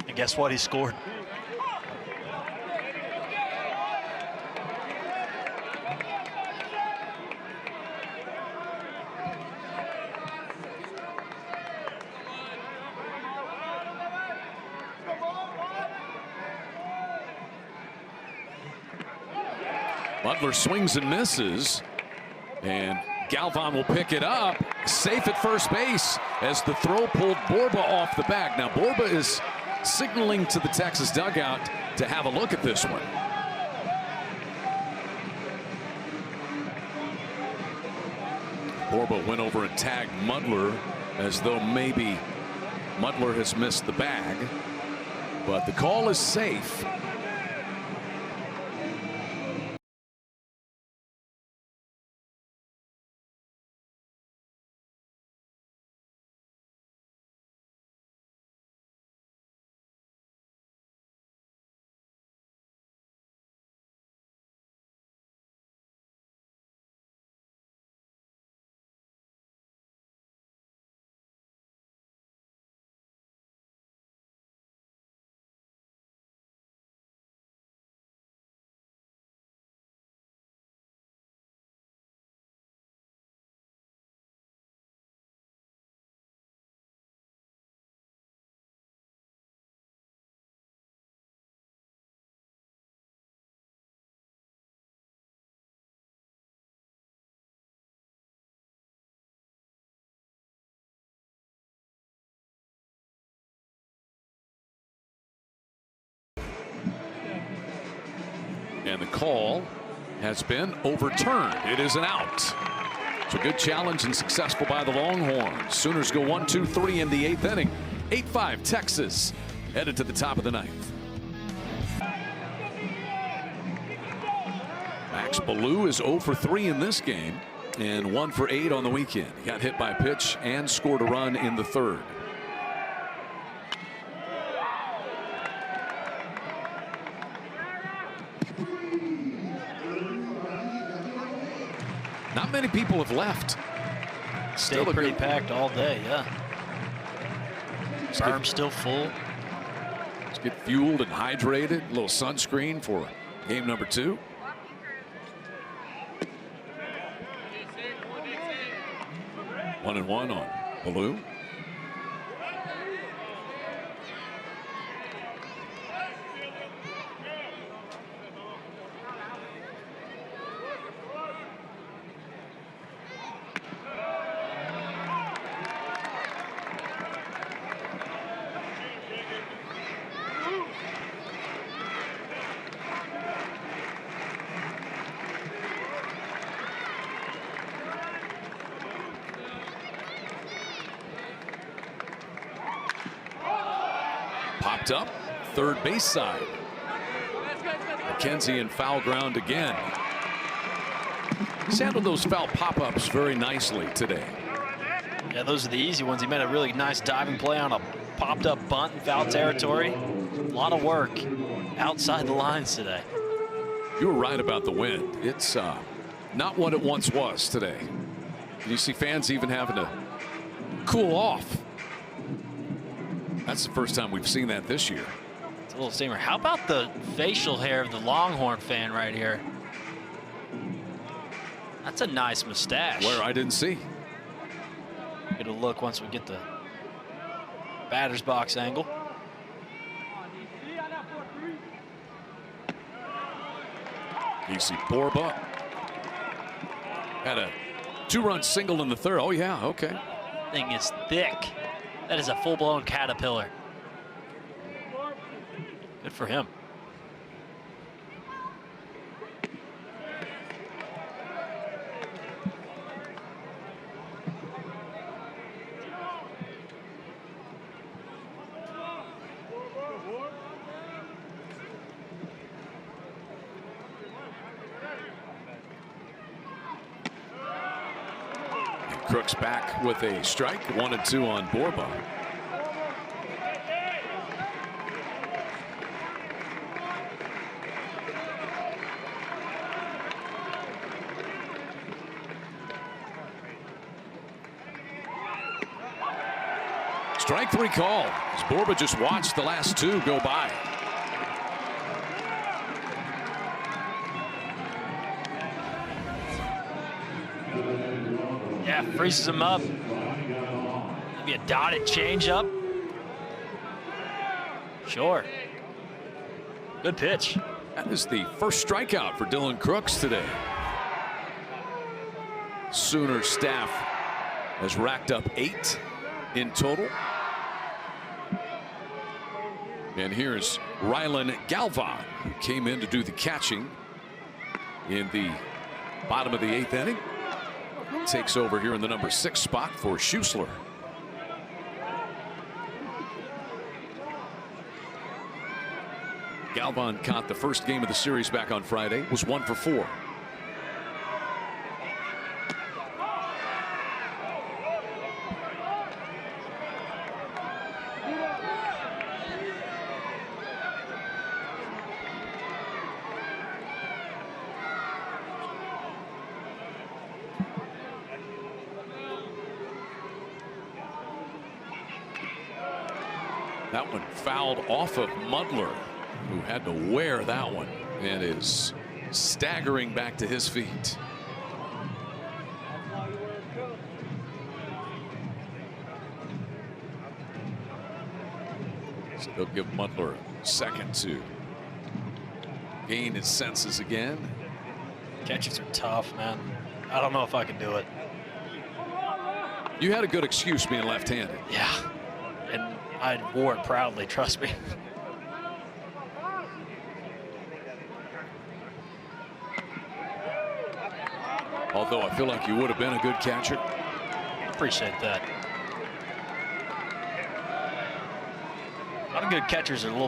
And guess what? He scored. Butler swings and misses, and Galvan will pick it up, safe at first base as the throw pulled Borba off the bag. Now Borba is signaling to the Texas dugout to have a look at this one. Borba went over and tagged Mudler as though maybe Mudler has missed the bag, but the call is safe. And the call has been overturned. It is an out. It's a good challenge and successful by the Longhorns. Sooners go 1-2-3 in the 8th inning. 8-5 Texas headed to the top of the 9th. Max Ballou is 0 for 3 in this game and 1 for 8 on the weekend. He got hit by a pitch and scored a run in the 3rd. Not many people have left. Stayed pretty packed all day, yeah. Berm's still full. Let's get fueled and hydrated. A little sunscreen for game number 2. One and one on Ballou. Popped up, third base side. McKenzie in foul ground again. He's handled those foul pop-ups very nicely today. Yeah, those are the easy ones. He made a really nice diving play on a popped up bunt in foul territory. A lot of work outside the lines today. You were right about the wind. It's not what it once was today. You see fans even having to cool off. That's the first time we've seen that this year. It's a little steamer. How about the facial hair of the Longhorn fan right here? That's a nice mustache. Where I didn't see. Get a look once we get the batter's box angle. You see Borba had a 2-run single in the 3rd. Oh yeah, okay. Thing is thick. That is a full-blown caterpillar. Good for him. Crooks back with a strike, 1-2 on Borba. Strike 3 call as Borba just watched the last 2 go by. Yeah, freezes him up. Maybe a dotted changeup. Sure. Good pitch. That is the first strikeout for Dylan Crooks today. Sooner staff has racked up 8 in total. And here's Rylan Galvan, who came in to do the catching in the bottom of the 8th inning. Takes over here in the number 6 spot for Schuessler. Galvan caught the first game of the series back on Friday, was 1 for 4. That one fouled off of Mudler, who had to wear that one and is staggering back to his feet. So they'll give Mudler a second to gain his senses again. Catches are tough, man. I don't know if I can do it. You had a good excuse being left-handed. Yeah. And I wore it proudly, trust me. Although I feel like you would have been a good catcher. Appreciate that. A lot of good catchers are a little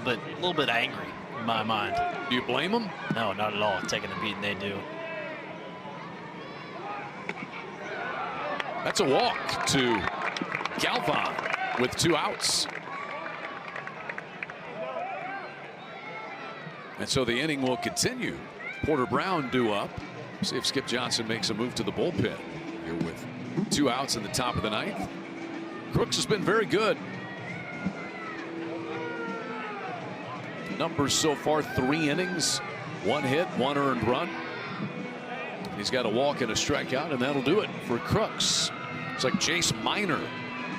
bit angry in my mind. Do you blame them? No, not at all. Taking the beating they do. That's a walk to Galvan with 2 outs. And so the inning will continue. Porter Brown due up. See if Skip Johnson makes a move to the bullpen here with 2 outs in the top of the 9th. Crooks has been very good. Numbers so far: 3 innings, 1 hit, 1 earned run. He's got a walk and a strikeout, and that'll do it for Crooks. It's like Jace Minor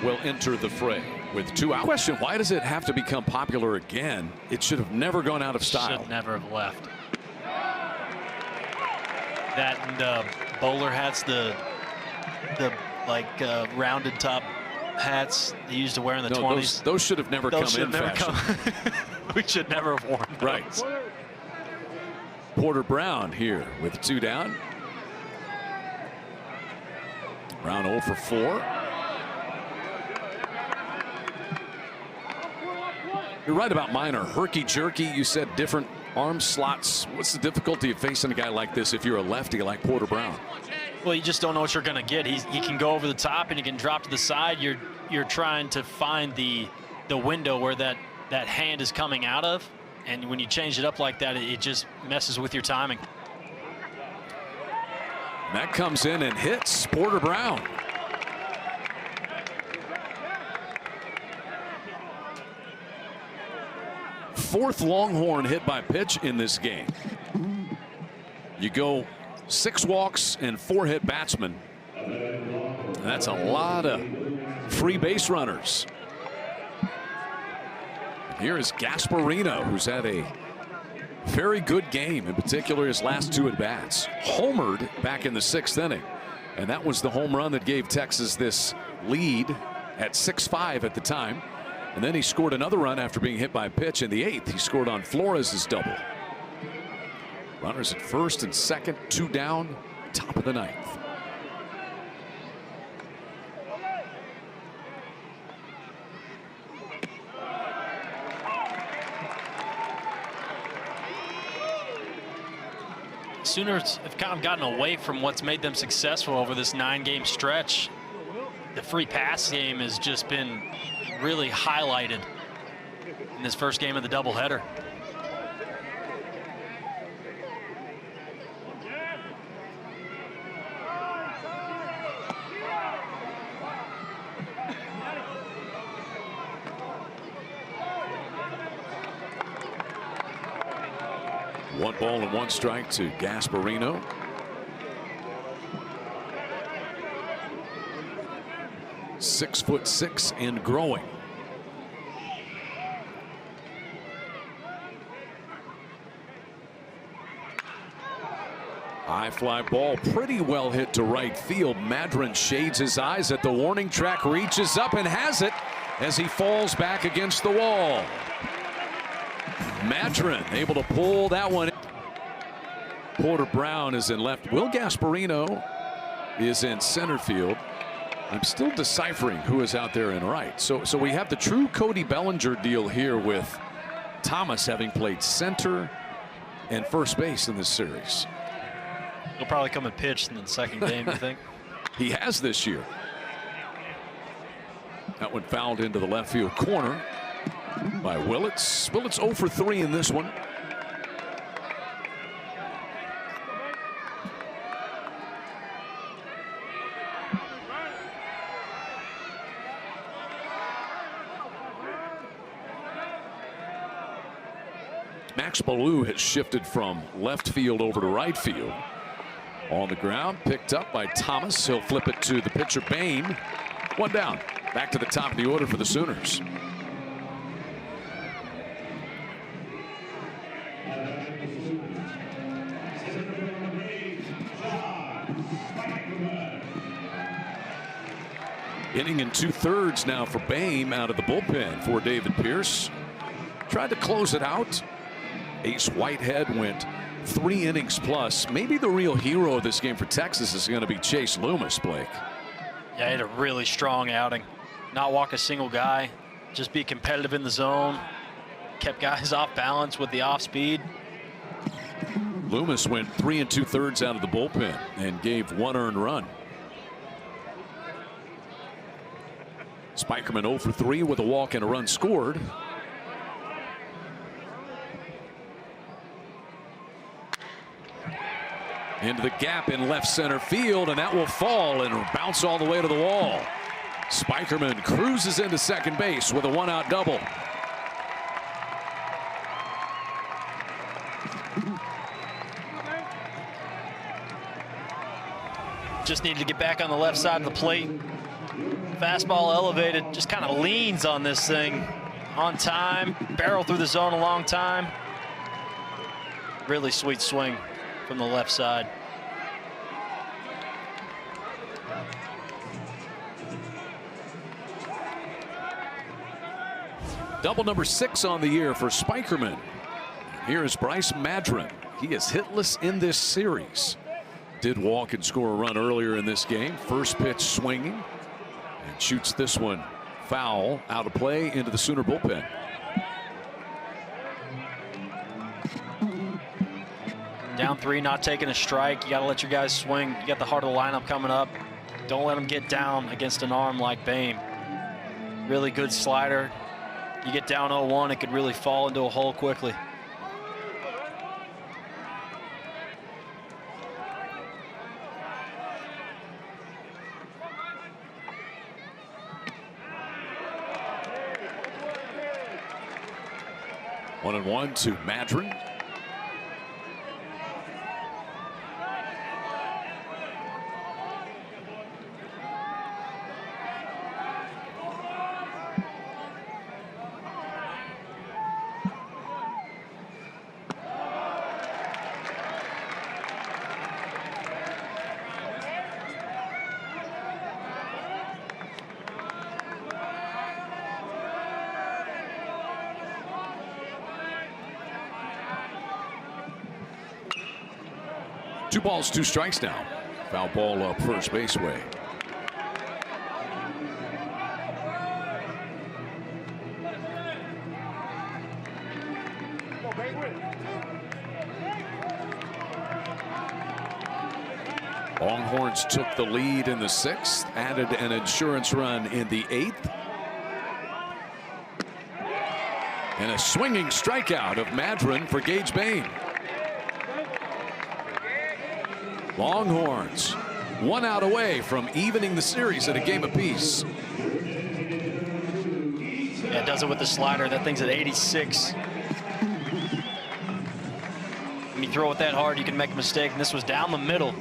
will enter the fray with 2 outs. Question: why does it have to become popular again? It should have never gone out of style. Should never have left. That and bowler hats, the rounded top hats they used to wear in the 20s. Those should have never come in fashion. We should never have worn those. Right. Porter Brown here with 2 down. Brown 0 for 4. You're right about Minor. Herky-jerky, you said different arm slots. What's the difficulty of facing a guy like this if you're a lefty like Porter Brown? Well, you just don't know what you're going to get. He can go over the top and he can drop to the side. You're trying to find the window where that hand is coming out of, and when you change it up like that, it just messes with your timing. That comes in and hits Porter Brown. Fourth Longhorn hit by pitch in this game. You go 6 walks and 4 hit batsmen. And that's a lot of free base runners. Here is Gasparino, who's had a very good game, in particular his last 2 at bats. Homered back in the 6th inning, and that was the home run that gave Texas this lead at 6-5 at the time. And then he scored another run after being hit by a pitch in the 8th. He scored on Flores' double. Runners at first and second, 2 down, top of the 9th. Sooners have kind of gotten away from what's made them successful over this 9-game stretch. the free pass game has just been really highlighted in this first game of the doubleheader. One ball and one strike to Gasparino. .6'6" and growing. High fly ball, pretty well hit to right field. Madron shades his eyes at the warning track, reaches up and has it as he falls back against the wall. Madron able to pull that one. Porter Brown is in left. Will Gasparino is in center field. I'm still deciphering who is out there in right. So we have the true Cody Bellinger deal here with Thomas having played center and first base in this series. He'll probably come and pitch in the second game, you think? He has this year. That one fouled into the left field corner by Willits. Willits 0 for 3 in this one. Max Ballou has shifted from left field over to right field. On the ground, picked up by Thomas. He'll flip it to the pitcher, Bain. One down. Back to the top of the order for the Sooners. Inning and 2/3 now for Bain out of the bullpen for David Pierce. Tried to close it out. Ace Whitehead went 3 innings plus. Maybe the real hero of this game for Texas is going to be Chase Loomis, Blake. Yeah, he had a really strong outing. Not walk a single guy, just be competitive in the zone. Kept guys off balance with the off speed. Loomis went 3 2/3 out of the bullpen and gave 1 earned run. Spikerman 0 for 3 with a walk and a run scored. Into the gap in left center field, and that will fall and bounce all the way to the wall. Spikerman cruises into second base with a 1-out double. Just needed to get back on the left side of the plate. Fastball elevated, just kind of leans on this thing. On time, barrel through the zone a long time. Really sweet swing from the left side. Double number 6 on the year for Spikerman. Here is Bryce Madron. He is hitless in this series. Did walk and score a run earlier in this game. First pitch swinging and shoots this one foul out of play into the Sooner bullpen. Down 3, not taking a strike. You got to let your guys swing. You got the heart of the lineup coming up. Don't let them get down against an arm like Bain. Really good slider. You get down 0-1, it could really fall into a hole quickly. One and one to Madron. Two balls, 2 strikes now. Foul ball up first base way. Longhorns took the lead in the 6th, added an insurance run in the 8th. And a swinging strikeout of Madron for Gage Bain. Longhorns 1 out away from evening the series at a game apiece. Yeah, does it with the slider. That thing's at 86. When you throw it that hard, you can make a mistake, and this was down the middle.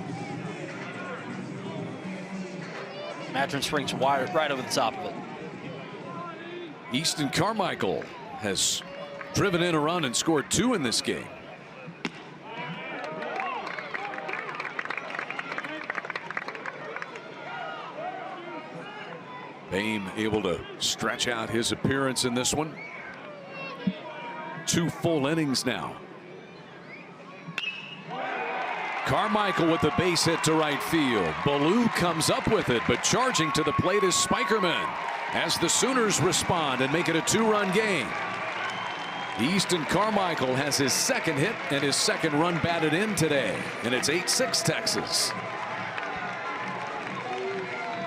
Madron swings wide right over the top of it. Easton Carmichael has driven in a run and scored 2 in this game. Bain able to stretch out his appearance in this one. 2 full innings now. Carmichael with the base hit to right field. Ballou comes up with it, but charging to the plate is Spikerman as the Sooners respond and make it a 2-run game. Easton Carmichael has his 2nd hit and his 2nd run batted in today, and it's 8-6 Texas.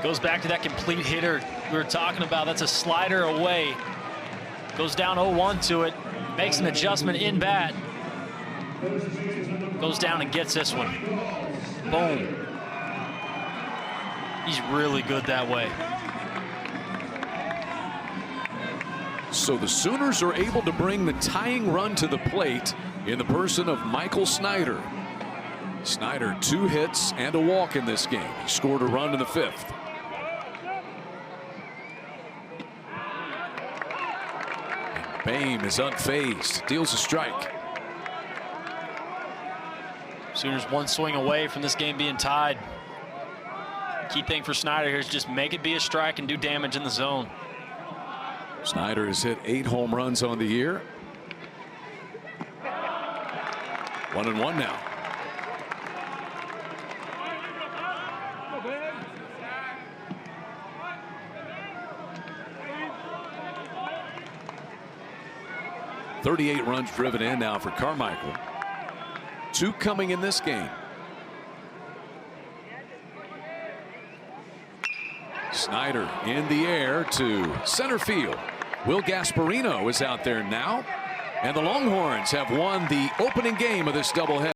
Goes back to that complete hitter we were talking about. That's a slider away. Goes down 0-1 to it. Makes an adjustment in bat. Goes down and gets this one. Boom. He's really good that way. So the Sooners are able to bring the tying run to the plate in the person of Michael Snyder. Snyder 2 hits and a walk in this game. He scored a run in the 5th. Bain is unfazed, deals a strike. Sooners 1 swing away from this game being tied. Key thing for Snyder here is just make it be a strike and do damage in the zone. Snyder has hit 8 home runs on the year. 1-1 now. .38 runs driven in now for Carmichael. 2 coming in this game. Snyder in the air to center field. Will Gasparino is out there now, and the Longhorns have won the opening game of this doubleheader.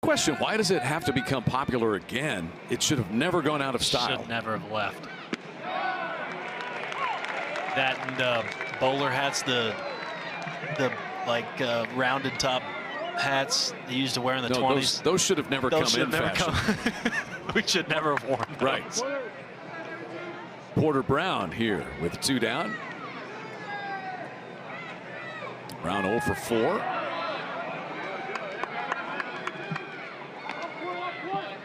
question, why does it have to become popular again? It should have never gone out of style. Should never have left. That and bowler hats, the rounded top hats they used to wear in the 20s. Those should have never come in fashion. We should never have worn those. Right. Porter Brown here with 2 down. Brown 0 for 4.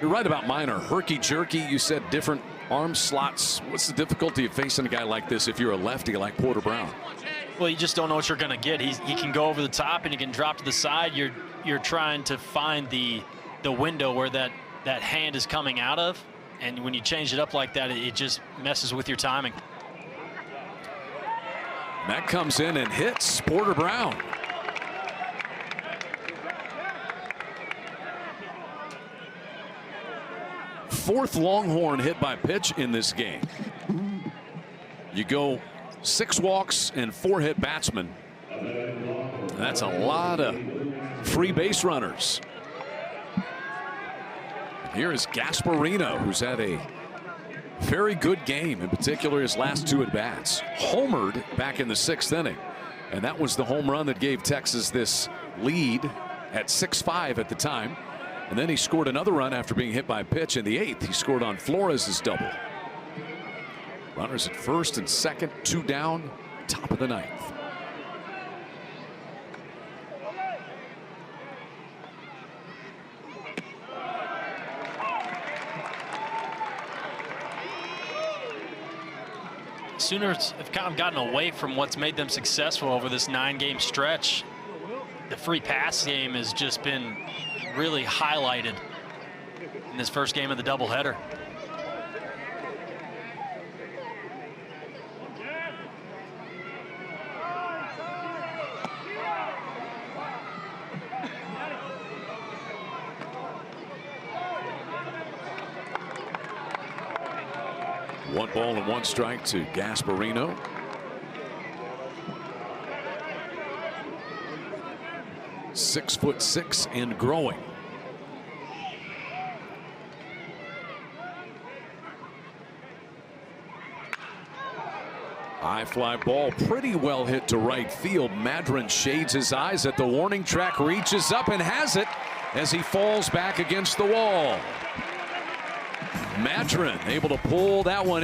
You're right about Minor. Herky-jerky, you said different arm slots. What's the difficulty of facing a guy like this if you're a lefty like Porter Brown? Well, you just don't know what you're going to get. He can go over the top and he can drop to the side. You're trying to find the window where that hand is coming out of, and when you change it up like that, it just messes with your timing. That comes in and hits Porter Brown. Fourth Longhorn hit by pitch in this game. You go 6 walks and 4 hit batsmen. That's a lot of free base runners. Here is Gasparino, who's had a very good game, in particular his last 2 at-bats. Homered back in the 6th inning, and that was the home run that gave Texas this lead at 6-5 at the time. And then he scored another run after being hit by a pitch in the 8th. He scored on Flores' double. Runners at first and second, 2 down, top of the 9th. Sooners have kind of gotten away from what's made them successful over this 9-game stretch. The free pass game has just been really highlighted in this first game of the doubleheader. One ball and 1 strike to Gasparino. .6'6" and growing. High fly ball, pretty well hit to right field. Madron shades his eyes at the warning track, reaches up and has it as he falls back against the wall. Madron able to pull that one